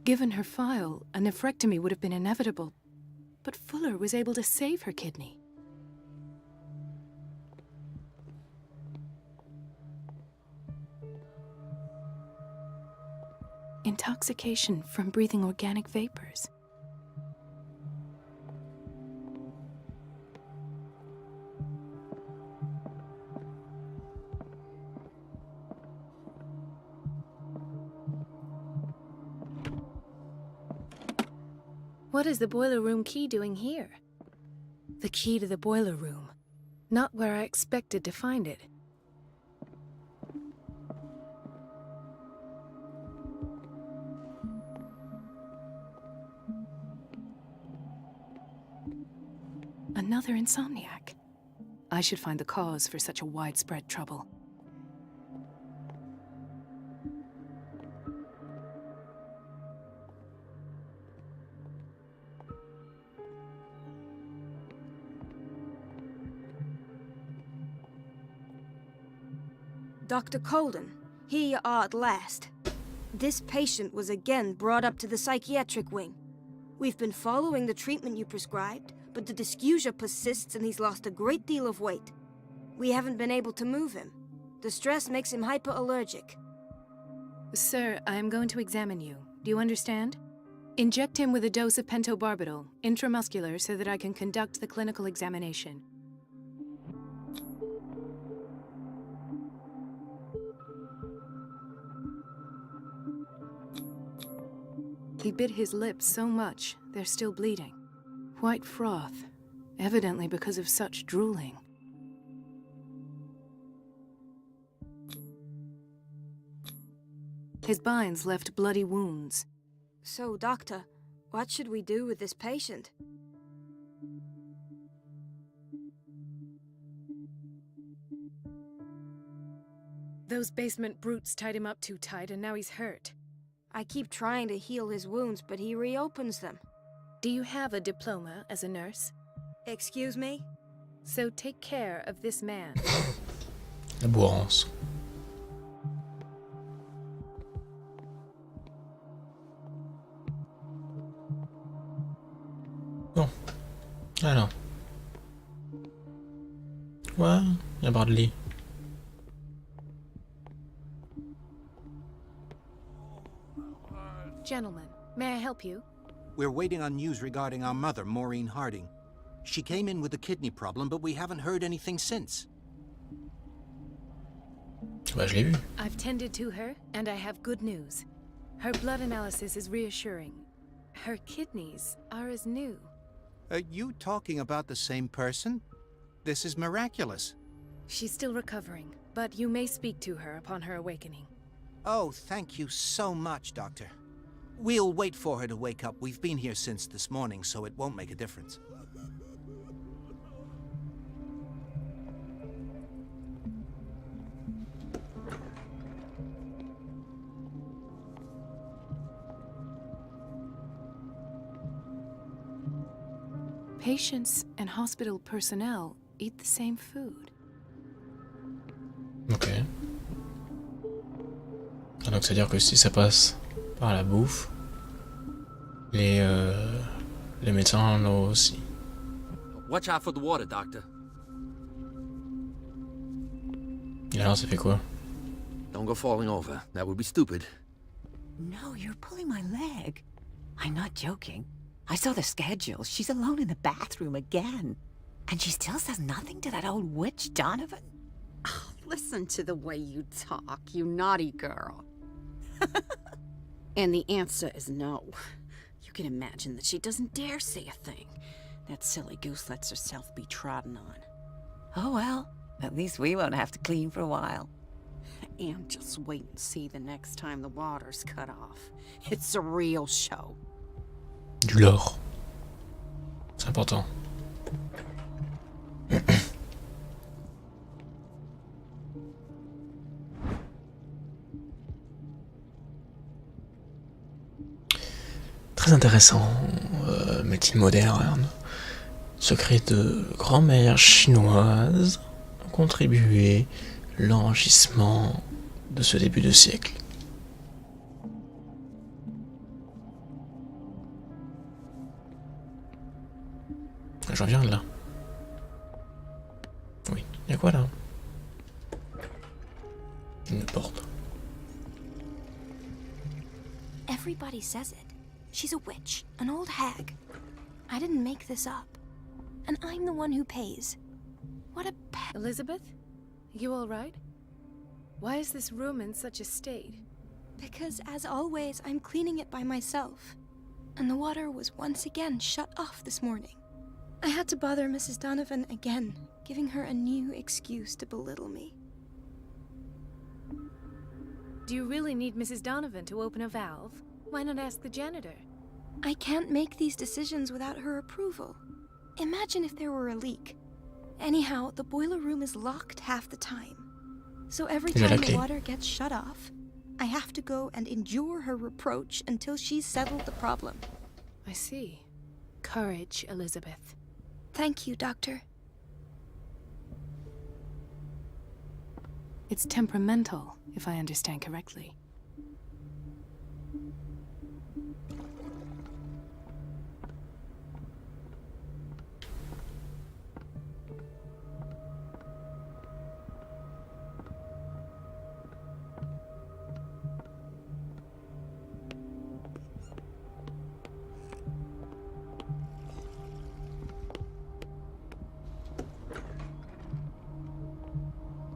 Given her file, a nephrectomy would have been inevitable. But Fuller was able to save her kidney. Intoxication from breathing organic vapors. What is the boiler room key doing here? The key to the boiler room. Not where I expected to find it. Another insomniac. I should find the cause for such a widespread trouble. Dr. Colden, here you are at last. This patient was again brought up to the psychiatric wing. We've been following the treatment you prescribed, but the dysgeusia persists and he's lost a great deal of weight. We haven't been able to move him. The stress makes him hyperallergic. Sir, I am going to examine you. Do you understand? Inject him with a dose of pentobarbital, intramuscular, so that I can conduct the clinical examination. He bit his lips so much, they're still bleeding. White froth, evidently because of such drooling. His binds left bloody wounds. So, Doctor, what should we do with this patient? Those basement brutes tied him up too tight and now he's hurt. I keep trying to heal his wounds, but he reopens them. Do you have a diploma as a nurse? Excuse me? So take care of this man. La bourrance. Bon. Alors. Ouais, il y a barre de lit. Gentlemen, may I help you? We're waiting on news regarding our mother, Maureen Harding. She came in with a kidney problem, but we haven't heard anything since. Bah, je l'ai vu. I've tended to her, and I have good news. Her blood analysis is reassuring. Her kidneys are as new. Are you talking about the same person? This is miraculous. She's still recovering, but you may speak to her upon her awakening. Oh, thank you so much, Doctor. We'll wait for her to wake up. We've been here since this morning, so it won't make a difference. Patients and hospital personnel eat the same food. Ok. Ah, donc c'est-à-dire que si ça passe par la bouffe, les médecins en ont aussi. Watch out for the water, Doctor. Et alors ça fait quoi? Don't go falling over. That would be stupid. No, you're pulling my leg. I'm not joking. I saw the schedule. She's alone in the bathroom again. And she still says nothing to that old witch, Donovan? Oh, listen to the way you talk, you naughty girl. And the answer is no. You can imagine that she doesn't dare say a thing. That silly goose lets herself be trodden on. Oh well, at least we won't have to clean for a while. And just wait and see the next time the water's cut off. It's a real show. Du lore. C'est important. Très intéressant, médecine moderne. Secret de grand-mère chinoise ont contribué l'enrichissement de ce début de siècle. J'en viens de là. Oui, il y a quoi là? Une porte. Everybody says it. She's a witch, an old hag. I didn't make this up. And I'm the one who pays. What a Elizabeth? You all right? Why is this room in such a state? Because, as always, I'm cleaning it by myself. And the water was once again shut off this morning. I had to bother Mrs. Donovan again, giving her a new excuse to belittle me. Do you really need Mrs. Donovan to open a valve? Why not ask the janitor? I can't make these decisions without her approval. Imagine if there were a leak. Anyhow, the boiler room is locked half the time. So every time the water gets shut off, I have to go and endure her reproach until she's settled the problem. I see. Courage, Elizabeth. Thank you, Doctor. It's temperamental, if I understand correctly.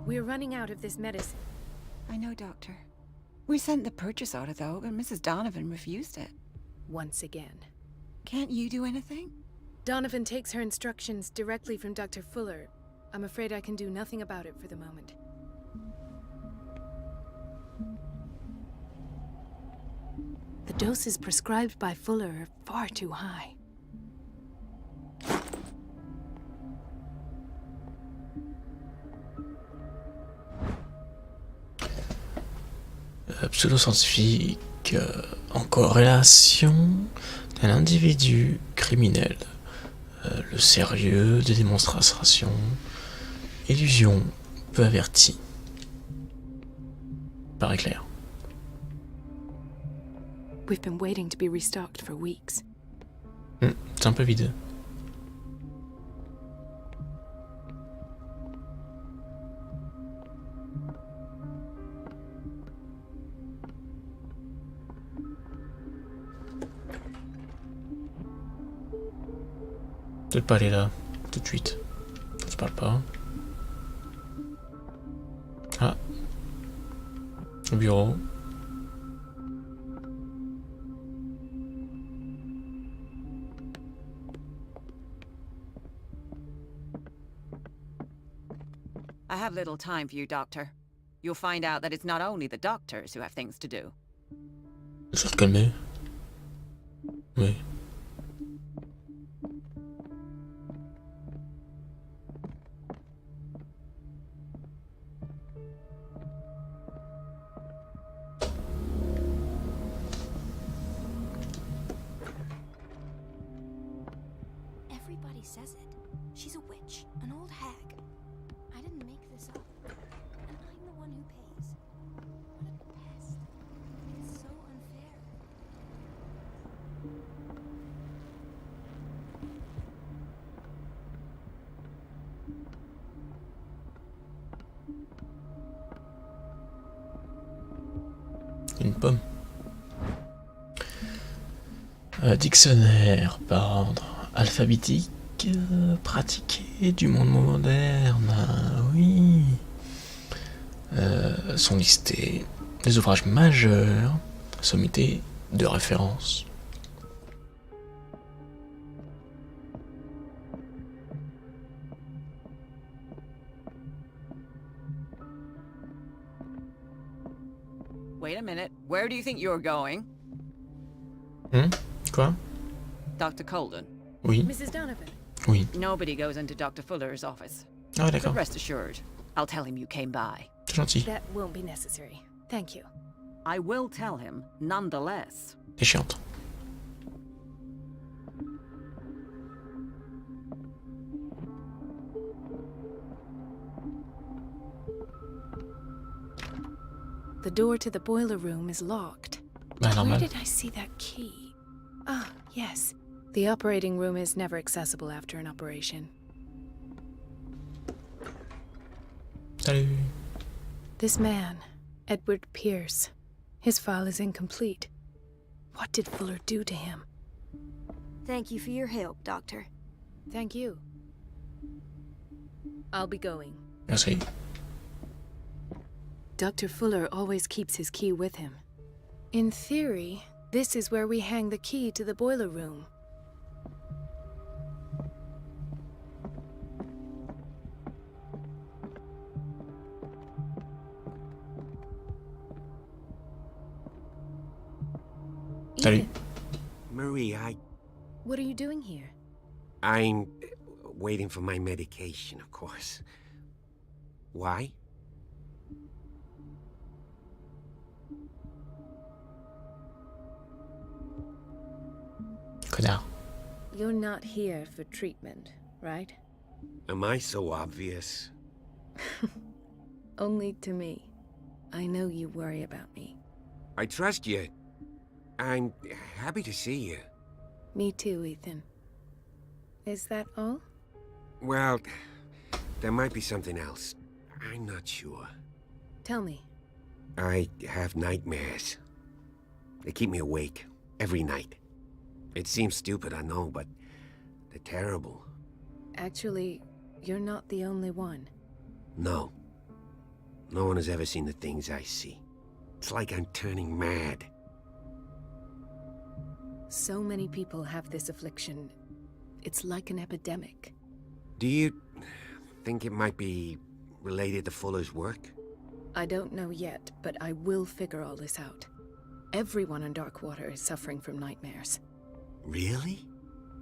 We're running out of this medicine. I know, Doctor. We sent the purchase order, though, but Mrs. Donovan refused it. Once again. Can't you do anything? Donovan takes her instructions directly from Dr. Fuller. I'm afraid I can do nothing about it for the moment. The doses prescribed by Fuller are far too high. Pseudo-scientifique en corrélation d'un individu criminel. Le sérieux des démonstrations. Illusion peu avertie. Paraît clair. We've been waiting to be restocked for weeks. C'est un peu vide. Peut-être pas aller là, tout de suite. Je parle pas. Ah, Au bureau. I have little time for you, Doctor. You'll find out that it's not only the doctors who have things to do. Je vais se calmer. Oui. Everybody says it. She's a witch, an old hag. I didn't make this up. And I'm the one who pays. What a pest. It's so unfair. Une pomme. Dictionnaire par ordre alphabétique, pratiqué du monde moderne, oui. Sont listés les ouvrages majeurs, sommité de référence. Wait a minute. Where do you think you're going? Quoi? Dr. Colden. Oui. Mrs. Donovan. Oui. Nobody goes into Dr. Fuller's office. Ah, But d'accord. rest assured, I'll tell him you came by. C'est gentil. That won't be necessary. Thank you. I will tell him, nonetheless. T'es chiante. The door to the boiler room is locked. Bah, Where normal. did I see that key? Ah, yes. The operating room is never accessible after an operation. Salut. This man, Edward Pierce, his file is incomplete. What did Fuller do to him? Thank you for your help, Doctor. Thank you. I'll be going. Merci. Dr. Fuller always keeps his key with him. In theory, this is where we hang the key to the boiler room. Salut. Ethan, Marie, what are you doing here? I'm waiting for my medication, of course. Why? Connard. You're not here for treatment, right? Am I so obvious? Only to me. I know you worry about me. I trust you. I'm happy to see you. Me too, Ethan. Is that all? Well, there might be something else. I'm not sure. Tell me. I have nightmares. They keep me awake every night. It seems stupid, I know, but they're terrible. Actually, you're not the only one. No. No one has ever seen the things I see. It's like I'm turning mad. So many people have this affliction. It's like an epidemic. Do you think it might be related to Fuller's work? I don't know yet, but I will figure all this out. Everyone in Darkwater is suffering from nightmares. Really?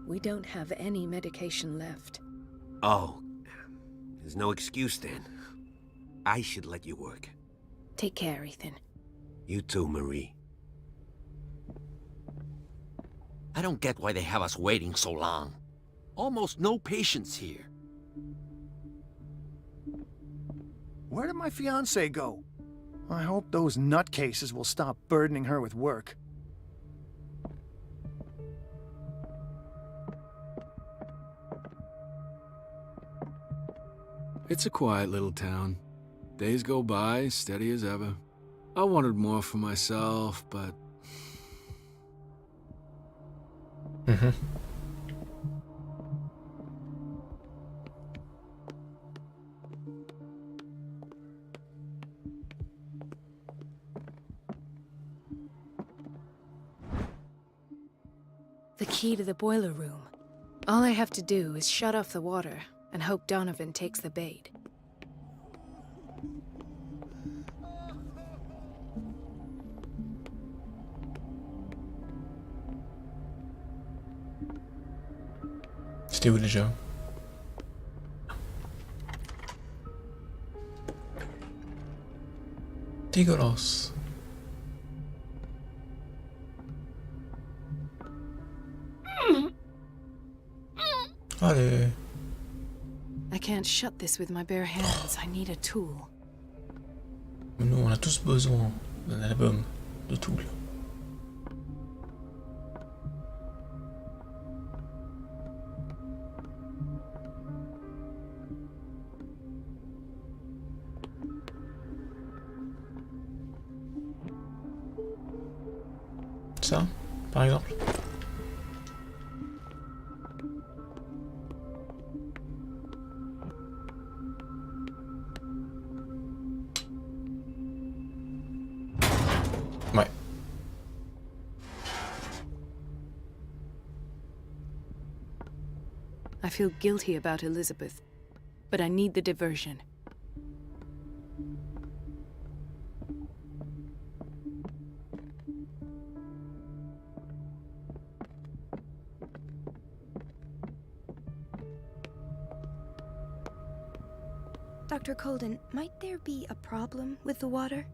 We don't have any medication left. Oh, there's no excuse then. I should let you work. Take care, Ethan. You too, Marie. I don't get why they have us waiting so long. Almost no patients here. Where did my fiancée go? I hope those nutcases will stop burdening her with work. It's a quiet little town. Days go by, steady as ever. I wanted more for myself, but... The key to the boiler room. All I have to do is shut off the water and hope Donovan takes the bait. C'était où déjà? Dégueulasse. Allez. I can't shut this with my bare hands. I need a tool. Nous, on a tous besoin d'un album de Tool. Ça, par exemple. Ouais. I feel guilty about Elizabeth, but I need the diversion. Dr. Colden, might there be a problem with the water?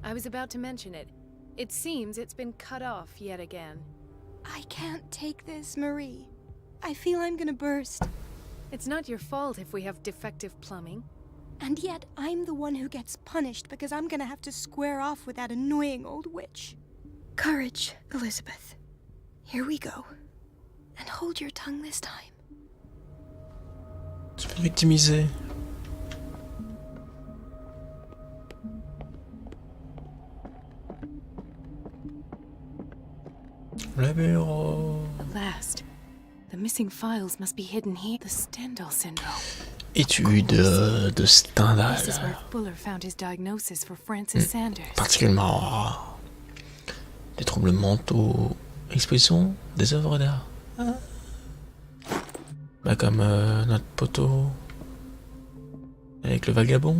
I was about to mention it. It seems it's been cut off yet again. I can't take this, Marie. I feel I'm gonna burst. It's not your fault if we have defective plumbing. And yet, I'm the one who gets punished because I'm gonna have to square off with that annoying old witch. Courage, Elizabeth. Here we go. And hold your tongue this time. Tu peux te victimiser. Le bureau. At last. The missing files must be hidden here. The Stendhal syndrome. Étude de Stendhal. This is where Fuller found his diagnosis for Francis Sanders. Particulièrement des troubles mentaux, exposition des œuvres d'art. Bah comme notre poteau avec le vagabond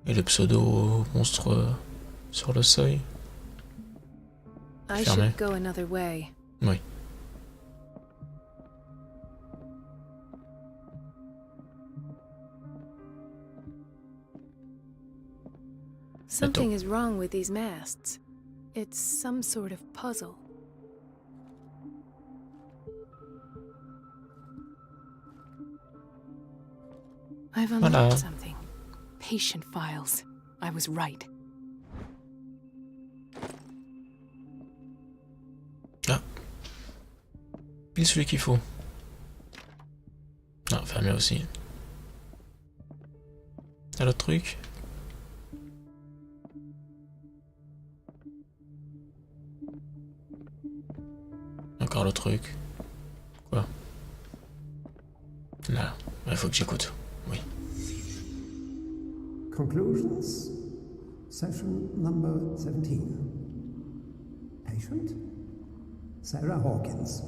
et le pseudo monstre sur le seuil. I Fermé. should go another way. Oui. Something is wrong with these masts. It's some sort of puzzle. I've unlocked something. Patient files. I was right. Ah. Pile celui qu'il faut. Non, fermé aussi. T'as l'autre truc? Encore le truc. Quoi? Là, il faut que j'écoute. Oui. Conclusions. Session number 17. Patient? Sarah Hawkins.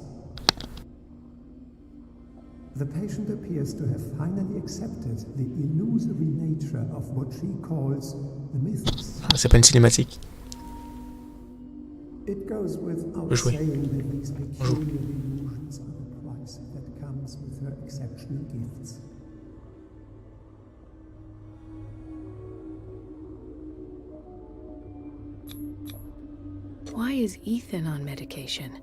The patient appears to have finally accepted the illusory nature of what she calls the mythos. Ah, c'est pas une cinématique. It goes without saying that these peculiar illusions are the price that comes with her exceptional gifts. Why is Ethan on medication?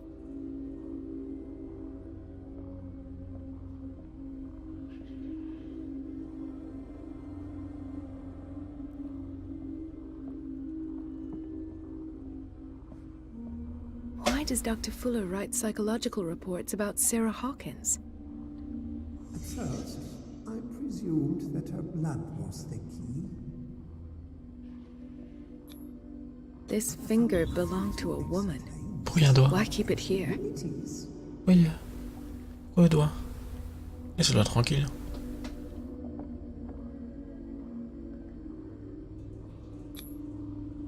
Why does Dr. Fuller write psychological reports about Sarah Hawkins? At first, I presumed that her blood was the key. This finger belonged to a woman. Pourquoi il y a un doigt? Why keep it here? Oui. Pourquoi le doigt? Laisse-le tranquille.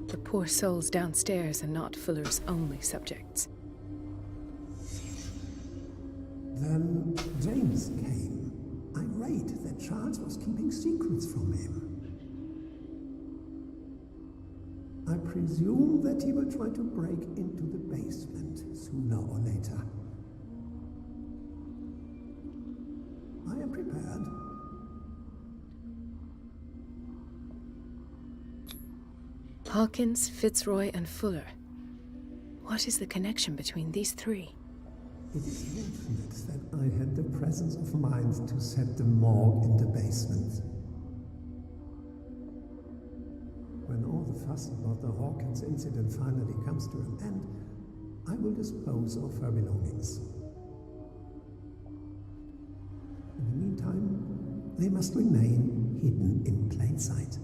The poor souls downstairs are not Fuller's only subjects. Then James came, irate that Charles was keeping secrets from him. I presume that he will try to break into the basement sooner or later. I am prepared. Hawkins, Fitzroy, and Fuller. What is the connection between these three? It is fortunate that I had the presence of mind to set the morgue in the basement. When all the fuss about the Hawkins incident finally comes to an end, I will dispose of her belongings. In the meantime, they must remain hidden in plain sight.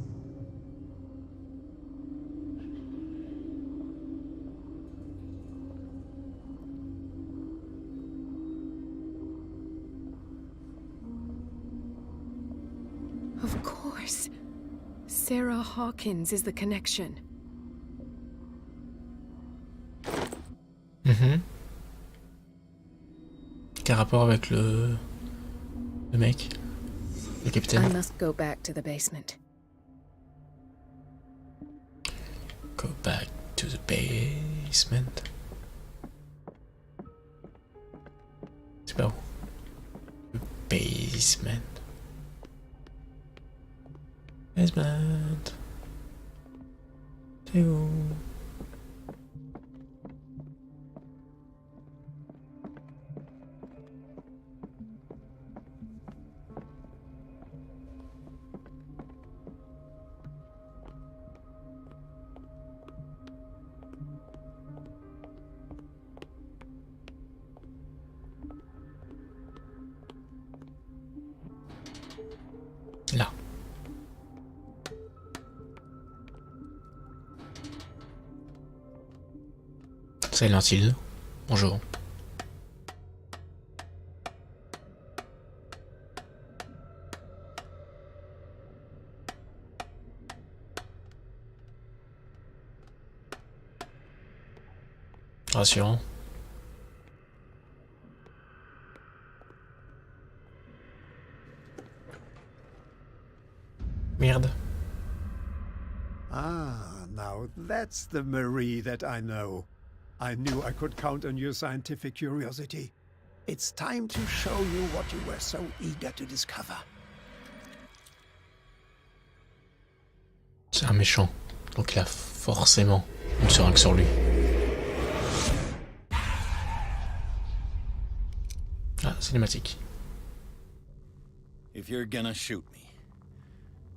Of course. Sarah Hawkins is the connection. Quel rapport avec le mec, le capitaine? I must go back to the basement. Go back to the basement. C'est pas où? Le basement. Basement. C'est où? Là. Silent Hill. Bonjour. Rassurant. Merde. Ah, now that's the Marie that I know. I knew I could count on your scientific curiosity. It's time to show you what you were so eager to discover. C'est un méchant, donc il a forcément une seringue sur lui. Ah, cinématique. If you're gonna shoot me,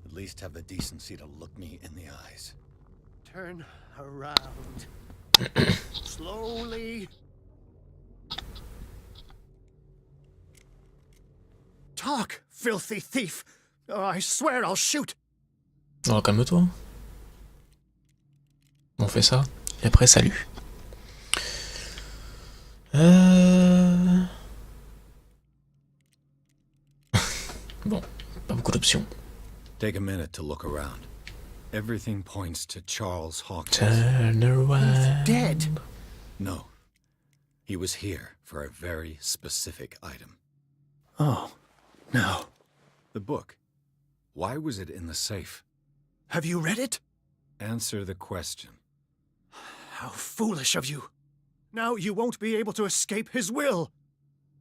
at least have the decency to look me in the eyes. Turn around. Slowly. Talk, filthy thief! Oh, I swear I'll shoot! Oh, calme-toi. On fait ça, et après, salut. Bon, pas beaucoup d'options. Take a minute to look around. Everything points to Charles Hawkins. Turn around. He's dead. No. He was here for a very specific item. Oh, no. The book. Why was it in the safe? Have you read it? Answer the question. How foolish of you. Now you won't be able to escape his will.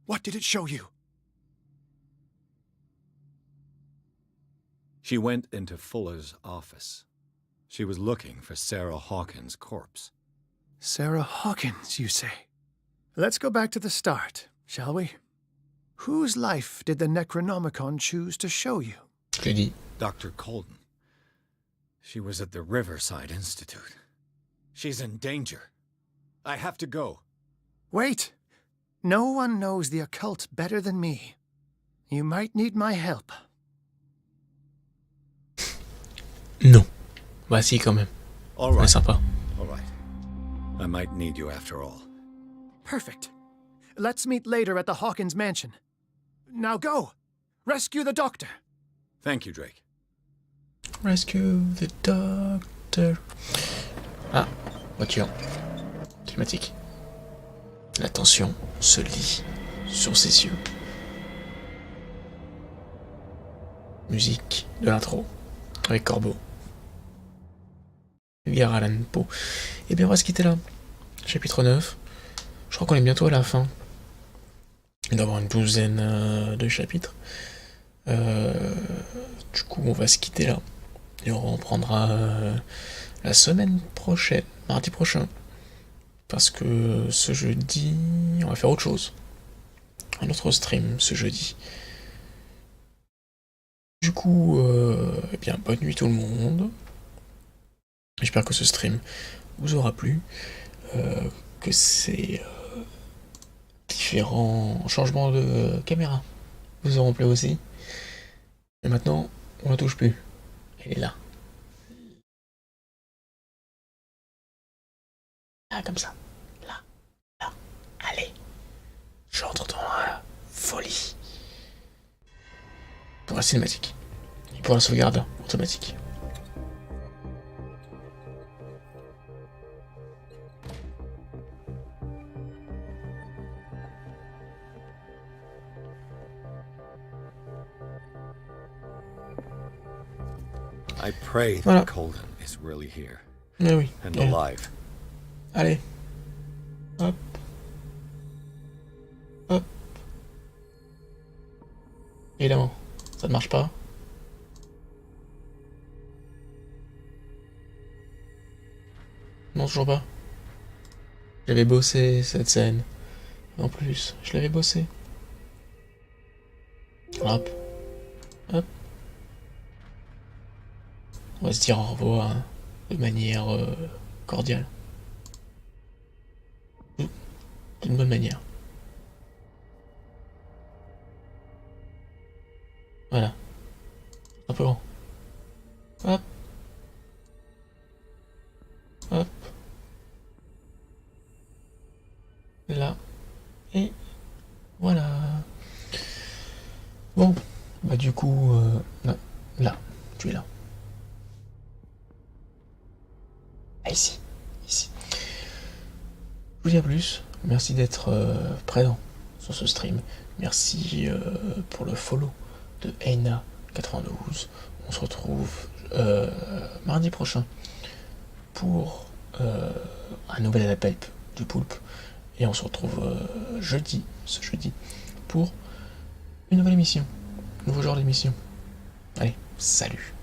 What did it show you? She went into Fuller's office. She was looking for Sarah Hawkins' corpse. Sarah Hawkins, you say? Let's go back to the start, shall we? Whose life did the Necronomicon choose to show you? Dr. Colden. She was at the Riverside Institute. She's in danger. I have to go. Wait. No one knows the occult better than me. You might need my help. Non. Bah si, quand même. All right. C'est sympa. All right. I might need you after all. Perfect. Let's meet later at the Hawkins mansion. Now go. Rescue the doctor. Thank you, Drake. Rescue the doctor. Ah, voiture. Climatique. La tension se lie. sur ces cieux. Musique de l'intro, avec Corbeau. Edgar Allan Poe. Et bien on va se quitter là. Chapitre 9. Je crois qu'on est bientôt à la fin. Il doit y avoir une douzaine de chapitres. Du coup on va se quitter là. Et on reprendra la semaine prochaine, mardi prochain. Parce que ce jeudi, on va faire autre chose. Un autre stream ce jeudi. Du coup, eh bien, bonne nuit tout le monde. J'espère que ce stream vous aura plu. Que ces différents changements de caméra vous auront plu aussi. Et maintenant, on la touche plus. Elle est là. Là, comme ça. Là. Là. Allez. J'entre dans la folie. Pour la cinématique. Et pour la sauvegarde automatique. I pray that Voilà. Colden is really here. Mais oui. And alive. Allez. Hop. Hop. Évidemment, ça ne marche pas. Non, toujours pas. J'avais bossé cette scène. En plus, je l'avais bossé. Hop. Hop. On va se dire au revoir de manière cordiale. D'une bonne manière. Voilà. Un peu grand. Hop. Hop. Là. Et voilà. Bon. Bah du coup... là. Tu es là. Ah, ici. Ici. Je vous dis à plus. Merci d'être présent sur ce stream. Merci pour le follow de Eina92. On se retrouve mardi prochain pour un nouvel appel du poulpe. Et on se retrouve ce jeudi, pour une nouvelle émission. Un nouveau genre d'émission. Allez, salut.